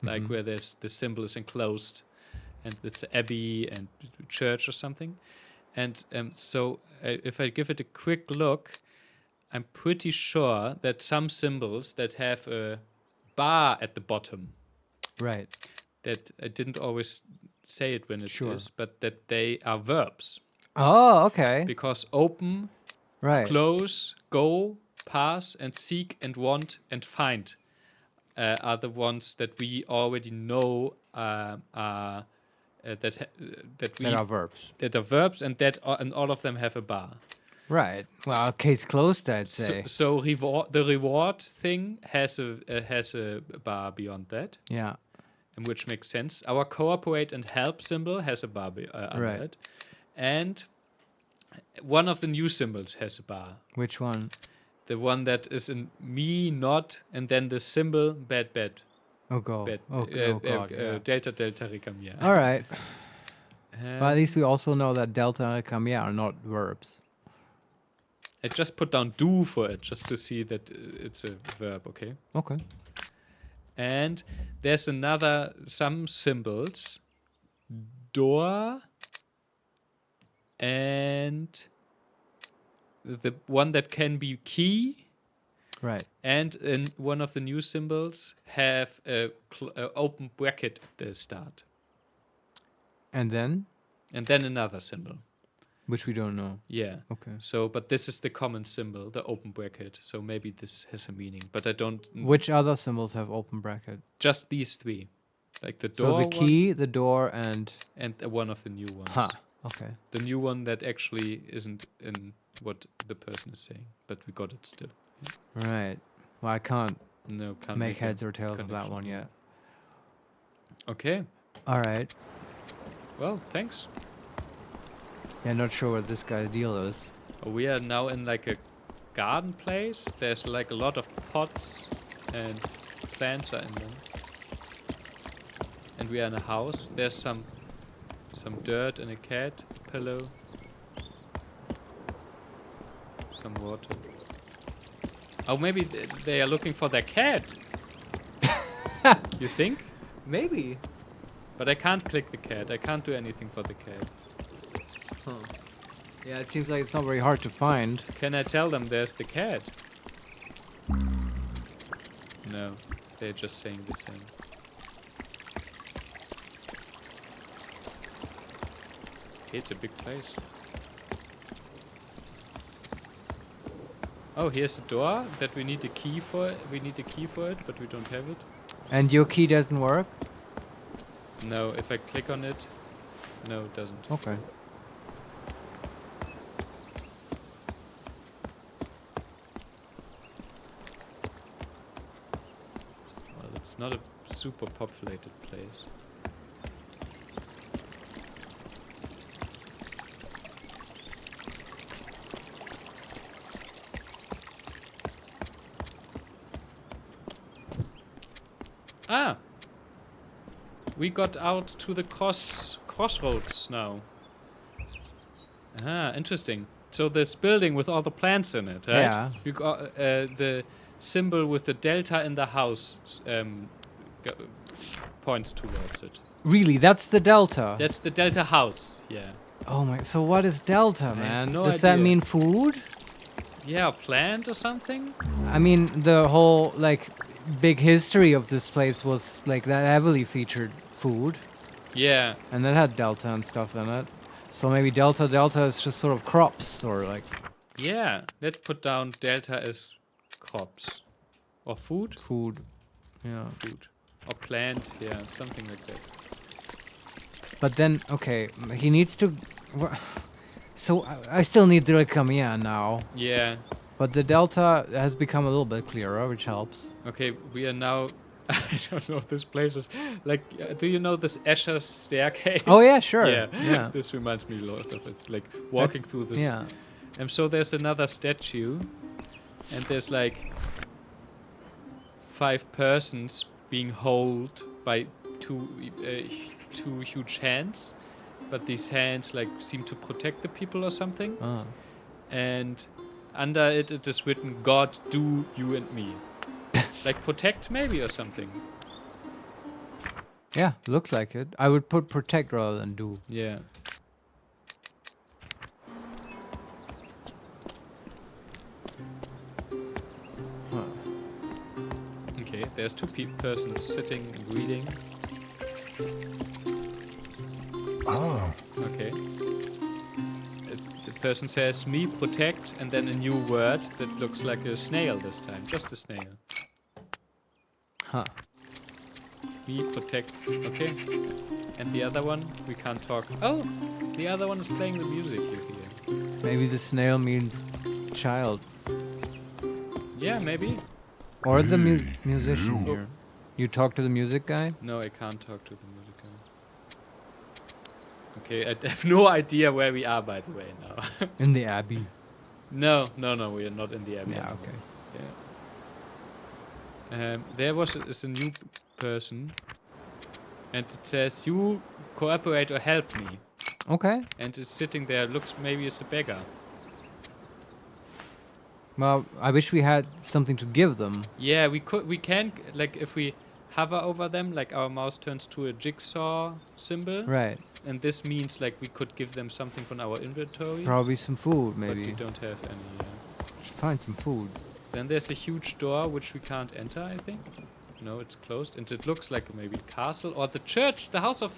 like where there's the symbol is enclosed, and it's an abbey and church or something. And so if I give it a quick look, I'm pretty sure that some symbols that have a bar at the bottom, Right. that I didn't always say it when it is, Sure. but that they are verbs. Oh, okay. Because open Right. Close, go, pass, and seek, and want, and find are the ones that we already know are that That are verbs. that are verbs, and and all of them have a bar. Right. Well, case closed, I'd say. So the reward thing has a bar beyond that, Yeah. and which makes sense. Our cooperate and help symbol has a bar under Right. it, and one of the new symbols has a bar. Which one? The one that is in me, not, and then the symbol bad. Oh, go. Bad, Oh, God. Yeah. delta recamia. All right. Well, at least we also know that delta and recamia are not verbs. I just put down do for it, just to see that it's a verb, okay? Okay. And there's some symbols, door, and the one that can be key, Right. and in one of the new symbols have a open bracket at the start. And then? And then another symbol. Which we don't know. Yeah. Okay. So, but this is the common symbol, the open bracket. So maybe this has a meaning, but I don't. Which other symbols have open bracket? Just these three, like the So door. the key, the door, and one of the new ones. huh. Okay. The new one that actually isn't in what the person is saying, but we got it still. Right. Well, I can't Can't make a heads or tails of that connection. one yet. Okay. All right. Well, thanks. Yeah, not sure what this guy's deal is. We are now in like a garden place. There's like a lot of pots and plants are in them. And we are in a house. There's some dirt and a cat pillow. Some water. Oh, maybe they are looking for their cat. You think? Maybe. But I can't click the cat. I can't do anything for the cat. Huh. Yeah, it seems like it's not very hard to find. Can I tell them there's the cat? No, they're just saying the same. It's a big place. Oh, here's the door that we need a key for. We need a key for it, but we don't have it. And your key doesn't work? No, if I click on it, no, it doesn't. Okay. Well, it's not a super populated place. Ah! We got out to the crossroads now. Ah, interesting. So this building with all the plants in it, right? Yeah. You got the symbol with the delta in the house points towards it. Really, that's the delta? That's the delta house, yeah. Oh my, so what is delta, have man? no Does that idea. mean food? Yeah, plant or something? I mean, the whole, like, big history of this place was, like, that heavily featured food. Yeah. And that had delta and stuff in it. So maybe delta is just sort of crops, or like... Yeah, let's put down delta as crops. Or food? Food. Yeah. Food. Or plant, yeah, something like that. But then, okay, he needs to... So I still need the Recamia now. Yeah. But the delta has become a little bit clearer, which helps. Okay, we are now... I don't know if this place is... Like, do you know this Escher's staircase? Oh, yeah, sure. Yeah. This reminds me a lot of it. Like, walking through this... Yeah. And so there's another statue. And there's like 5 persons being held by two huge hands. But these hands like seem to protect the people or something. Oh. And under it is written, God, do you and me. Like protect maybe or something. Yeah, looks like it. I would put protect rather than do. Yeah. Huh. Okay, there's 2 persons sitting and reading. Oh. Okay. person says me protect and then a new word that looks like a snail this time. Just a snail. Huh. Me protect. Okay. And the other one, we can't talk. Oh! The other one is playing the music you hear. Maybe the snail means child. Yeah, maybe. Or the musician here. You talk to the music guy? No, I can't talk to the music guy. Okay, I have no idea where we are, by the way, now. In the abbey. No, we are not in the abbey. Yeah, anymore. okay. Yeah. There is a new person, and it says, you cooperate or help me. Okay. And it's sitting there, looks maybe it's a beggar. Well, I wish we had something to give them. Yeah, we can, like, if we hover over them, like our mouse turns to a jigsaw symbol. Right. And this means, like, we could give them something from our inventory. Probably some food, But maybe. we don't have any. Should find some food. Then there's a huge door which we can't enter, I think. No, it's closed. And it looks like maybe a castle or the church, the house of...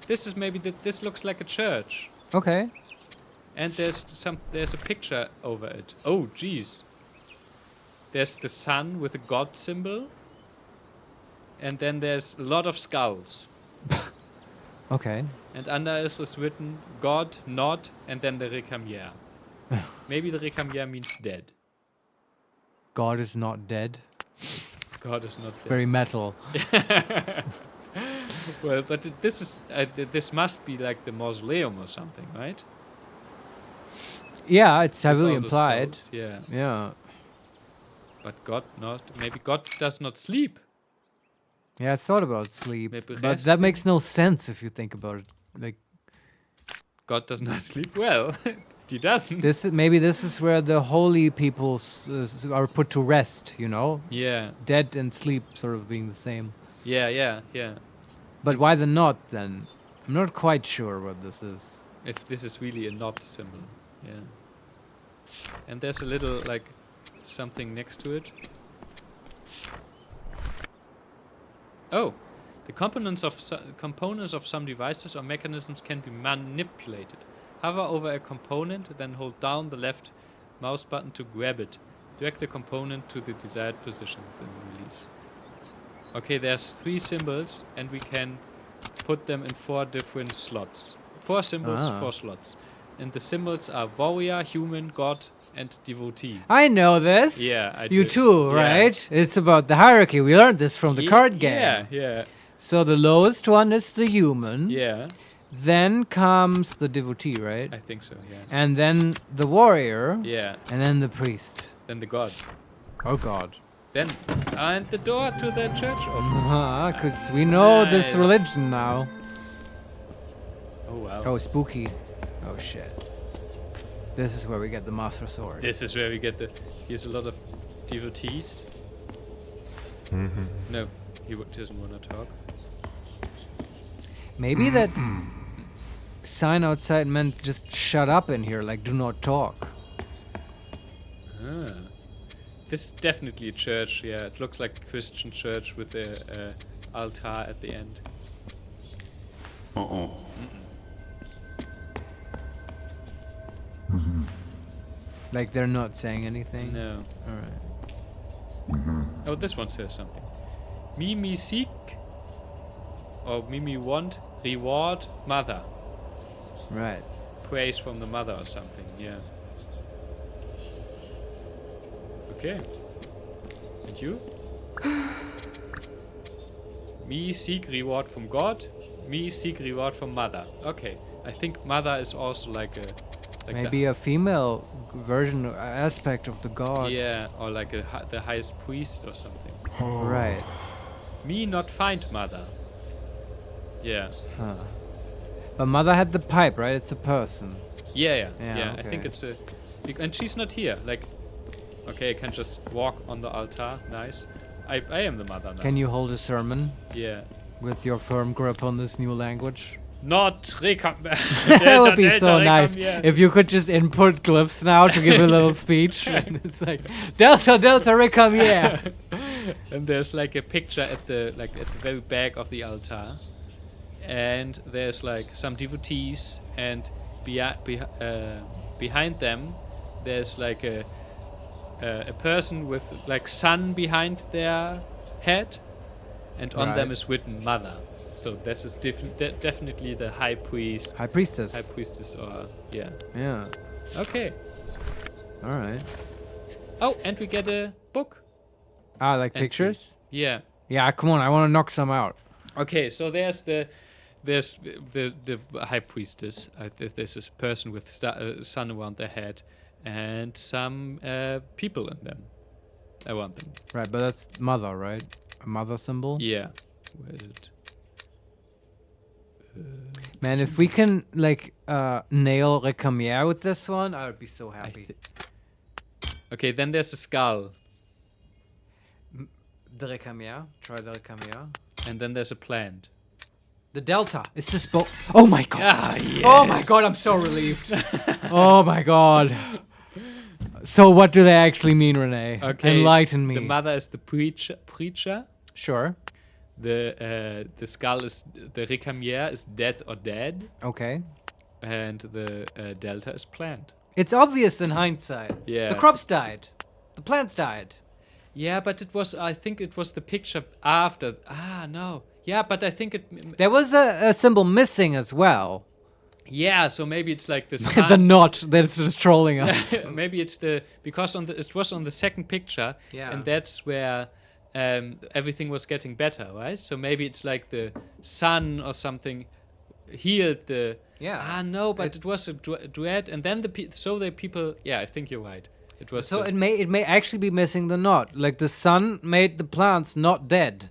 This is maybe... This looks like a church. Okay. And there's a picture over it. Oh, jeez. There's the sun with a god symbol. And then there's a lot of skulls. Okay. And under it is written God, not, and then the Recamier. Maybe the Recamier means dead. God is not dead. God is not It's dead. very metal. Well, but this must be like the mausoleum or something, right? Yeah, it's heavily With all the implied. skulls, yeah. Yeah. But God not. Maybe God does not sleep. Yeah, I thought about sleep. Maybe But that makes no sense if you think about it. Like, God does not sleep well. He doesn't. maybe this is where the holy people are put to rest, you know? Yeah. Dead and sleep sort of being the same. Yeah. But why the knot then? I'm not quite sure what this is. If this is really a knot symbol. Yeah. And there's a little, like, something next to it. Oh, the components of some devices or mechanisms can be manipulated. Hover over a component, then hold down the left mouse button to grab it. Drag the component to the desired position, then release. Okay, there's 3 symbols, and we can put them in 4 different slots. 4 symbols, 4 slots. And the symbols are warrior, human, god, and devotee. I know this. Yeah, I You do. too, Yeah. right? It's about the hierarchy. We learned this from the card game. Yeah. So the lowest one is the human. Yeah, Then comes the devotee, right? I think so, yeah. And then the warrior. Yeah, And then the priest. then the god. Oh God. Then, and the door to the church open. Because we know this Nice. religion now. Oh, wow. Oh, spooky. Oh shit. This is where we get the Master Sword. This is where we get here's a lot of devotees. No, he doesn't want to talk. Maybe that sign outside meant just shut up in here, like do not talk. Ah. This is definitely a church, yeah. It looks like a Christian church with a altar at the end. Like they're not saying anything. No. Alright. Oh, this one says something. Mimi seek, or Mimi want, reward mother. Right. Praise from the mother or something, yeah. Okay. And you? Me seek reward from God. Me seek reward from mother. Okay. I think mother is also like a... Like Maybe a female version aspect of the god. yeah, or like the highest priest or something. Right. Me not find mother. Yeah. Huh. But mother had the pipe, right? It's a person. Yeah. Yeah, I think okay. it's a... And she's not here. Like, okay, I can just walk on the altar. Nice. I am the mother now. Can you hold a sermon Yeah. with your firm grip on this new language? Not recom... That would be so nice if you could just input glyphs now to give a little speech. And it's like Delta Recam, yeah. And there's like a picture at the very back of the altar, behind them, there's like a person with like sun behind their head, and on them Right. is written mother. So this is definitely the high priest, High priestess. high priestess, or yeah. Yeah. Okay. All right. Oh, and we get a book. Ah, like entry. pictures? Yeah. Yeah, come on. I want to knock some out. Okay, so there's the high priestess. There's this person with sun around their head, and some people in them. Around them. Right, but that's mother, right? A mother symbol? Yeah. Where is it? Man, if we can, like, nail Recamier with this one, I would be so happy. Okay, then there's a skull, The Recamier. Try the Recamier. and then there's a plant. The Delta. Is this both? Oh my god. Ah, yes. Oh my god, I'm so relieved. Oh my god. So what do they actually mean, Renee? Okay. Enlighten me. The mother is the preacher. Sure. The skull is the Recamier is death or dead, Okay. and the delta is plant. It's obvious in hindsight. Yeah. The crops died. The plants died. Yeah, but I think it was the picture after. Ah, no. Yeah, but I think it. There was a symbol missing as well. Yeah, so maybe it's like the The sun. knot that's just trolling us. Maybe it's because it was on the second picture, Yeah. and that's where everything was getting better, right? So maybe it's like the sun or something healed the. Yeah. Ah, no, but it was a duet, and then the people. Yeah, I think you're right. It was. So the- it may actually be missing the knot. Like the sun made the plants not dead.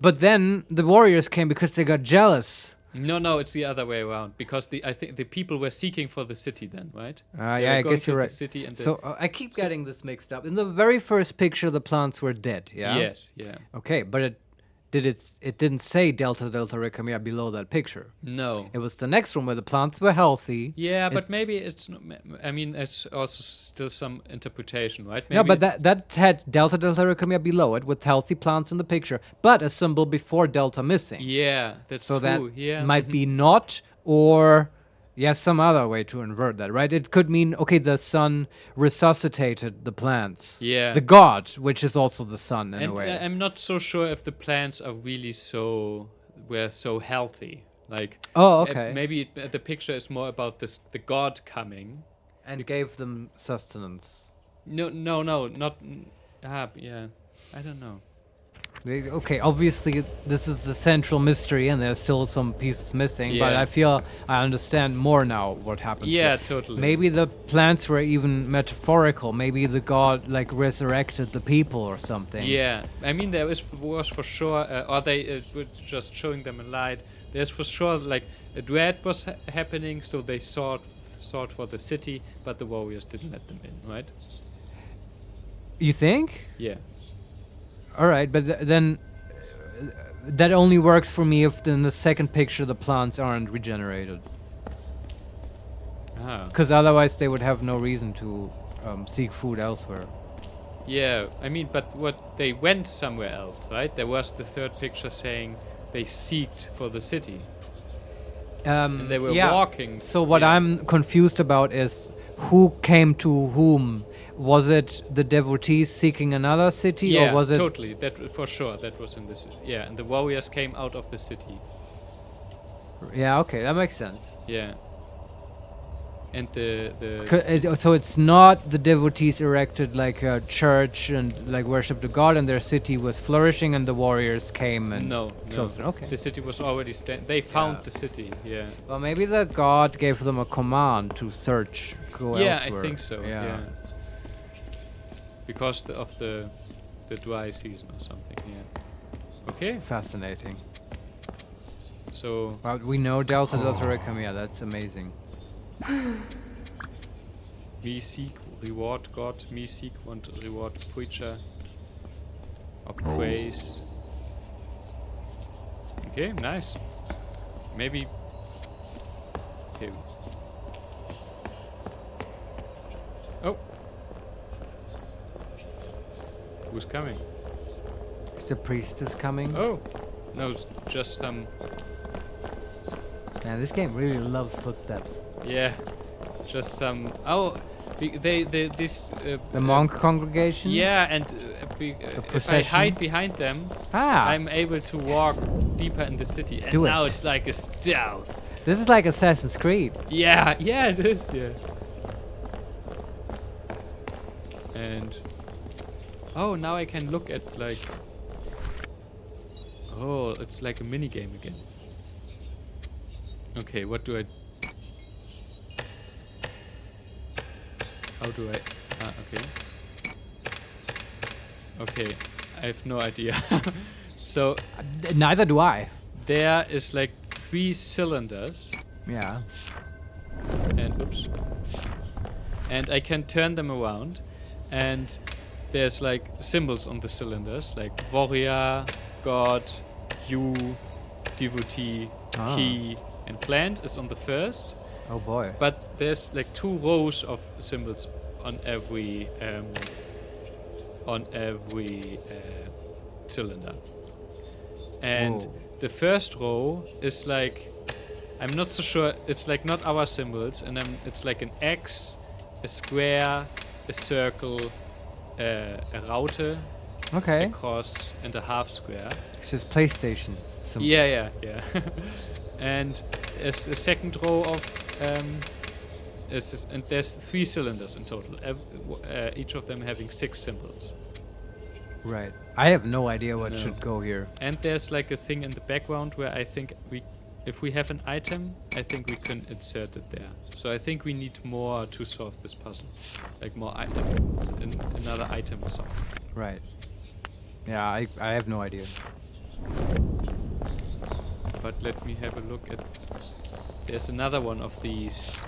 But then the warriors came because they got jealous. No, it's the other way around. Because I think the people were seeking for the city then, right? They Yeah, were I going guess to you're the right. city and So I keep getting this mixed up. In the very first picture, the plants were dead. Yeah. Yes, yeah. Okay, but it didn't say Delta Recamier below that picture. No. It was the next one where the plants were healthy. Yeah, but maybe it's. I mean, it's also still some interpretation, right? Maybe No, but it's- that had Delta Recamier below it with healthy plants in the picture, but a symbol before Delta missing. Yeah, that's So true. that Yeah, might mhm. be not, or some other way to invert that, right? It could mean, okay, the sun resuscitated the plants. Yeah. The god, which is also the sun in a And way. I'm not so sure if the plants are really were so healthy. Like. Oh, okay. Maybe the picture is more about the god coming. And gave them sustenance. No, not. Yeah. I don't know. Okay, obviously this is the central mystery and there's still some pieces missing, but Yeah. I feel I understand more now what happens. Yeah, here. totally. Maybe the plants were even metaphorical. Maybe the god like resurrected the people or something. Yeah, I mean there was for sure, or they were just showing them a light. There's for sure like a duet was happening, so they sought for the city, but the warriors didn't let them in, right? You think? Yeah. All right, but then that only works for me if in the second picture the plants aren't regenerated. Ah. Because otherwise they would have no reason to seek food elsewhere. Yeah, I mean, but what they went somewhere else, right? There was the third picture saying they seeked for the city. And they were walking. So what yeah. I'm confused about is who came to whom. Was it the devotees seeking another city, Yeah, or was it? totally. That for sure. That was in this. Yeah, and the warriors came out of the city. Yeah, okay, that makes sense. Yeah. And the So it's not the devotees erected like a church and like worshipped the god, and their city was flourishing, and the warriors came and no. closed it. Okay. The city was already They found Yeah. the city. Yeah. Well, maybe the god gave them a command to search, go Yeah, elsewhere. I think so. Yeah. Because of the dry season or something. Yeah. Okay. Fascinating. So Well, we know Delta Recamier. That's amazing. me seek reward God. Me seek want reward preacher. Or praise. Okay, nice. Maybe. Okay. Oh. Who's coming? Is the priestess coming? Oh. No, it's just some. Man, this game really loves footsteps. Yeah. just some. Oh, this. The monk congregation? Yeah, and if I procession? hide behind them, I'm able to walk deeper in the city. And now it's like a stealth. This is like Assassin's Creed. Yeah, it is. Yeah. And now I can look at like. Oh, it's like a mini game again. Okay, what do I? How do I? Okay. Okay, I have no idea. So Neither do I. there is like 3 cylinders, Yeah. and oops, and I can turn them around, and there's like symbols on the cylinders, like warrior, god, you, devotee, key, and plant is on the first. Oh boy. But there's like 2 rows of symbols on every cylinder, and Whoa. the first row is like, I'm not so sure. It's like not our symbols, and it's like an X, a square, a circle, a raute, Okay. a cross, and a half square. It's just PlayStation. Yeah. And there's a second row of and there's 3 cylinders in total. Each of them having 6 symbols. Right. I have no idea what should go here. And there's like a thing in the background where I think if we have an item, I think we can insert it there. So I think we need more to solve this puzzle. Like more items, another item or something. Right. Yeah, I have no idea. But let me have a look at. There's another one of these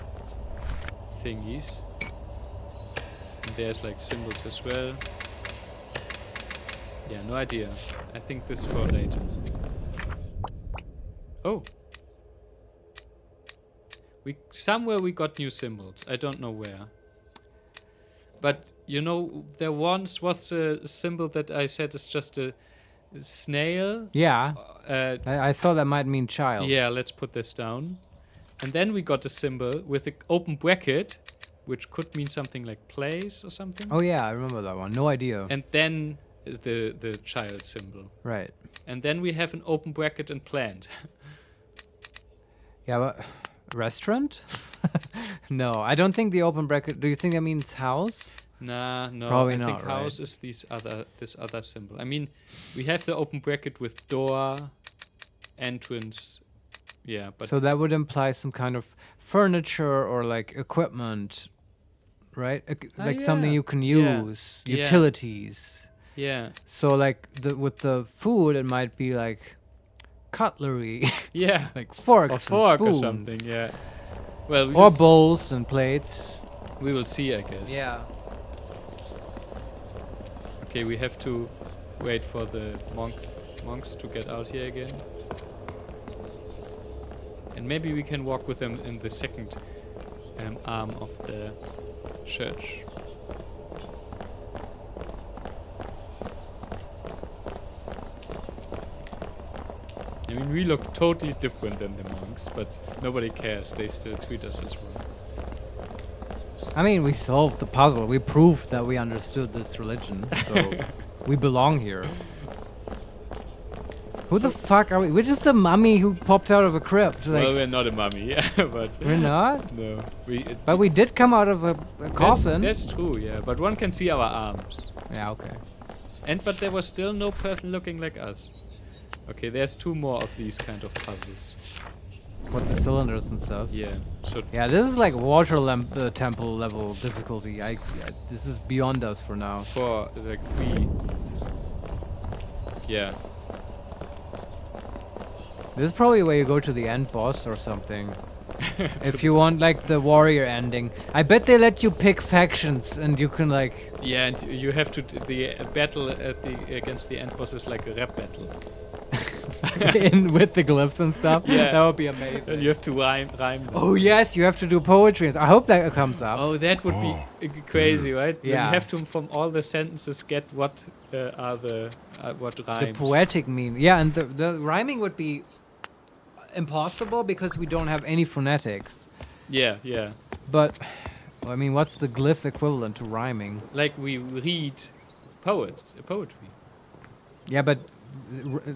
thingies. And there's like symbols as well. Yeah, no idea. I think this for later. Oh. Somewhere we got new symbols. I don't know where. But you know, there once was a symbol that I said is just a snail. Yeah. I thought that might mean child. Yeah, let's put this down. And then we got a symbol with an open bracket, which could mean something like place or something. Oh yeah, I remember that one. No idea. And then is the child symbol. Right. And then we have an open bracket and plant. Yeah, but restaurant? No, I don't think the open bracket. Do you think that means house? Nah, no. Probably I not, think house is this other symbol. I mean, we have the open bracket with door, entrance. Yeah, but So that would imply some kind of furniture or like equipment, right? Like something yeah. you can Yeah. use, Yeah. utilities. yeah, So like with the food, it might be like cutlery, yeah, like forks, or and fork or spoons. something. Yeah. Well, we Or just- bowls and plates. we will see, I guess. Yeah. Okay, we have to wait for the monks to get out here again. And maybe we can walk with them in the second arm of the church. I mean, we look totally different than the monks, but nobody cares. They still treat us as one. I mean, we solved the puzzle. We proved that we understood this religion, so we belong here. Who the fuck are we? We're just a mummy who popped out of a crypt. Like, Well, we're not a mummy, but we're not? no. But we did come out of a coffin. That's true, yeah. But one can see our arms. Yeah, okay. But there was still no person looking like us. Okay, there's 2 more of these kind of puzzles. What, the cylinders and stuff? Yeah. So Yeah, this is like water temple level difficulty. This is beyond us for now. for like 3. Yeah. This is probably where you go to the end boss or something. If you want like the warrior ending. I bet they let you pick factions and you can like... Yeah, and you have to the battle against the end boss is like a rap battle. with the glyphs and stuff. Yeah. That would be And amazing. you have to rhyme them. Oh yes, you have to do poetry. I hope that comes up. Oh, that would be crazy, right? When Yeah. you have to from all the sentences get what are the what The rhymes. poetic meme. Yeah, and the rhyming would be impossible because we don't have any phonetics. Yeah, yeah. But, I mean, what's the glyph equivalent to rhyming? Like we read poetry. Yeah, but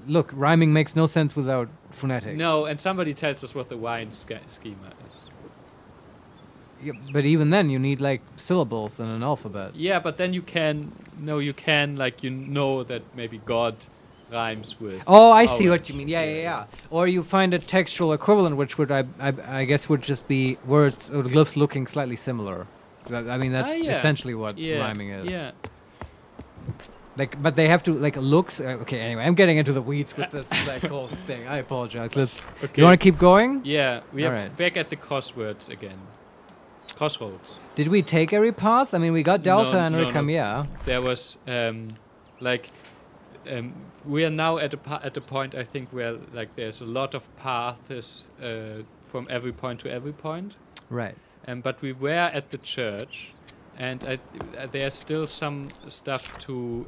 look, rhyming makes no sense without phonetics. No, and somebody tells us what the wine schema is. Yeah, but even then, you need like syllables and an alphabet. Yeah, but then you can that maybe God rhymes with. Oh, I see poet. what you mean. Yeah. Or you find a textual equivalent, which would I guess would just be words or glyphs looking slightly similar. I mean, that's essentially what rhyming is. Yeah. Like, but they have to like looks. Okay, anyway, I'm getting into the weeds with this like whole thing. I apologize. Okay. You want to keep going? Yeah, we are Alright. back at the crossroads again. Crossroads. Did we take every path? I mean, we got Delta and Rickham, yeah. There was we are now at a point I think where like there's a lot of paths from every point to every point. Right. But we were at the church, and there's still some stuff to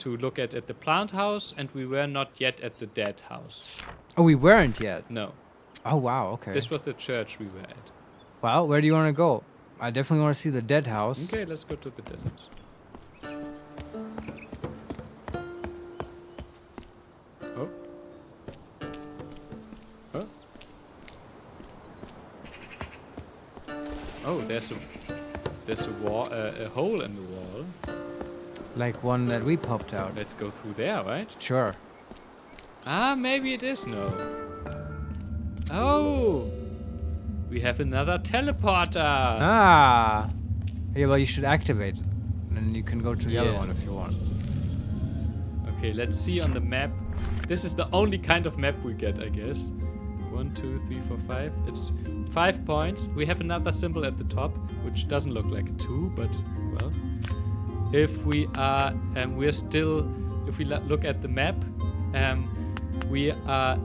look at the plant house, and we were not yet at the dead house. Oh, we weren't yet. No. Oh wow. Okay. This was the church we were at. Well, where do you want to go? I definitely want to see the dead house. Okay, let's go to the dead house. Oh. Oh. Oh, there's a wall, a hole in the wall. Like one that we popped out. Let's go through there, right? Sure. Ah, maybe it is no. Oh, we have another teleporter. Ah. Yeah, well, you should activate it. And you can go to the other one if you want. Okay, let's see on the map. This is the only kind of map we get, I guess. 1, 2, 3, 4, 5. It's 5 points. We have another symbol at the top, which doesn't look like a 2, but well. If we are, we're still. If we look at the map, we are.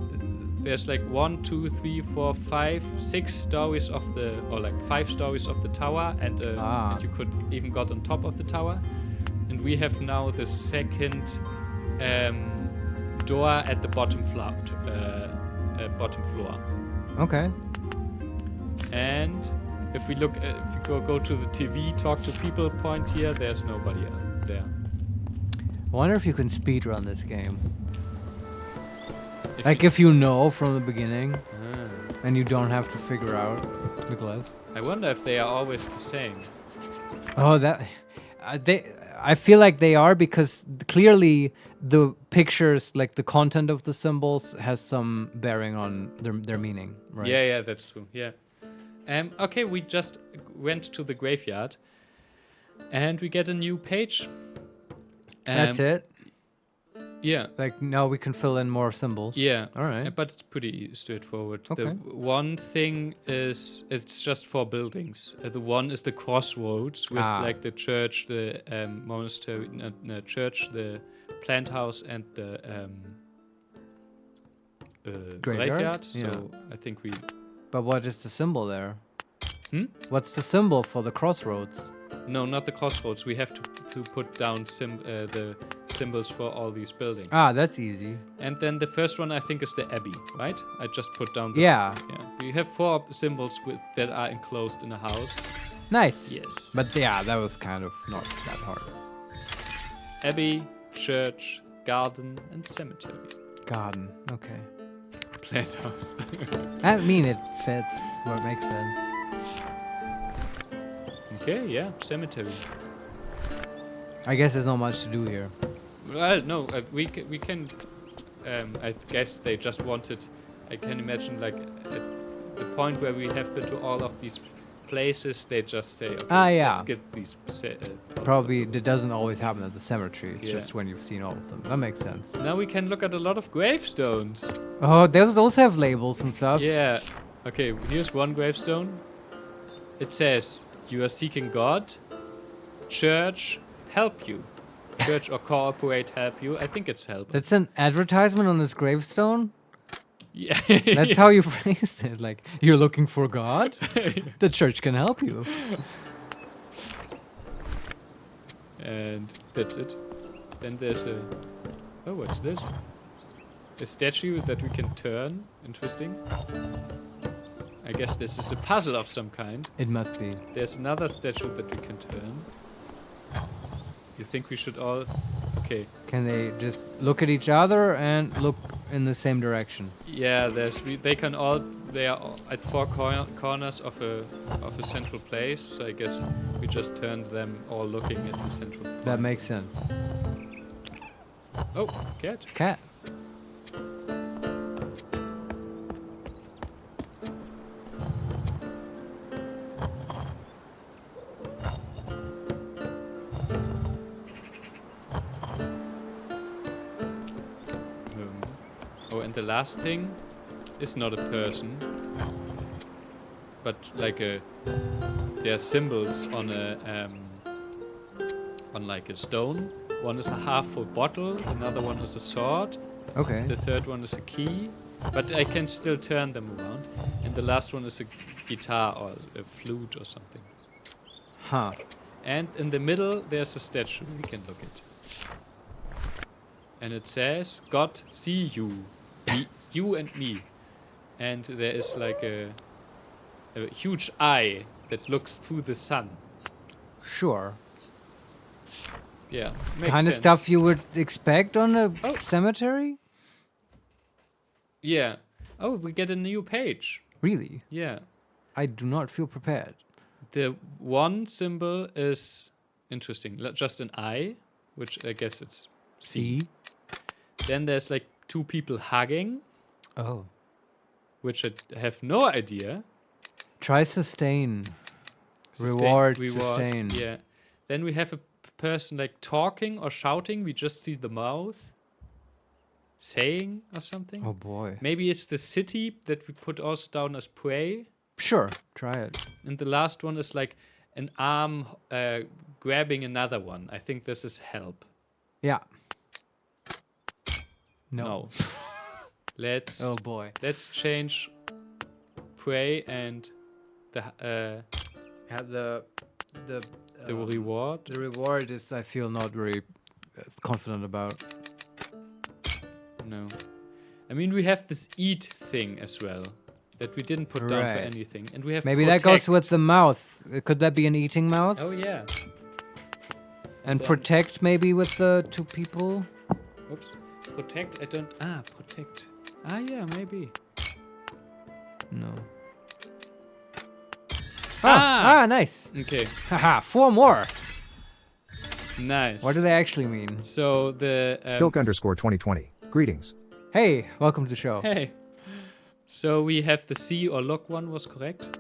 There's like 1, 2, 3, 4, 5, 6 stories of the, or like 5 stories of the tower, and you could even got on top of the tower. And we have now the second door at the bottom floor. Okay. And if we look, if we go to the TV, talk to people point here, there's nobody there. I wonder if you can speedrun this game. If you know from the beginning, and you don't have to figure out the glyphs. I wonder if they are always the same. Oh, that I feel like they are, because clearly the pictures, like the content of the symbols, has some bearing on their meaning, right? Yeah, that's true. Yeah. Okay, we just went to the graveyard, and we get a new page. That's it. Yeah. Like now we can fill in more symbols. Yeah. All right. But it's pretty straightforward. Okay. The one thing is it's just 4 buildings. The one is the crossroads with like the church, the monastery, church, the plant house, and the graveyard. So I think we. But what is the symbol there? What's the symbol for the crossroads? No, not the crossroads. We have to put down the symbols for all these buildings. Ah, that's easy. And then the first one, I think, is the abbey, right? I just put down the... Yeah. We have 4 symbols that are enclosed in a house. Nice. Yes. But yeah, that was kind of not that hard. Abbey, church, garden, and cemetery. Garden, okay. Plant house. I mean, it fits. What makes sense. Okay, yeah, cemetery. I guess there's not much to do here. Well, no, we can. I guess they just wanted. I can imagine, like, at the point where we have been to all of these places, they just say, okay, let's get these. Probably it doesn't always happen at the cemetery. It's just when you've seen all of them. That makes sense. Now we can look at a lot of gravestones. Oh, those have labels and stuff. Yeah. Okay, here's one gravestone. It says, "You are seeking God. Church, help you. Church or cooperate, help you." I think it's help. That's an advertisement on this gravestone? Yeah. That's how you phrased it. Like, you're looking for God? The church can help you. And that's it. Then there's a... Oh, what's this? A statue that we can turn. Interesting. I guess this is a puzzle of some kind. It must be. There's another statue that we can turn. You think we should all... Okay. Can they just look at each other and look in the same direction? Yeah, they can all... They are all at four corners of a central place, so I guess we just turned them all looking at the central point. That makes sense. Oh, cat. Cat. Oh, and the last thing is not a person, but like there are symbols on like a stone. One is a half-full bottle, another one is a sword, Okay. the third one is a key, but I can still turn them around, and the last one is a guitar or a flute or something. Huh. And in the middle there's a statue we can look at. And it says, God see you. You and me. And there is like a huge eye that looks through the sun. Sure. Yeah, makes Kind of sense. stuff you would expect on a cemetery? Yeah. Oh, we get a new page. Really? Yeah. I do not feel prepared. The one symbol is interesting. Just an eye, which I guess it's C. See? Then there's like two people hugging, Oh. which I have no idea. Try sustain. Reward, sustain. Yeah. Then we have a person like talking or shouting. We just see the mouth saying or something. Oh boy. Maybe it's the city that we put also down as prey. Sure. Try it. And the last one is like an arm grabbing another one. I think this is help. Yeah. No. Let's Oh boy. let's change prey and the The reward. the reward is, I feel, not very confident about. No. I mean, we have this eat thing as well that we didn't put down for Right. anything. And we have Maybe that goes protect. with the mouth. Could that be an eating mouth? Oh, yeah. And then- protect maybe with the two people? Oops. Protect, I don't... protect. Yeah, maybe. No. Ah! Nice. Okay, Haha, 4 more. nice. What do they actually mean? So the... Filk_2020. Greetings. Hey, welcome to the show. Hey. So we have the see or look one was correct.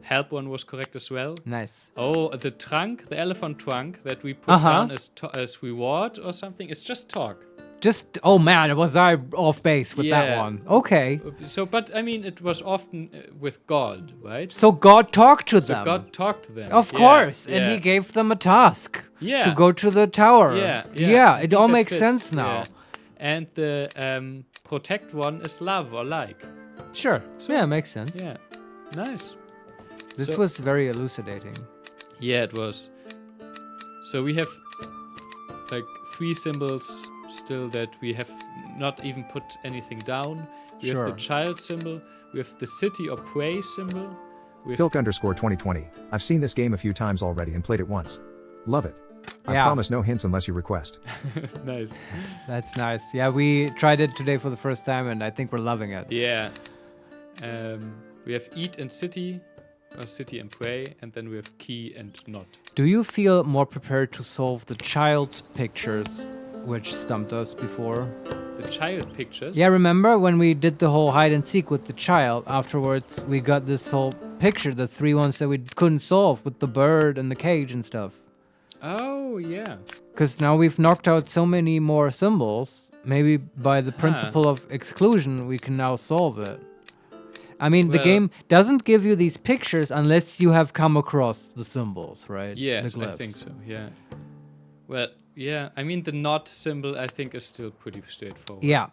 Help one was correct as well. Nice. Oh, the trunk, the elephant trunk that we put down as reward or something. It's just talk. Just, oh man, was I off base with that Yeah. one. Okay. So, but I mean, it was often with God, right? So God talked to So them. God talked to them. Of Yeah, course. yeah. And he gave them a task. Yeah. To go to the tower. Yeah, Yeah, I it think all that makes fits, sense now. yeah. And the protect one is love or like. Sure. Yeah, makes sense. Yeah, nice. This So- was very elucidating. Yeah, it was. So we have like 3 symbols still that we have not even put anything down. We have Sure. the child symbol. We have the city or prey symbol. We have Filk_2020. I've seen this game a few times already and played it once. Love it. I Yeah. promise no hints unless you request. nice. That's nice. Yeah, we tried it today for the first time and I think we're loving it. Yeah. We have eat and city, or city and prey, and then we have key and not. Do you feel more prepared to solve the child pictures which stumped us before? The child pictures. Yeah, remember when we did the whole hide and seek with the child? Afterwards, we got this whole picture, the 3 ones that we couldn't solve with the bird and the cage and stuff. Oh, yeah. Because now we've knocked out so many more symbols. Maybe by the principle of exclusion, we can now solve it. I mean, the Well- game doesn't give you these pictures unless you have come across the symbols, right? Yes, The I glyphs. think so, yeah. Well, yeah, I mean, the not symbol, I think, is still pretty straightforward. Yeah,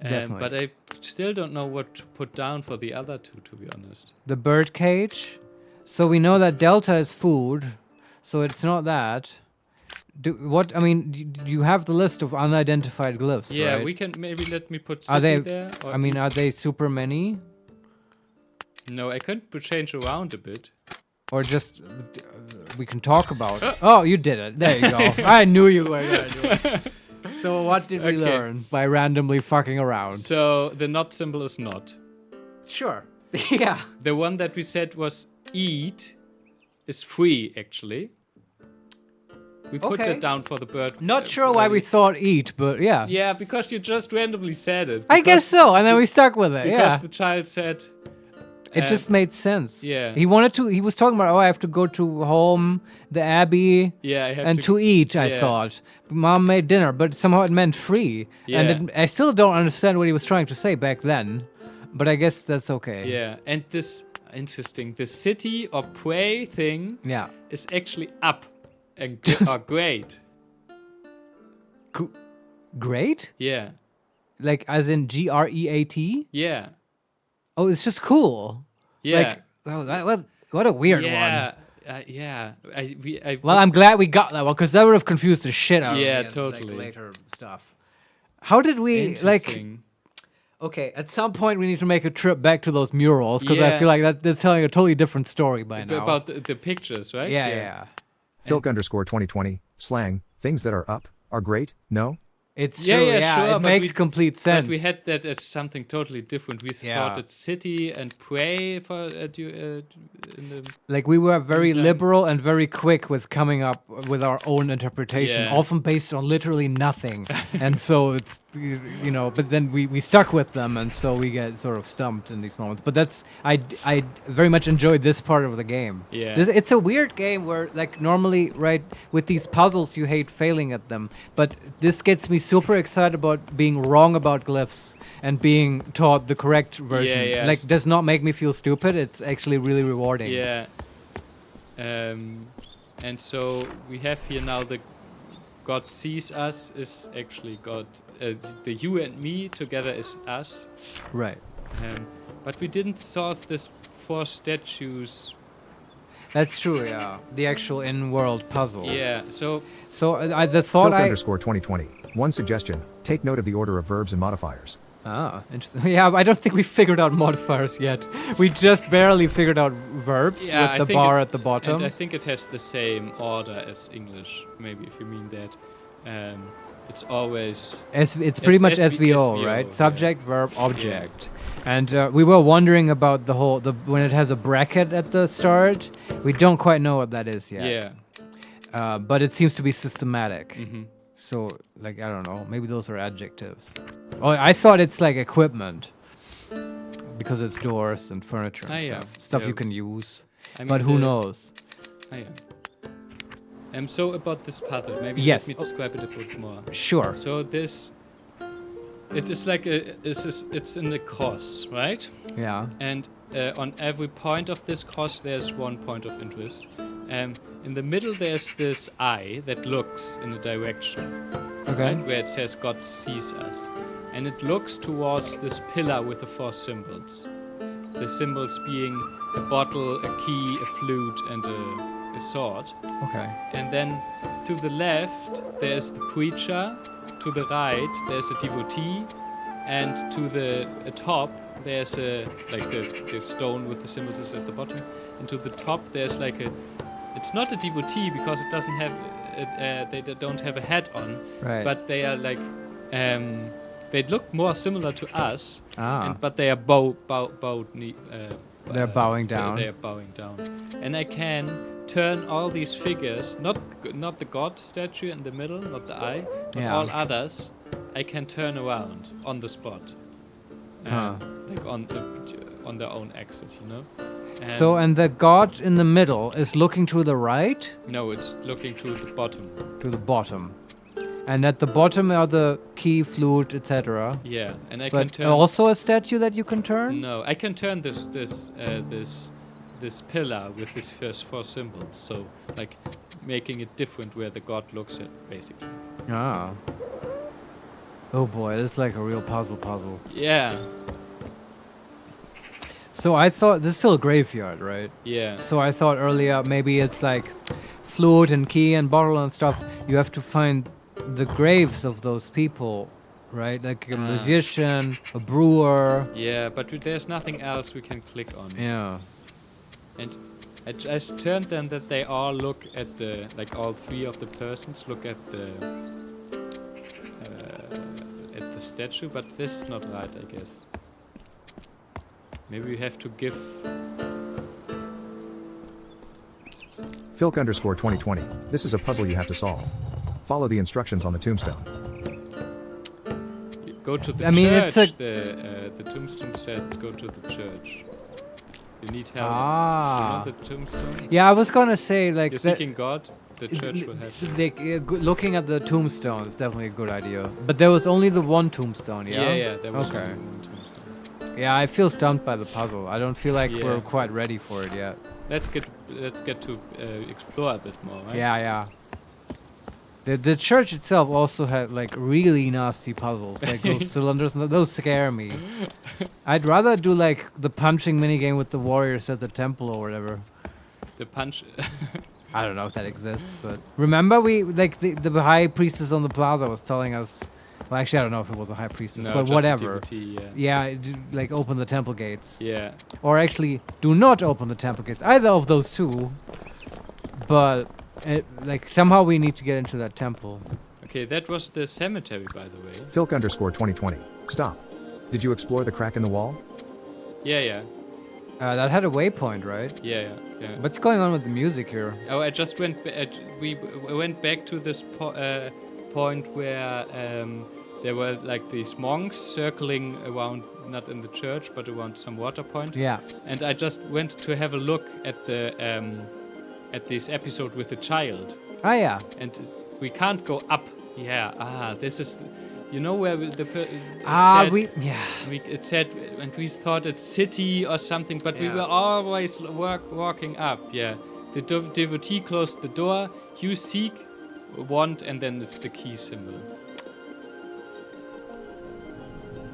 definitely. But I still don't know what to put down for the other 2, to be honest. The bird cage. So we know that delta is food, so it's not that. Do you have the list of unidentified glyphs, Yeah, right? we can maybe let me put Are city they? there. Or Are they super many? No, I can change around a bit. Or just we can talk about it. Oh, you did it. There you go. I knew you were going to do it. So what did we learn by randomly fucking around? So the not symbol is not. Sure. Yeah. The one that we said was eat is free, actually. We put that down for the bird. Not sure why we thought eat, but yeah. Yeah, because you just randomly said it. I guess so, and then we stuck with it, because the child said... It just made sense. Yeah. He was talking about, I have to go to home, the abbey, I have and to eat, I yeah. thought. Mom made dinner, but somehow it meant free. Yeah. And I still don't understand what he was trying to say back then, but I guess that's okay. Yeah, and this, interesting, the city or pray thing is actually up and or great. Great? Yeah. Like as in Great? Yeah. Oh, it's just cool. Yeah. Like, what a weird one. Yeah. Well, I'm glad we got that one because that would have confused the shit out of me. Yeah, in, totally. like, later stuff. How did we like? Interesting. Okay, at some point we need to make a trip back to those murals because I feel like that's telling a totally different story by now. About the pictures, right? Yeah. Filk_2020 slang. Things that are up are great. No. It's true, sure, it makes complete sense. But we had that as something totally different. We thought it's city and pray for like we were very liberal and very quick with coming up with our own interpretation, often based on literally nothing. And so it's but then we stuck with them, and so we get sort of stumped in these moments. But that's I very much enjoyed this part of the game. Yeah, it's a weird game where like normally with these puzzles you hate failing at them, but this gets me super excited about being wrong about glyphs and being taught the correct version. Yeah. Like does not make me feel stupid. It's actually really rewarding. Yeah. And so we have here now the God sees us is actually God. The you and me together is us. Right. But we didn't solve this 4 statues. That's true. Yeah. The actual in-world puzzle. Yeah. So the thought Filk_2020. One suggestion: take note of the order of verbs and modifiers. Ah, interesting. Yeah, I don't think we figured out modifiers yet. We just barely figured out verbs with the bar at the bottom. And I think it has the same order as English, maybe if you mean that. It's always... It's pretty much SVO, right? Subject, verb, object. And we were wondering about when it has a bracket at the start. We don't quite know what that is yet. Yeah. But it seems to be systematic. Mm-hmm. So, like, I don't know. Maybe those are adjectives. Oh, I thought it's like equipment. Because it's doors and furniture and stuff. Stuff you can use. But who knows? So about this puzzle, maybe let me describe it a bit more. Sure. So this... It is like it's in a cross, right? Yeah. And on every point of this cross, there's one point of interest. In the middle, there's this eye that looks in a direction, right, where it says God sees us. And it looks towards this pillar with the 4 symbols. The symbols being a bottle, a key, a flute, and a sword. Okay. And then to the left, there's the preacher. To the right, there's a devotee. And to the top, there's the stone with the symbols is at the bottom. And to the top, there's like it's not a devotee because it doesn't have, they don't have a hat on. Right. But they are like, they look more similar to us. But they are they're bowing down. They are bowing down. And I can turn all these figures, not the God statue in the middle, not the eye, but all others, I can turn around on the spot. Like on their own axis, And the God in the middle is looking to the right? No, it's looking to the bottom. To the bottom. And at the bottom are the key, flute, etc. Yeah, and I can turn... also a statue that you can turn? No, I can turn this pillar with these first 4 symbols. So, like, making it different where the God looks at, basically. Ah. Oh boy, this is like a real puzzle. Yeah. So I thought, this is still a graveyard, right? Yeah. So I thought earlier maybe it's like flute and key and bottle and stuff. You have to find the graves of those people right? Like a musician, a brewer. Yeah, but there's nothing else we can click on. Yeah. And I just turned them that they all look at the, like all three of the persons look at the statue, but this is not right, I guess. Maybe we have to give... Filk_2020. This is a puzzle you have to solve. Follow the instructions on the tombstone. Go to the I mean, church. it's The tombstone said go to the church. You need help. Ah. You know the tombstone? Yeah, I was gonna say like You're that, seeking God. The church will help you. like, looking at the tombstone is definitely a good idea. But there was only the one tombstone, yeah? Yeah, there was Okay. only one tombstone. Yeah, I feel stumped by the puzzle. I don't feel like Yeah. we're quite ready for it yet. Let's get to explore a bit more, right? Yeah. The church itself also had like really nasty puzzles, like those cylinders. Those scare me. I'd rather do like the punching minigame with the warriors at the temple or whatever. The punch. I don't know if that exists, but remember we like the high priestess on the plaza was telling us. Well, actually, I don't know if it was a high priestess, No, but just a whatever. devotee, Like open the temple gates, yeah. or actually do not open the temple gates. Either of those two, but like somehow we need to get into that temple. Okay, that was the cemetery, by the way. Filk_2020. Stop. Did you explore the crack in the wall? Yeah. That had a waypoint, right? Yeah. What's going on with the music here? Oh, I just went. We went back to this point where there were like these monks circling around, not in the church, but around some water point. Yeah. And I just went to have a look at the at this episode with the child. Ah, yeah. And we can't go up. Yeah. This is. You know where it said, and we thought it's city or something, but we were always walking up. Yeah, the devotee closed the door. You seek, want, and then it's the key symbol.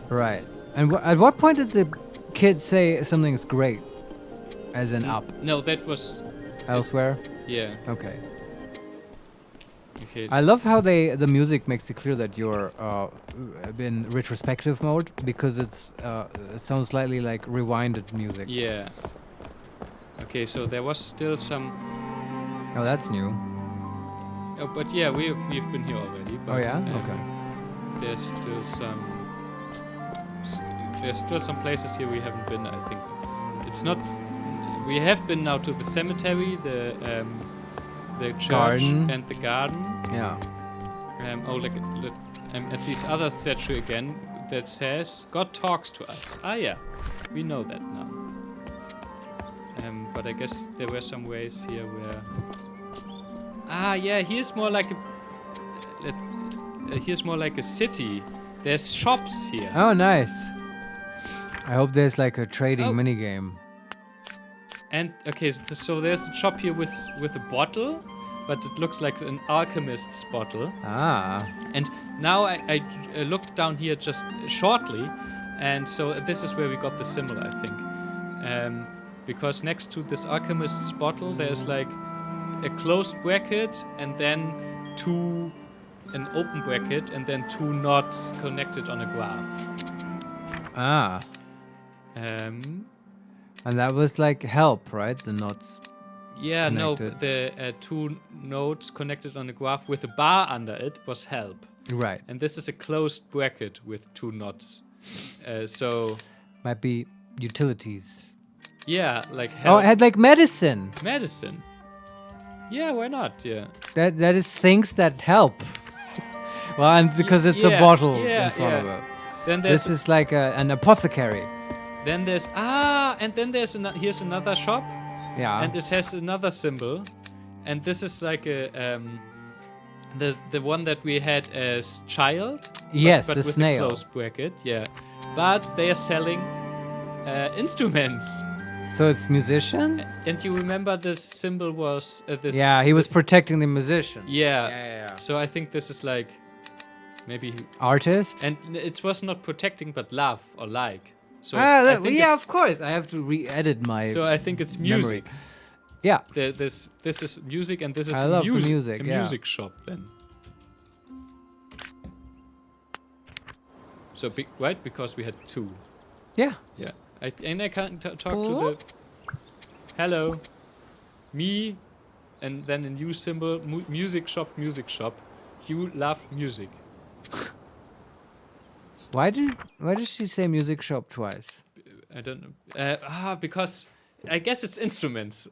Right. And at what point did the kid say something's great, as in up? No, that was Elsewhere. Yeah. Okay. Okay. I love how the music makes it clear that you're in retrospective mode because it sounds slightly like rewinded music. Yeah. Okay, so there was still some. Oh, that's new. Oh, but yeah, we've been here already. But, Oh yeah. Okay. There's still some. There's still some places here we haven't been. I think it's not. We have been now to the cemetery, the church Garden. and the garden. Yeah. At this other statue again that says God talks to us. Ah, yeah, we know that now. But I guess there were some ways here where. Ah, yeah, here's more like a city. There's shops here. Oh, nice. I hope there's like a trading Oh. minigame. And okay, so there's a shop here with a bottle, but it looks like an alchemist's bottle. Ah. And now I looked down here just shortly, and so this is where we got the symbol, I think. Because next to this alchemist's bottle, there's like a closed bracket, and then an open bracket, and then two knots connected on a graph. Ah. And that was like help, right? The knots. Yeah, connected. no, the two nodes connected on a graph with a bar under it was help. Right. And this is a closed bracket with two knots. So, Might be utilities. yeah, like Oh, help. it had like medicine. Medicine. Yeah, why not? Yeah. That is things that help. Well, and because it's a yeah, bottle yeah, in front of yeah. it. Then there's This is like an apothecary. and then there's here's another shop, Yeah. and this has another symbol, and this is like a the one that we had as child. Yes, but the with snail. a closed bracket. Yeah, but they are selling instruments. So it's musician? And you remember this symbol was this? Yeah, he was this- protecting the musician. Yeah. yeah. So I think this is like maybe, Artist? and it was not protecting but love or like. So Ah, it's, I think yeah, it's, of course. I have to re-edit my so I think it's memory. music. Yeah. This is music, and this is I love the music, a yeah. music shop then. So right, because we had 2. Yeah. Yeah. I can't talk to the... Hello. Me. And then a new symbol. Music shop, music shop. You love music. Why did she say music shop twice? I don't know. Because I guess it's instruments.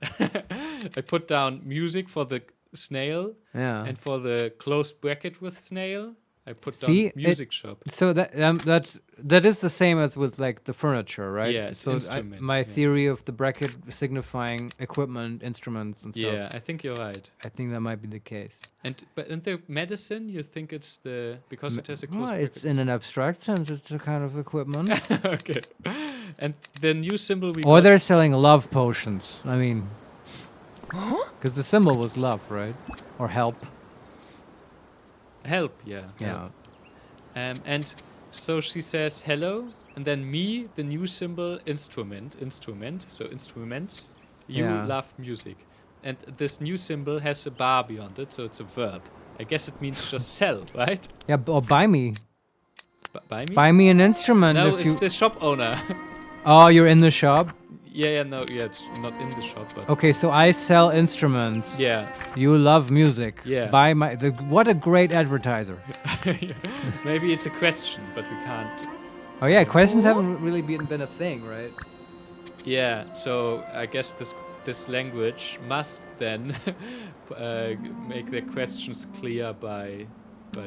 I put down music for the snail. Yeah. And for the closed bracket with snail, I put See, down music shop. So that is the same as with like the furniture, right? Yeah, it's so instrument, my yeah. theory of the bracket signifying equipment, instruments, and stuff. Yeah, I think you're right. I think that might be the case. But in the medicine, you think it's because it has a closed Well, bracket? it's in an abstract sense. It's a kind of equipment. Okay. And the new symbol we Or got... they're selling love potions. I mean, because the symbol was love, right? Or help. Help, yeah. Yeah. And so she says hello, and then me, the new symbol, instrument. So instruments. You Yeah. love music. And this new symbol has a bar beyond it, so it's a verb. I guess it means just sell, right? Yeah, or buy me. Buy me? Buy me an instrument. No, if it's you... the shop owner. Oh, you're in the shop? Yeah, it's not in the shop, but... Okay, so I sell instruments. Yeah. You love music. Yeah. Buy my... what a great advertiser. Maybe it's a question, but we can't... Oh yeah, questions haven't really been a thing, right? Yeah, so I guess this language must then make their questions clear by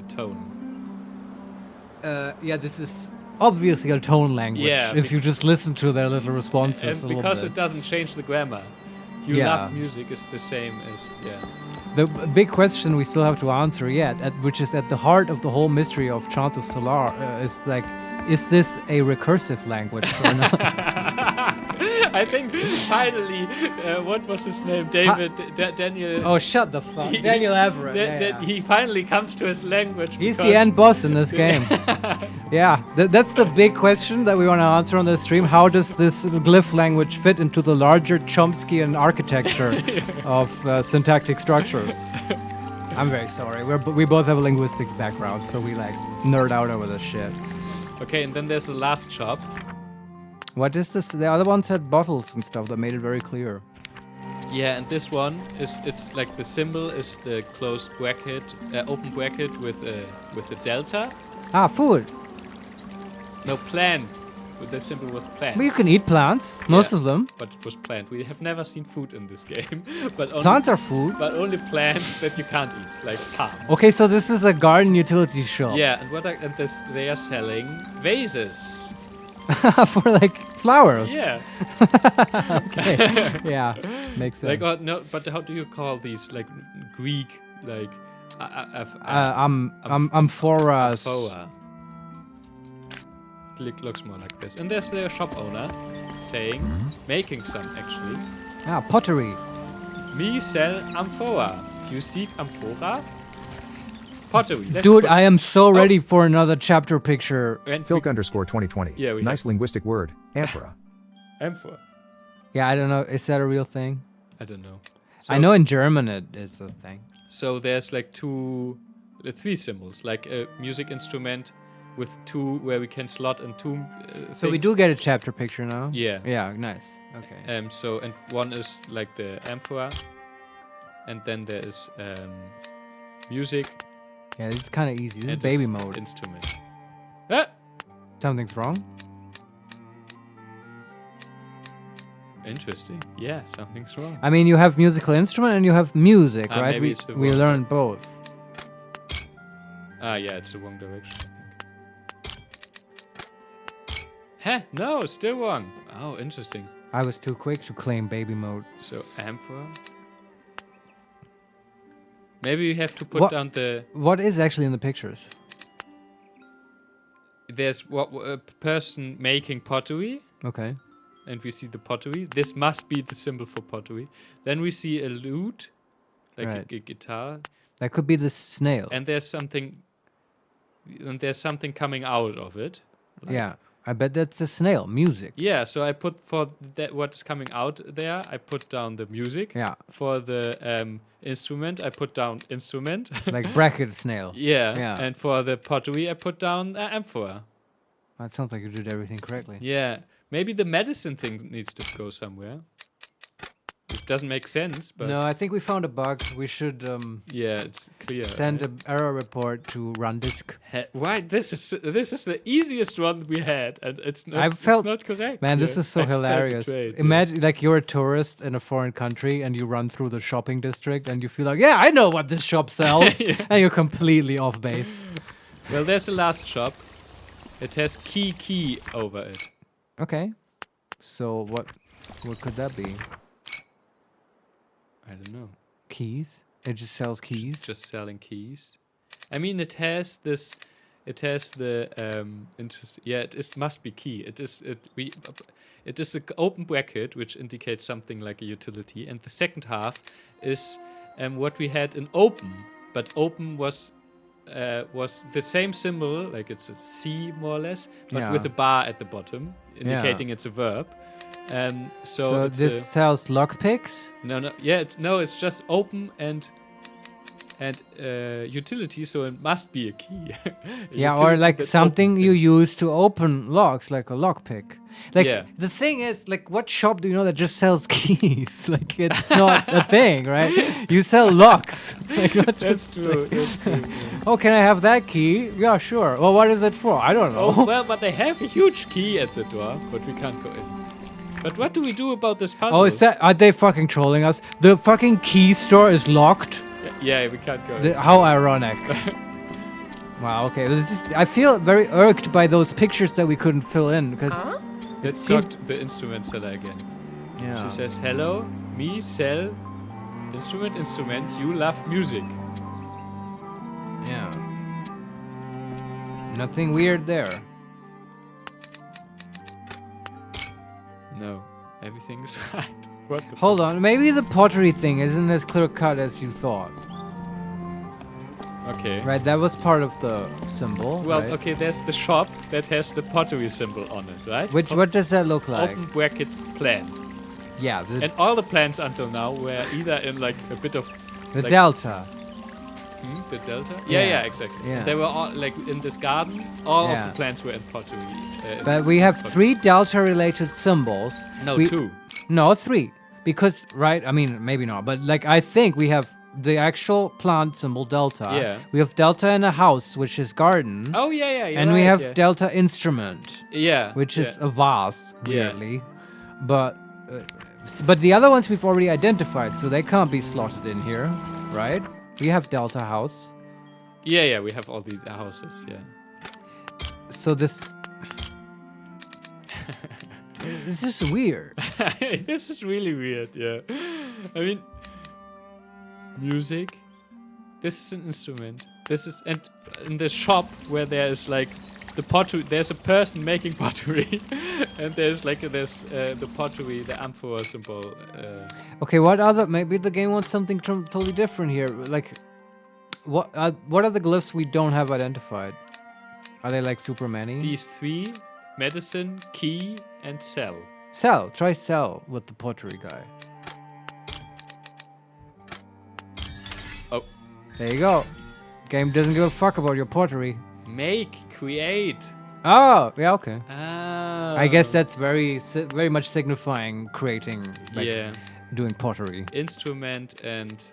tone. Yeah, this is obviously a tone language. Yeah, if you just listen to their little responses And a little because bit. it doesn't change the grammar. You Yeah. love music is the same as, The big question we still have to answer yet, which is at the heart of the whole mystery of Chants of Sennaar, is like, is this a recursive language or not? I think finally, what was his name? David, Daniel. Oh, shut the fuck. Daniel Everett. He finally comes to his language. He's the end boss in this game. Yeah, that's the big question that we want to answer on the stream. How does this glyph language fit into the larger Chomskyan architecture of syntactic structures? I'm very sorry. We both have a linguistics background, so we like nerd out over this shit. Okay, and then there's the last shop. What is this? The other ones had bottles and stuff that made it very clear. Yeah, and this one it's like the symbol is the closed bracket, open bracket with the delta. Ah, food. No, plant. With the symbol with plant. Well, you can eat plants, most of them. But it was plant. We have never seen food in this game. But only, Plants are food. But only plants that you can't eat, like palms. Okay, so this is a garden utility shop. Yeah, and they are selling vases. For like flowers. Yeah. Okay. Yeah, makes sense. Like but how do you call these like Greek like? Amphoras. Amphora. Looks more like this. And there's the shop owner saying, making some actually. Ah, pottery. Me sell amphora. You seek amphora? Pottery. Dude, I am so ready for another chapter picture. Filk_2020. Yeah, nice linguistic word. Amphora. Amphora. Yeah, I don't know. Is that a real thing? I don't know. I know in German it is a thing. So there's like three symbols, like a music instrument with two where we can slot in two So we things. do get a chapter picture now? Yeah. Yeah, nice. Okay. So and one is like the amphora, and then there is music. Yeah, it's kind of easy. This is and baby it's mode. Instrument. Ah! Something's wrong? Interesting. Yeah, something's wrong. I mean, you have musical instrument and you have music, right? Maybe it's the we wrong learned both. Ah, yeah, it's the wrong direction, I think. Huh? No, still wrong. Oh, interesting. I was too quick to claim baby mode. So, amphora. Maybe we have to put down the... What is actually in the pictures? There's a person making pottery. Okay. And we see the pottery. This must be the symbol for pottery. Then we see a lute, like Right. a guitar. That could be the snail. And there's something coming out of it. Like, yeah, I bet that's a snail. Music. Yeah, so I put for that what's coming out there, I put down the music. Yeah. For the instrument, I put down instrument. Like bracket snail. Yeah. Yeah. And for the pottery, I put down amphora. That sounds like you did everything correctly. Yeah, maybe the medicine thing needs to go somewhere. It doesn't make sense, but No, I think we found a bug. We should yeah, it's clear. send right? an error report to Rundisc. Why? This is the easiest one we had, and it's not. I felt- it's not correct. Man, this yeah. is so I felt hilarious. betrayed, yeah. Imagine, like, you're a tourist in a foreign country and you run through the shopping district and you feel like, yeah, I know what this shop sells. Yeah. And you're completely off base. Well, there's the last shop. It has key over it. Okay. So what could that be? I don't know. Keys? It just sells keys? Just selling keys. I mean, it has this. It has the interest. Yeah, it must be key. It is an open bracket which indicates something like a utility, and the second half is what we had in open, but open was the same symbol, like it's a C more or less, but Yeah. with a bar at the bottom, indicating it's a verb. So it's this sells lockpicks? it's just open and utility, so it must be a key. Yeah, or Utility like that something open you things. use to open locks, like a lockpick. Like, Yeah. the thing is, like, what shop do you know that just sells keys? Like, it's not a thing, right? You sell locks. Like, not That's just, true. like, That's true. Yeah. oh, can I have that key? Yeah, sure. Well, what is it for? I don't know. Oh well, but they have a huge key at the door, but we can't go in. But what do we do about this puzzle? Oh, is that? Are they fucking trolling us? The fucking key store is locked. Yeah, we can't go in. How ironic. Wow. Okay. I feel very irked by those pictures that we couldn't fill in because. Let's seemed- talk to the instrument seller again. Yeah. She says, "Hello, me sell instrument. You love music." Yeah. Nothing weird there. No, everything is right. What the? Hold on. Maybe the pottery thing isn't as clear cut as you thought. Okay. Right. That was part of the symbol. Well, right? okay. There's the shop that has the pottery symbol on it, right? What does that look like? Open bracket plant. Yeah. And all the plants until now were either in like a bit of The like- delta. the delta. Yeah. Yeah, exactly. Yeah. They were all like in this garden. All Yeah. of the plants were in pottery. But we have 3 delta-related symbols. No, we- 2. No, 3. Because, right, I mean, maybe not, but like I think we have the actual plant symbol delta. Yeah. We have delta in a house, which is garden. Oh yeah. You're and we right, have yeah. delta instrument, Yeah. which yeah. is a vase, Yeah. weirdly. But the other ones we've already identified, so they can't be slotted in here, right? We have delta house. Yeah, we have all these houses, yeah. So this is weird. This is really weird, yeah. I mean, music. This is an instrument. And in the shop where there is like the pottery, there's a person making pottery, and there's the pottery, the amphora symbol. Okay, what other? Maybe the game wants something totally different here. Like, what are the glyphs we don't have identified? Are they like super many? These 3: medicine, key, and cell. Cell. Try cell with the pottery guy. Oh. There you go. Game doesn't give a fuck about your pottery. Make, create. Oh, yeah, okay. Ah. I guess that's very much signifying creating, like yeah. doing pottery. Instrument and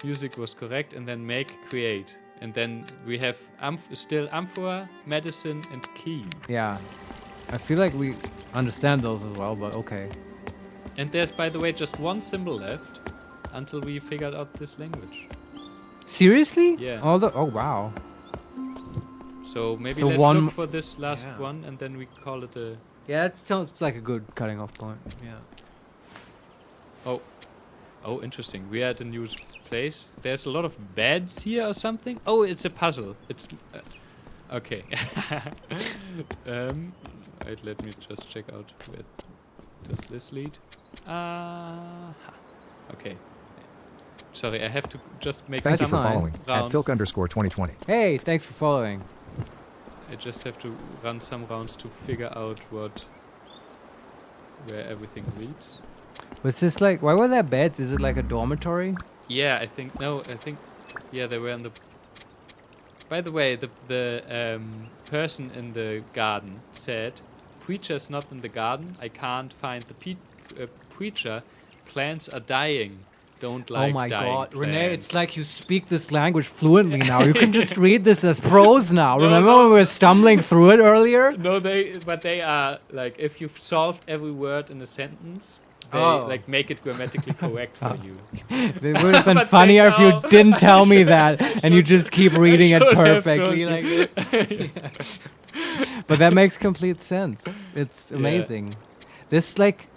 music was correct, and then make, create. And then we have still amphora, medicine, and key. Yeah. I feel like we understand those as well, but okay. And there's, by the way, just one symbol left until we figured out this language. Seriously? Yeah. Oh wow. So maybe So let's one- look for this last Yeah. one, and then we call it a... Yeah, that sounds like a good cutting off point. Yeah. Oh, interesting. We are at a new place. There's a lot of beds here or something. Oh, it's a puzzle. It's... okay. Right, let me just check out where does this lead. Okay. Sorry, I have to just make Thank you some for fine. following at rounds. Filk_2020. Hey, thanks for following. I just have to run some rounds to figure out where everything leads. Was this like, why were there beds? Is it like a dormitory? Yeah, I think, yeah, they were By the way, the person in the garden said, "Preacher's not in the garden. I can't find the preacher. Plants are dying. Don't like Oh my dying god, Renee, plants." it's like you speak this language fluently now. You can just read this as prose now. No, Remember no. when we were stumbling through it earlier? No, they are like, if you've solved every word in a sentence, they like make it grammatically correct for you. It would have been But funnier they if you know. didn't tell me that and you just keep reading it should have perfectly told like you. this. But that makes complete sense. It's amazing. This like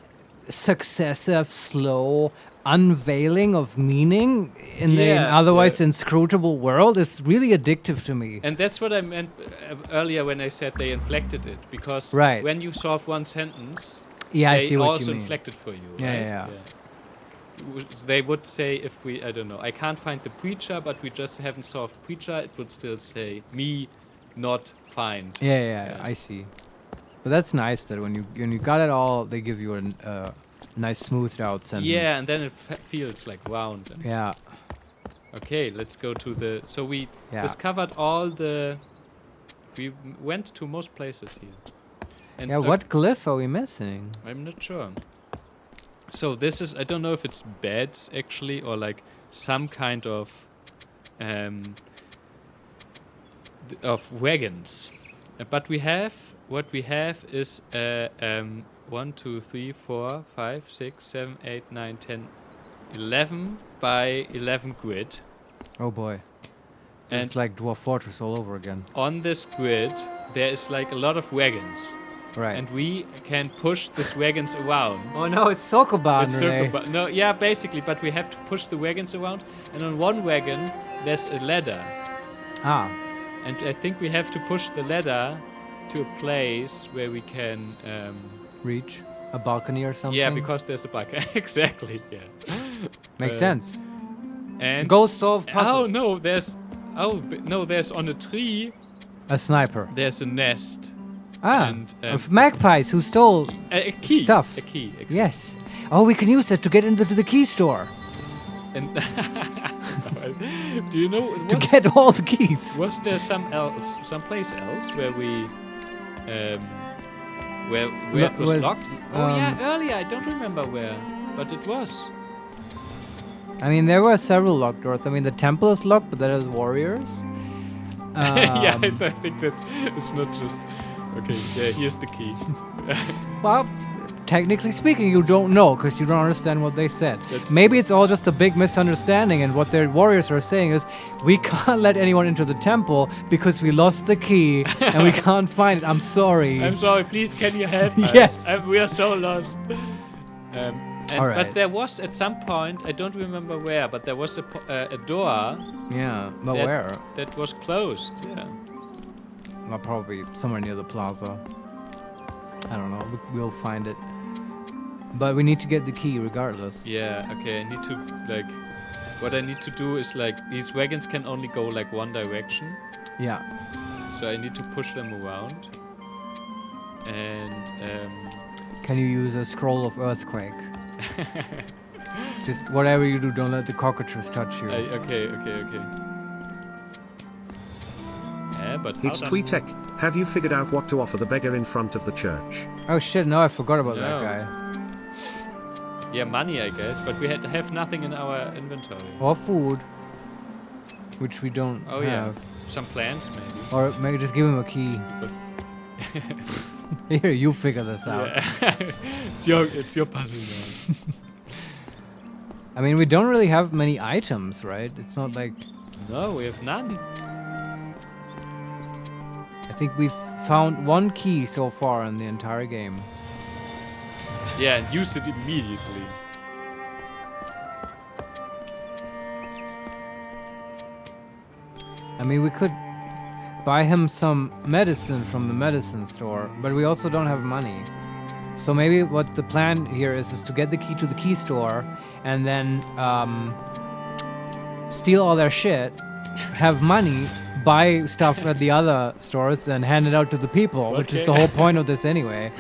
successive, slow unveiling of meaning in an otherwise inscrutable world is really addictive to me. And that's what I meant earlier when I said they inflected it, because when you solve one sentence, I they see what also you mean. inflect it for you. Yeah. They would say, if we, I don't know, I can't find the preacher, but we just haven't solved preacher, it would still say me not find. Yeah, I see. But that's nice that when you got it all, they give you a nice smoothed out sentence. Yeah, and then it feels like round. Yeah. Okay, let's go to the. So we discovered all the. We went to most places here. And what glyph are we missing? I'm not sure. So this is, I don't know if it's beds actually, or like some kind of wagons. But what we have is 1, 2, 3, 4, 5, 6, 7, 8, 9, 10, 11 by 11 grid. Oh boy. And it's like Dwarf Fortress all over again. On this grid, there is like a lot of wagons. Right. And we can push these wagons around. Oh no, it's Sokoban, It's Sokoban. No, yeah, basically, but we have to push the wagons around. And on one wagon, there's a ladder. And I think we have to push the ladder to a place where we can... reach a balcony or something? Yeah, because there's a balcony. Exactly, yeah. Makes sense. And go solve puzzle. Oh, no, there's... there's on a tree... A sniper. There's a nest. And, of magpies who stole a key. Stuff. A key, exactly. Yes. Oh, we can use that to get into the key store. And do you know... to get all the keys. Was there someplace else where we... where it was locked? Earlier, I don't remember where, but it was. I mean, there were several locked doors. I mean, the temple is locked, but that has warriors. Yeah, I think it's not just... Okay, yeah, here's the key. Well, technically speaking, you don't know, because you don't understand what they said. Maybe it's all just a big misunderstanding, and what their warriors are saying is, we can't let anyone into the temple because we lost the key, and we can't find it. I'm sorry. I'm sorry, please, can you help us? Yes. We are so lost. All right. But there was, at some point, I don't remember where, but there was a door. Yeah, but where? That was closed, yeah. Well, probably somewhere near the plaza. I don't know. We'll find it. But we need to get the key regardless. Yeah, okay. I need to, like... What I need to do is, like... These wagons can only go, like, one direction. Yeah. So I need to push them around. And, Can you use a scroll of earthquake? Just whatever you do, don't let the cockroaches touch you. Okay. But it's Tweetek. Have you figured out what to offer the beggar in front of the church? Oh shit, no, I forgot about that guy. Yeah, money, I guess, but we had to have nothing in our inventory. Or food. Which we don't have. Yeah, some plants maybe. Or maybe just give him a key. Here, you figure this out. Yeah. it's your puzzle now. I mean, we don't really have many items, right? It's not like... No, we have none. I think we've found one key so far in the entire game. Yeah, and used it immediately. I mean, we could buy him some medicine from the medicine store, but we also don't have money. So maybe what the plan here is to get the key to the key store and then steal all their shit, have money, buy stuff at the other stores and hand it out to the people, which is the whole point of this anyway.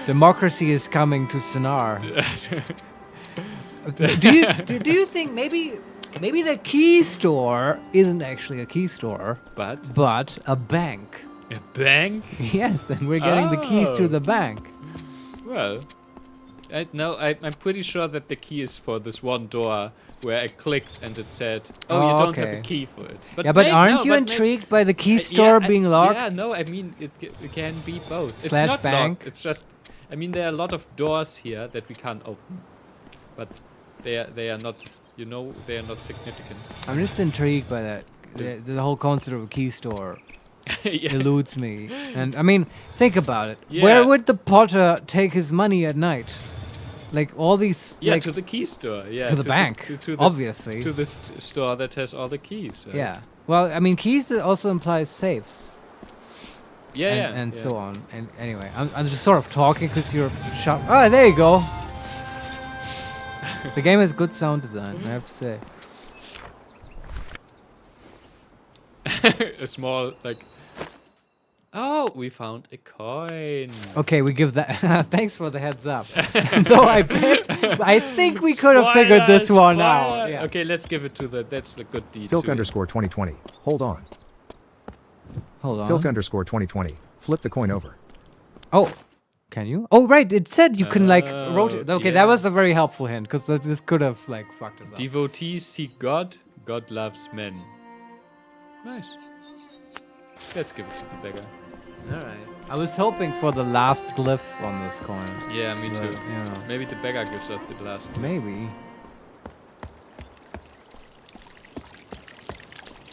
Democracy is coming to Sennaar. Do you think maybe Maybe the key store isn't actually a key store, But but a bank. a bank? Yes, and we're getting the keys to Oh. the bank. Well, I'm pretty sure that the key is for this one door where I clicked and it said, "Oh, you Oh, don't have okay. a key for it." Yeah, but aren't you no, intrigued by the key store being locked? Yeah, no, I mean it can be both. It's Slash not bank. locked. It's just, I mean, there are a lot of doors here that we can't open, but they are not, they are not significant. I'm just intrigued by that. The whole concept of a key store Yeah. eludes me. And I mean, think about it. Yeah. Where would the potter take his money at night? Like all these, Yeah, like to the key store. Yeah, to the bank, to obviously. to the store that has all the keys. Right? Yeah. Well, I mean, keys also implies safes. Yeah, and yeah. so on. And anyway, I'm just sort of talking because you're sharp. Oh, there you go. The game has good sound design, I have to say. A small like. Oh, we found a coin. Okay, we give that. Thanks for the heads up. Though I think we could have figured this one out. Spoiler. Yeah. Okay, let's give it to the. That's the good deed. Filk to it. underscore 2020. Hold on. Hold on. Filk underscore 2020. Flip the coin over. Oh, can you? Oh, right. It said you can like Oh, rotate. Okay, yeah. that was a very helpful hint because this could have like fucked us up. Devotees seek God. God loves men. Nice. Let's give it to the beggar. All right. I was hoping for the last glyph on this coin. Yeah, me But, too. yeah. Maybe the beggar gives us the last. Maybe.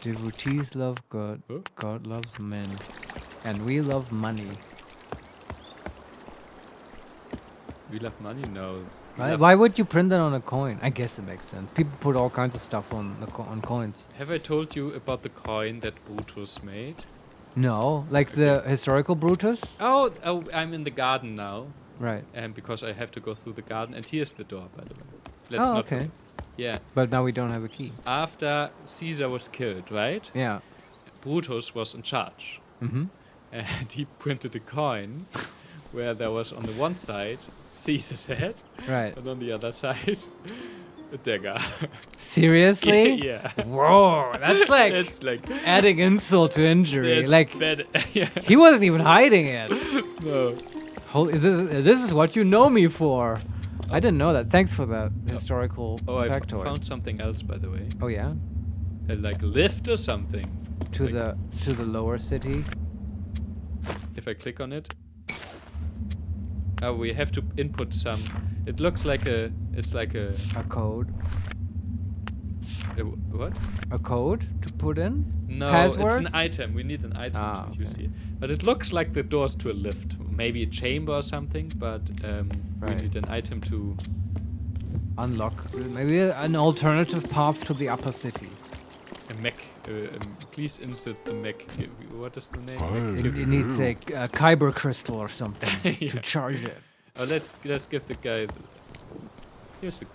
Devotees love God. Huh? God loves men. And we love money. We love money? No. We Why, love- why would you print that on a coin? I guess it makes sense. People put all kinds of stuff on on coins. Have I told you about the coin that Brutus made? No, like the historical Brutus? Oh, I'm in the garden now. Right. And because I have to go through the garden. And here's the door, by the way. Oh, not okay. forget. Yeah. But now we don't have a key. After Caesar was killed, right? Yeah. Brutus was in charge. Mm-hmm. And he printed a coin where there was on the one side Caesar's head Right. and on the other side a dagger. Seriously? Yeah. Whoa, that's like It's like adding insult to injury. it's Like bad. Yeah. he wasn't even hiding it. No. This is what you know me for. I didn't know that. Thanks for that historical Oh, I factoid. found something else, by the way. Oh yeah, Like a lift or something. to Like, the lower city. If I click on it. Oh, we have to input some. It looks like a. It's like a. A code. What? A code to put in. No, Password? it's an item. We need an item Ah, to use okay. here. But it looks like the doors to a lift. Maybe a chamber or something, but we Right. need an item to... Unlock. Maybe an alternative path to the upper city. A mech. Please insert the mech. What is the name? It needs a kyber crystal or something Yeah. to charge it. Oh, let's give the guy... Here's the...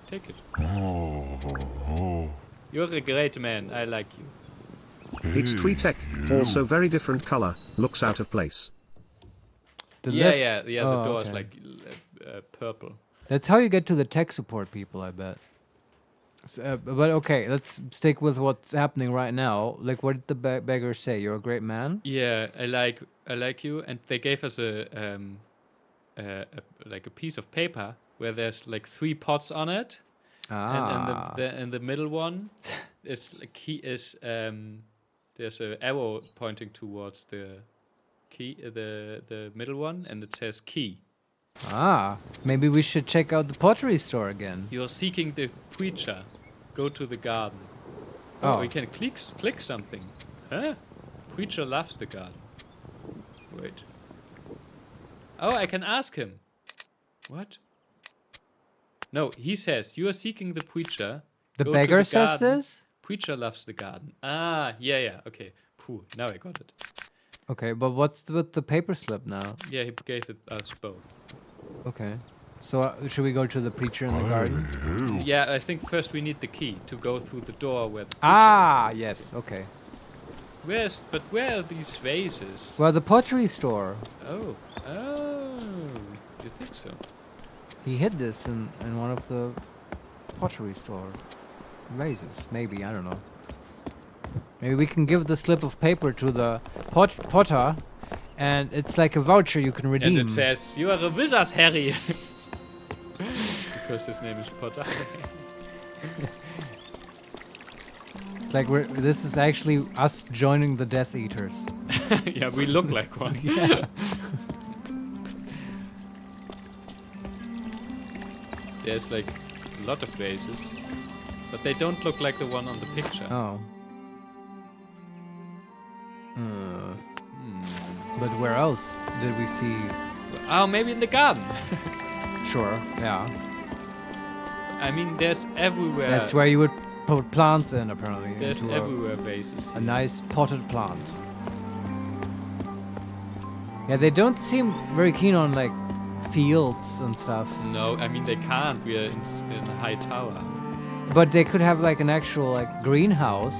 Take it. You're a great man. I like you. It's Tweetek, also very different color, looks out of place. The Yeah, lift. yeah, yeah. Oh, The door is okay. like purple. That's how you get to the tech support people, I bet. But okay, let's stick with what's happening right now. Like, what did the beggar say? You're a great man. Yeah, I like you. And they gave us like a piece of paper where there's like 3 pots on it. Ah. And the middle one is like there's an arrow pointing towards the key, the middle one, and it says key. Ah. Maybe we should check out the pottery store again. You're seeking the preacher. Go to the garden. Oh. We can click something. Huh? Preacher loves the garden. Wait. Oh, I can ask him. What? No, he says you are seeking the preacher. The Go to beggar the says garden. this? Preacher loves the garden. Ah, yeah, okay. Phew, now I got it. Okay, but what's with the paper slip now? Yeah, he gave it us both. Okay. So should we go to the preacher in the garden? Yeah, I think first we need the key to go through the door where the preacher Ah, is. yes. Okay. Where are these vases? Well, the pottery store. Oh, you think so? He hid this in one of the pottery stores. vases. Maybe, I don't know. Maybe we can give the slip of paper to the potter, and it's like a voucher you can redeem. And it says, "You are a wizard, Harry." Because his name is Potter. It's like this is actually us joining the Death Eaters. Yeah, we look like one. Yeah. There's like a lot of vases, but they don't look like the one on the picture. Oh. But where else did we see? Oh, maybe in the garden. Sure. Yeah. I mean, there's everywhere. That's where you would put plants in, apparently. There's into everywhere vases. a nice potted plant. Yeah, they don't seem very keen on like fields and stuff. No, I mean they can't. We are in a high tower. But they could have like an actual like greenhouse.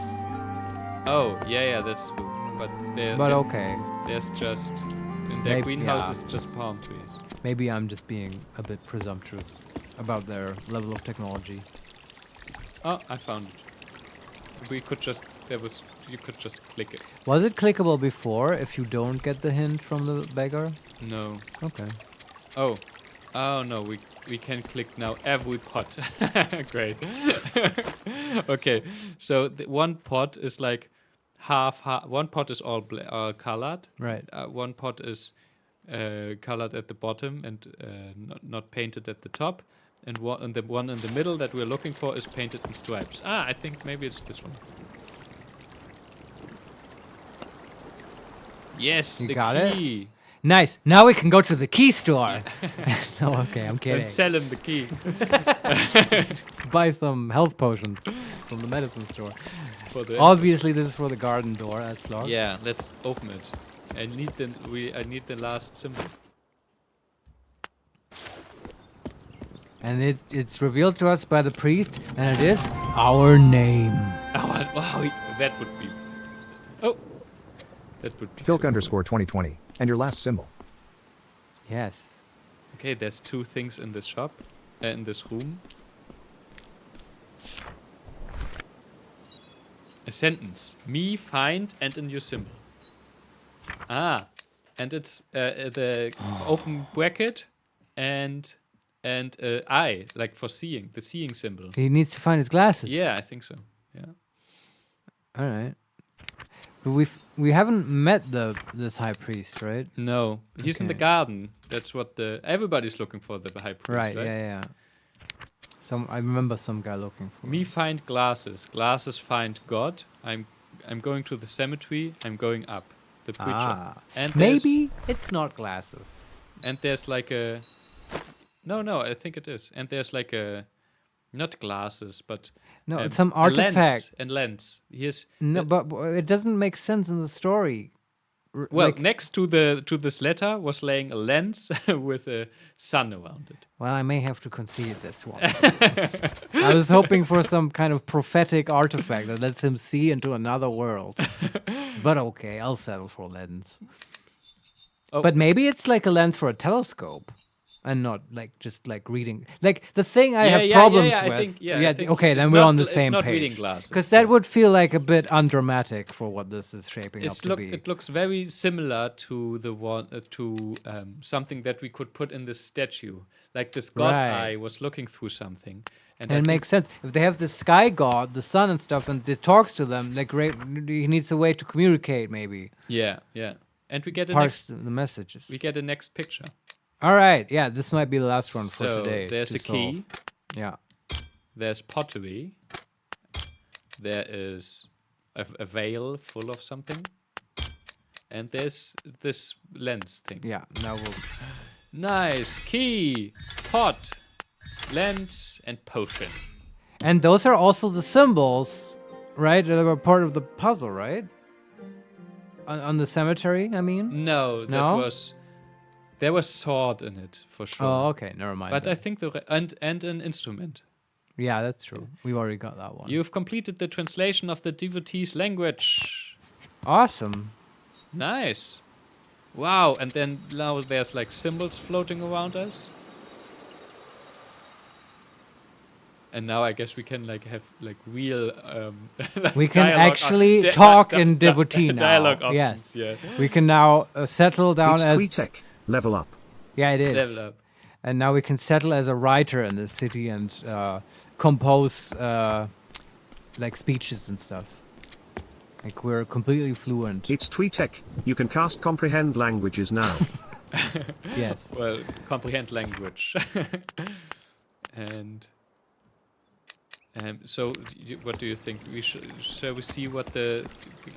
Oh, yeah, that's true. But Okay. there's just in their greenhouse yeah. is just palm trees. Maybe I'm just being a bit presumptuous about their level of technology. Oh, I found it. You could just click it. Was it clickable before if you don't get the hint from the beggar? No. Okay. Oh no, we can click now every pot. Great. Okay, so one pot is like half. One pot is all colored. Right. One pot is colored at the bottom and not painted at the top. And the one in the middle that we're looking for is painted in stripes. Ah, I think maybe it's this one. Yes, You the got it? key. Nice. Now we can go to the key store. No, okay, I'm kidding. And sell him the key. Buy some health potions from the medicine store. For the Obviously, this is for the garden door. That's locked. Yeah, let's open it. I need the last symbol. And it's revealed to us by the priest, and it is our name. Oh, wow, that would be. Oh, that would be. Filk super underscore 2020. And your last symbol. Yes. Okay, there's two things in this shop, in this room. A sentence. Me, find, and a new symbol. Ah, and it's the open bracket and eye, like for seeing, the seeing symbol. He needs to find his glasses. Yeah, I think so. Yeah. All right. But we haven't met this high priest, right? No, he's in the Okay. garden. That's what everybody's looking for, the high priest, Right. right? Yeah. I remember some guy looking for. Me find glasses. Glasses find God. I'm going to the cemetery. I'm going up. The preacher. Ah. And there's- Maybe it's not glasses. And there's like a. No, I think it is. And there's like a, not glasses, but No, it's some artifact. lens. Here's No, but it doesn't make sense in the story. well, like- next to this letter was laying a lens with a sun around it. Well, I may have to concede this one. I was hoping for some kind of prophetic artifact that lets him see into another world. But okay, I'll settle for lens. Oh. But maybe it's like a lens for a telescope. And not like just like reading. Like the thing I have problems with. I think okay, it's then we're on the it's same not page. reading glasses. Because that would feel like a bit undramatic for what this is shaping up to be. It looks very similar to the one something that we could put in this statue. Like this god Right. eye was looking through something, And it makes sense. If they have the sky god, the sun and stuff, and it talks to them, like he needs a way to communicate, maybe. Yeah. And we get Parse the messages. a next picture. All right, yeah, this might be the last one for So today. there's to a key. solve. Yeah. There's pottery. There is a veil full of something. And there's this lens thing. Yeah, now we'll... Nice. Key, pot, lens, and potion. And those are also the symbols, right? That were part of the puzzle, right? On the cemetery, I mean? No, that No? was... There was sword in it, for sure. Oh, okay, never mind. But then. I think and an instrument. Yeah, that's true. We've already got that one. You've completed the translation of the devotee's language. Awesome. Nice. Wow, and then now there's like symbols floating around us. And now I guess we can like have like real like We can dialogue actually di- talk di- in di- devotee now. dialogue Yes. options, yeah. We can now settle down It's as... Tweetech. Level up. Yeah, it is. Level up. And now we can settle as a writer in the city and compose like speeches and stuff. Like we're completely fluent. It's Tweetech. You can cast comprehend languages now. Yes. Well, comprehend language. And so, what do you think? Shall we see what the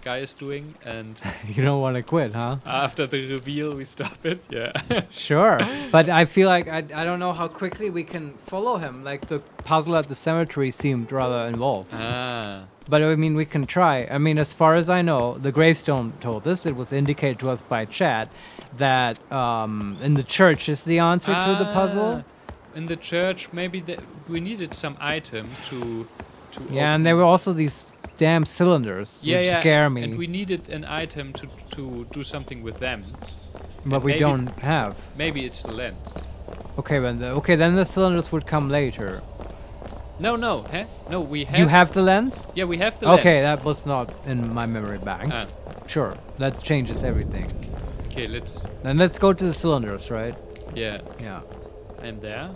guy is doing, and You don't want to quit, huh? after the reveal we stop it? Yeah. Sure. But I feel like I don't know how quickly we can follow him. Like the puzzle at the cemetery seemed rather involved. Ah. But I mean, we can try. I mean, as far as I know, the gravestone told us, it was indicated to us by chat, that in the church is the answer to the puzzle. In the church, maybe we needed some item to. Yeah, and there were also these damn cylinders, which scare me. And we needed an item to do something with them. But and we maybe- don't have. Maybe it's the lens. Okay, then the cylinders would come later. No, huh? No, we have. You have the lens? Yeah, we have the lens. Okay, that was not in my memory banks. Ah. Sure, that changes everything. Okay, let's. Then let's go to the cylinders, right? Yeah, Yeah. I'm there.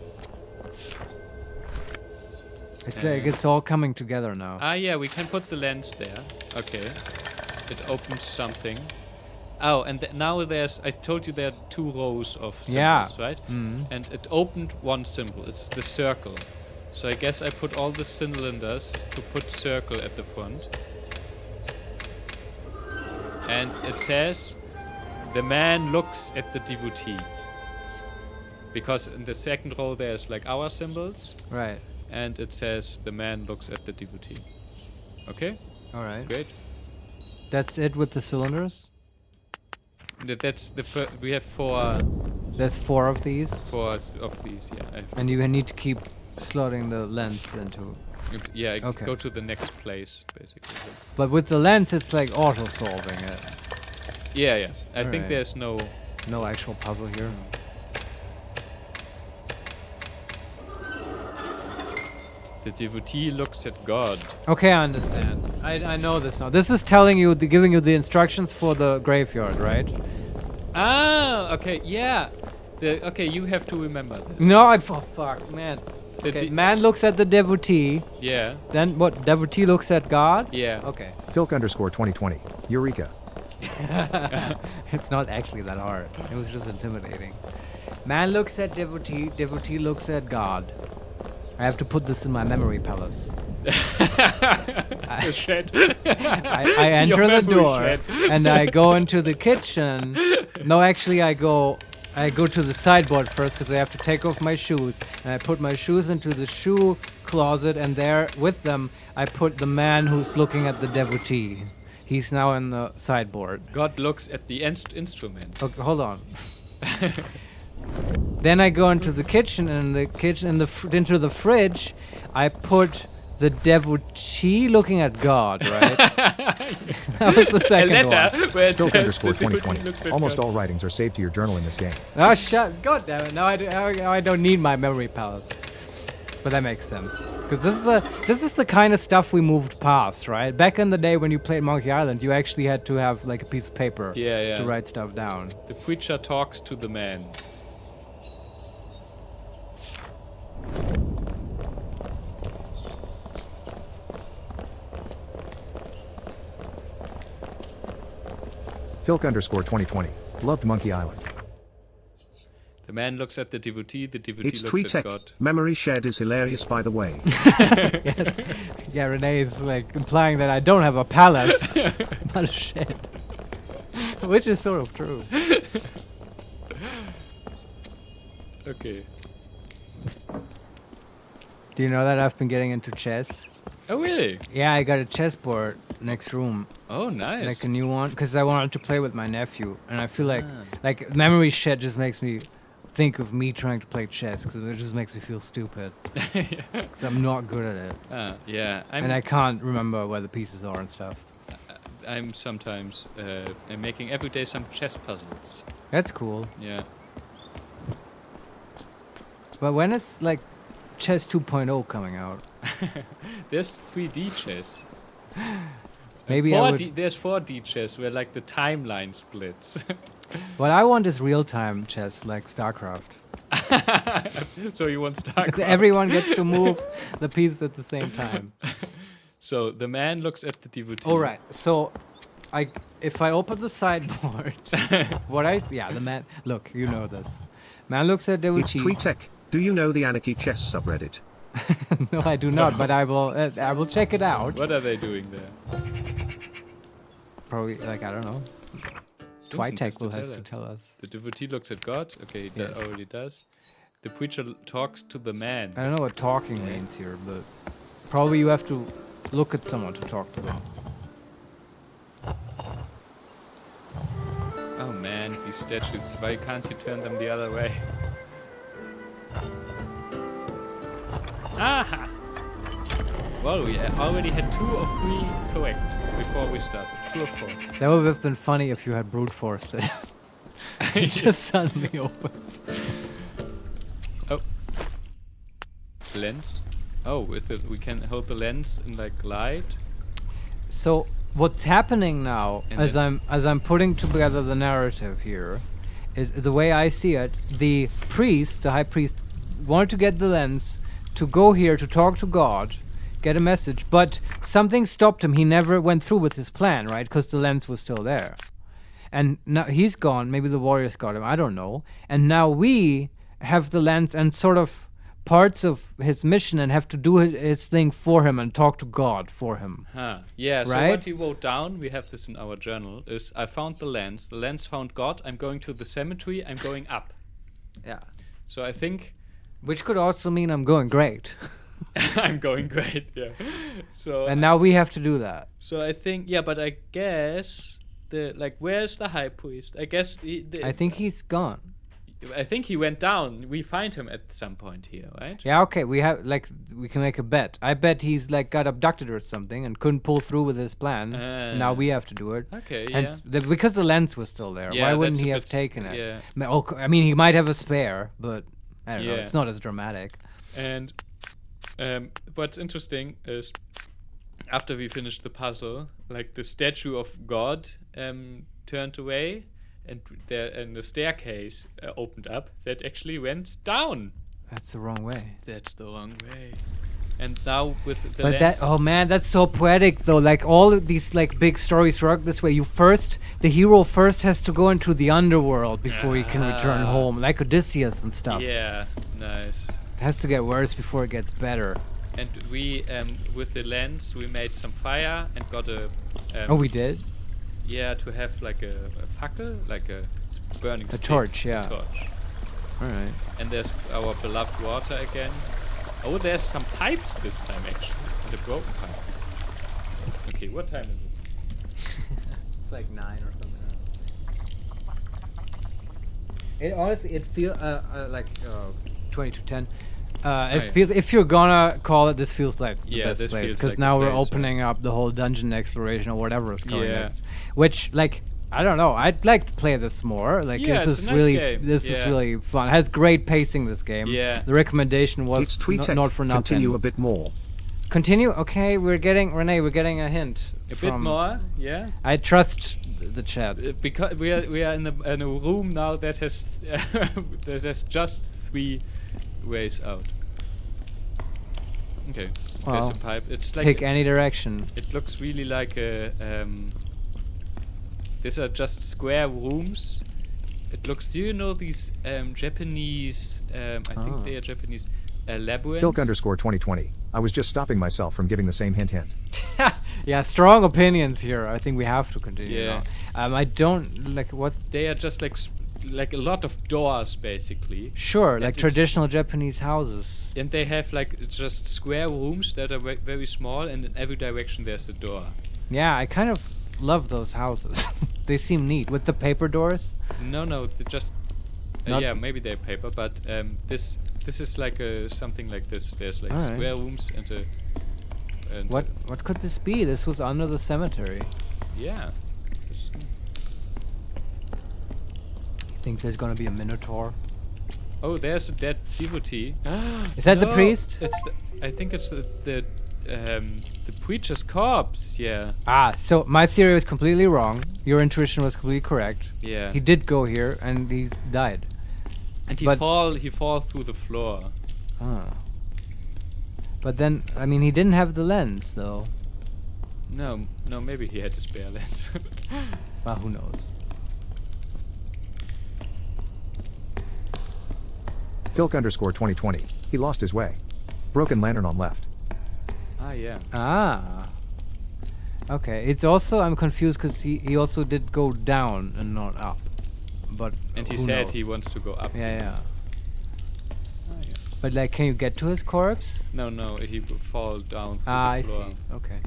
It's like it's all coming together now. Ah, yeah, we can put the lens there. Okay. It opens something. Oh, and now there's. I told you there are 2 rows of symbols, right? Mm. And it opened one symbol. It's the circle. So I guess I put all the cylinders to put circle at the front. And it says, the man looks at the devotee. Because in the second row there's like our symbols. Right. And it says, the man looks at the devotee. Okay? All right. Great. That's it with the cylinders? That's the we have 4 There's 4 of these? of these, yeah. I have And you need to keep slotting the lens into... yeah, Okay. go to the next place, basically. But with the lens, it's like auto-solving it. Yeah. I think Alright. there's no... No actual puzzle here. The devotee looks at God. Okay, I understand. I know this now. This is telling you, giving you the instructions for the graveyard, right? Ah, okay, yeah. Okay, you have to remember this. No, oh fuck, man. The Okay, man looks at the devotee. Yeah, Then what? Devotee looks at God? yeah. Okay. Filk_2020. Eureka. It's not actually that hard. It was just intimidating. Man looks at devotee. Devotee looks at God. I have to put this in my memory palace. The shed. I enter Your the memory door shed. and I go into the kitchen. No, actually, I go to the sideboard first because I have to take off my shoes, and I put my shoes into the shoe closet, and there with them I put the man who's looking at the devotee. He's now in the sideboard. God looks at the instrument. Okay, hold on. Then I go into the kitchen, and into the fridge, I put the devotee looking at God, right? That was the A second letter one. where it says the devotee Filk_2020. looks at Almost God. all writings are saved to your journal in this game. Oh, God damn it. Now I don't need my memory palace. But that makes sense. Because this is the kind of stuff we moved past, right? Back in the day when you played Monkey Island, you actually had to have like a piece of paper Yeah. to write stuff down. The preacher talks to the man. Filk_2020. Loved Monkey Island. The man looks at the devotee It's looks at God. Tweetech. Memory shared is hilarious, by the way. Yeah, Renee is like implying that I don't have a palace, but a shed. Which is sort of true. Okay. Do you know that I've been getting into chess? Oh, really? Yeah, I got a chessboard next room, Oh, nice. like a new one, because I wanted to play with my nephew, and I feel like memory shed just makes me think of me trying to play chess, because it just makes me feel stupid, because I'm not good at it, Yeah. and I can't remember where the pieces are and stuff. I'm sometimes I'm making every day some chess puzzles. That's cool. Yeah. But when is like Chess 2.0 coming out. There's 3D chess. Maybe And I 4D, would. there's 4D chess where like the timeline splits. What I want is real-time chess, like StarCraft. So you want StarCraft. Everyone gets to move the pieces at the same time. So the man looks at the devotee. All right. So, if I open the sideboard, the man. Look, you know this. Man looks at It's devotee. Tweetek. Do you know the Anarchy Chess subreddit? No, I do not. But I will check it out. What are they doing there? Probably like I don't know. Vincent has Tweetek will to have tell to us. tell us. The devotee looks at God. Okay, he Yes. already does. The preacher talks to the man. I don't know what talking means here, but probably you have to look at someone to talk to them. Oh man, these statues. Why can't you turn them the other way? Aha! Well, we already had 2 of 3 correct before we started. 2 of 4. That would have been funny if you had brute forced it. It just suddenly opens. Oh. Lens. Oh, with it, we can hold the lens in like light. So what's happening now, And as I'm putting together the narrative here, is the way I see it. The priest, the high priest, wanted to get the lens to go here to talk to God, get a message, but something stopped him. He never went through with his plan, right? Because the lens was still there, and now he's gone. Maybe the warriors got him. I don't know. And now we have the lens and sort of parts of his mission and have to do his thing for him and talk to God for him. Huh. Yeah, so Right? what he wrote down, we have this in our journal, is I found the lens found God, I'm going to the cemetery, I'm going up. Yeah. So I think Which could also mean I'm going great. I'm going great, yeah. So And now we have to do that. so I think but I guess where's the high priest? I guess I think he's gone. I think he went down. We find him at some point here, right? Yeah, okay, we can make a bet. I bet he's got abducted or something and couldn't pull through with his plan. Now we have to do it. Okay, And yeah. because the lens was still there, Yeah, why wouldn't that's he a have bit- taken it? yeah. I mean, he might have a spare, but I don't know. Yeah. It's not as dramatic. And what's interesting is after we finished the puzzle, like the statue of God turned away, and the staircase opened up that actually went down. That's the wrong way. That's the wrong way. And now with the But lens, oh man, that's so poetic though. Like all of these big stories work this way. The hero first has to go into the underworld before he can return Ah. home, like Odysseus and stuff. yeah, nice. It has to get worse before it gets better. And we with the lens we made some fire and got a Oh, we did? to have like a fackel, like a burning A stick. torch, yeah. A torch. Alright. And there's our beloved water again. Oh, there's some pipes this time actually. The broken pipe. Okay, what time is it? It's like 9 or something. It honestly, it feels like 20 to 10. It feels, if you're gonna call it, this feels like the best this place, feels because like now the we're place, opening up the whole dungeon exploration or whatever is coming Yeah. next. Which, I don't know. I'd like to play this more. Yeah, this it's is a nice really, game. this is Yeah. really fun. It has great pacing. This game. Yeah. The recommendation was It's Tweetek. not for nothing. Continue a bit more. Continue. Okay, we're getting We're getting a hint. A bit from- more, yeah. I trust the chat. Because we are in a room now that has that has just 3 ways out. Okay, there's Well, a pipe. It's like Pick any direction. it looks really like a. These are just square rooms. It looks. Do you know these Japanese? I think they are Japanese labyrinths. Filk_2020. I was just stopping myself from giving the same hint. Yeah, strong opinions here. I think we have to continue. Yeah. Now. I don't like what. They are just like a lot of doors basically. Sure, And like it's- traditional Japanese houses. And they have like just square rooms that are very small, and in every direction there's a door. Yeah, I kind of love those houses. They seem neat with the paper doors. No, they just Not- yeah, maybe they're paper, but this is like something like this. There's like Alright. square rooms and What could this be? This was under the cemetery. yeah. You think there's gonna be a minotaur? Oh, there's a dead devotee. Is that the No, priest? I think it's the preacher's corpse. Yeah. Ah, so my theory was completely wrong. Your intuition was completely correct. Yeah. He did go here and he died. And he but- fall through the floor. Ah. But then, I mean, he didn't have the lens, though. No, maybe he had a spare lens. Well, who knows? Filk_2020. He lost his way. Broken lantern on left. Ah, yeah. Ah. Okay, it's also, I'm confused because he also did go down and not up. But And he who said knows? he wants to go up. Yeah. Ah, yeah. But like, can you get to his corpse? No, he will fall down through Ah, the I floor. see. Okay.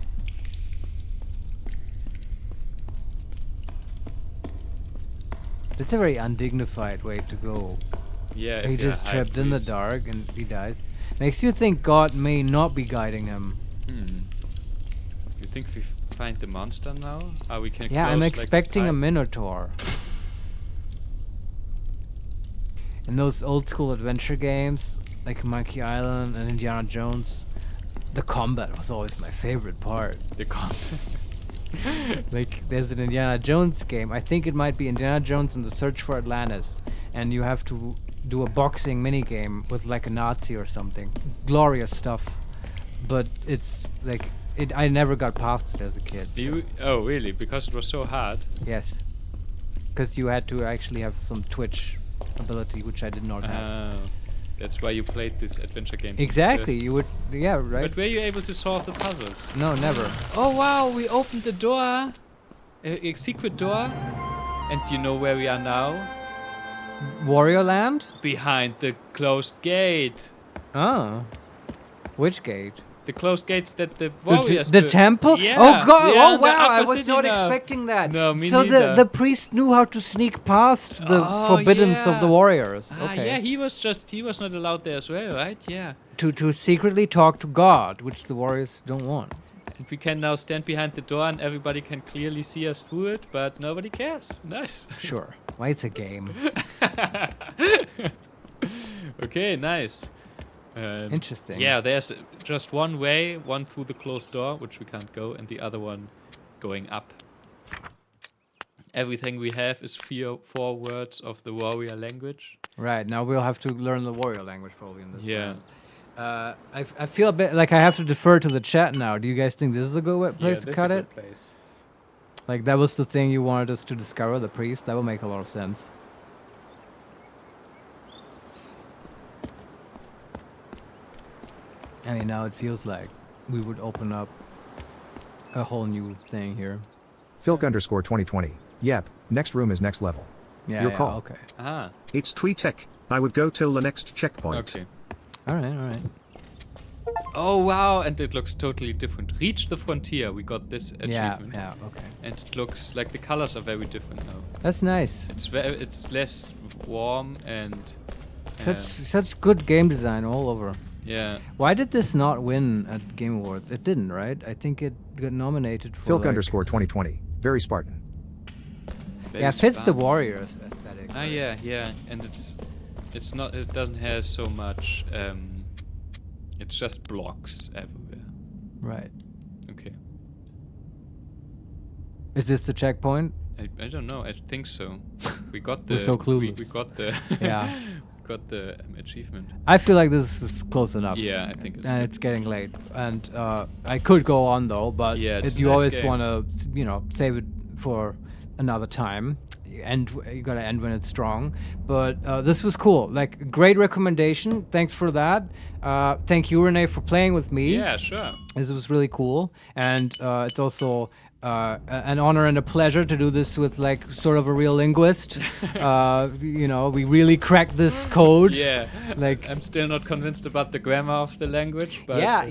That's a very undignified way to go. Yeah, if He you're a just high trapped in the priest. dark and he dies. Makes you think God may not be guiding him. You think we find the monster now? We can Yeah, close, I'm like, the expecting a time? minotaur. In those old school adventure games, like Monkey Island and Indiana Jones, the combat was always my favorite part. The con- Like, there's an Indiana Jones game. I think it might be Indiana Jones and the Search for Atlantis. And you have to do a boxing minigame with like a Nazi or something. Glorious stuff. But it's like, I never got past it as a kid. Oh, really? Because it was so hard? Yes. Because you had to actually have some Twitch ability, which I did not have. That's why you played this adventure game. Exactly, first. you would, yeah, right? But were you able to solve the puzzles? No, never. Oh wow, we opened the door. A secret door. And you know where we are now? Warrior Land? Behind the closed gate. Oh. Which gate? The closed gates that the warriors The built. temple? Yeah. Oh god! Yeah, Oh the wow! I upper was city not now. expecting that. No, me so neither. the priest knew how to sneak past the forbiddance of the warriors. Okay. Yeah, he was not allowed there as well, right? Yeah. To secretly talk to God, which the warriors don't want. And we can now stand behind the door and everybody can clearly see us through it, but nobody cares. Nice. Sure. Why it's a game. Okay, nice. Interesting. Yeah, there's just one way, one through the closed door, which we can't go, and the other one going up. Everything we have is four words of the warrior language. Right, now we'll have to learn the warrior language probably in this Yeah. round. I feel a bit like I have to defer to the chat now. Do you guys think this is a good place to cut it? Like, that was the thing you wanted us to discover, the priest? That would make a lot of sense. I mean, now it feels like we would open up a whole new thing here. Filk_2020. Yep, next room is next level. Yeah, Your yeah, call. okay. Ah, It's Tweetek. I would go till the next checkpoint. okay. Alright. Oh, wow, and it looks totally different. Reach the frontier, we got this achievement. Yeah, okay. And it looks like the colors are very different now. That's nice. It's less warm and... Such good game design all over. yeah. Why did this not win at Game Awards? It didn't, right? I think it got nominated for Filk_2020. Very Spartan. Very Yeah, fits the spartan. Warriors aesthetic. Ah, yeah, and it's not. It doesn't have so much. It's just blocks everywhere. Right. Okay. Is this the checkpoint? I don't know. I think so. We got the. We're so clueless. We got the. Yeah. got the achievement. I feel like this is close enough. Yeah, I think it's. And good. it's getting late. And I could go on though, but Yeah, it's a you nice always game. want to, save it for another time. And you gotta end when it's strong. But this was cool. Like, great recommendation. Thanks for that. Thank you, Renee, for playing with me. Yeah, sure. This was really cool. And it's also an honor and a pleasure to do this with, like, sort of a real linguist. We really cracked this code. Yeah. Like, I'm still not convinced about the grammar of the language, but. yeah,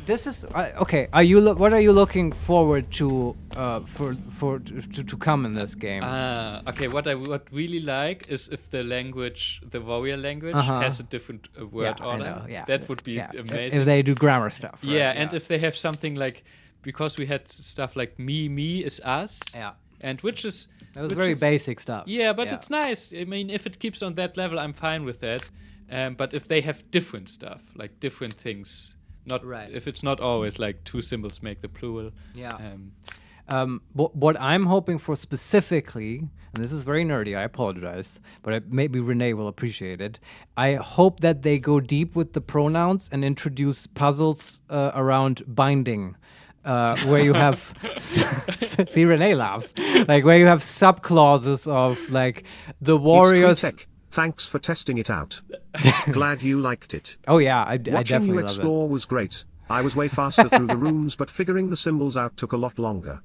this is okay. What are you looking forward to to come in this game? Okay. What I would really like is if the warrior language, has a different word I order. know, yeah. That would be amazing. If they do grammar stuff. Right? Yeah, and if they have something like, because we had stuff like me is us, and which is that was very basic stuff. Yeah, but it's nice. I mean, if it keeps on that level, I'm fine with that. But if they have different stuff, like different things, not if it's not always like two symbols make the plural. Yeah. What I'm hoping for specifically, and this is very nerdy, I apologize, but maybe Renee will appreciate it. I hope that they go deep with the pronouns and introduce puzzles around binding. Where you have see Renee laughs, like where you have sub clauses of like the warriors. Thanks for testing it out. Glad you liked it. Oh yeah, I Watching definitely you love explore was great. I was way faster through the rooms, but figuring the symbols out took a lot longer.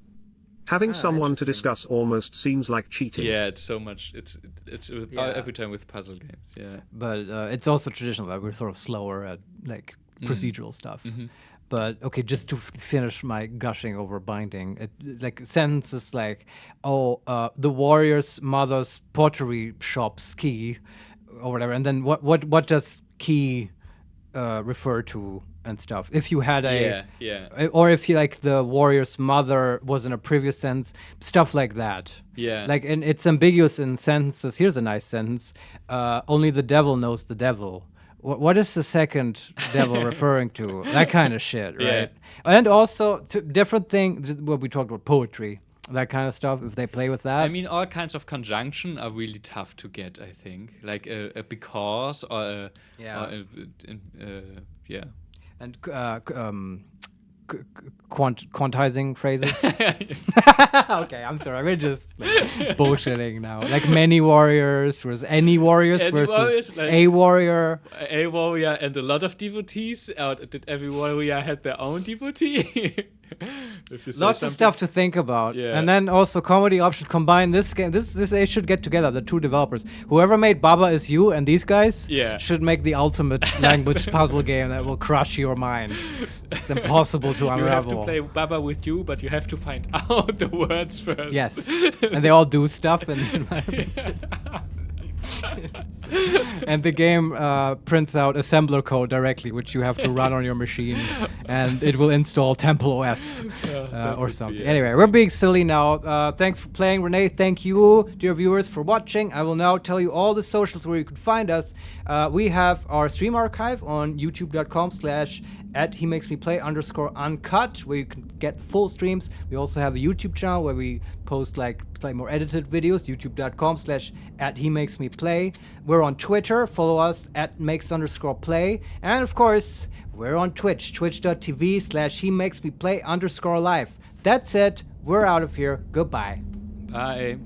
Having someone to discuss almost seems like cheating. Yeah, it's so much. It's every time with puzzle games. Yeah, but it's also traditional that we're sort of slower at like procedural stuff. But okay, just to finish my gushing over binding, like sentences like, the warrior's mother's pottery shop's key, or whatever, and then what does key refer to and stuff? If you had or if you like the warrior's mother was in a previous sentence, stuff like that. Yeah, like and it's ambiguous in sentences. Here's a nice sentence: only the devil knows the devil. What is the second devil referring to? That kind of shit, right? Yeah. And also, different thing, what we talked about, poetry, that kind of stuff, if they play with that. I mean, all kinds of conjunction are really tough to get, I think. Like a because or a... Yeah. And quantizing phrases. Okay, I'm sorry. We're just like, bullshitting now. Like many warriors versus any warriors versus like a warrior. A warrior and a lot of devotees. Did every warrior had their own devotee? Lots of stuff to think about. Yeah. And then also comedy option combine this game. They should get together, the two developers. Whoever made Baba Is You and these guys should make the ultimate language puzzle game that will crush your mind. It's impossible to unravel. You have to play Baba with you, but you have to find out the words first. Yes. And they all do stuff and and the game prints out assembler code directly, which you have to run on your machine, and it will install Temple OS or something. Anyway, we're being silly now. Thanks for playing, Renee. Thank you, dear viewers, for watching. I will now tell you all the socials where you can find us. We have our stream archive on youtube.com/@HeMakesMePlay_uncut, where you can get full streams. We also have a YouTube channel where we post like more edited videos, youtube.com/@HeMakesMePlay. We're on Twitter, follow us @makes_play. And of course, we're on Twitch, twitch.tv/HeMakesMePlay_live. That's it. We're out of here. Goodbye. Bye.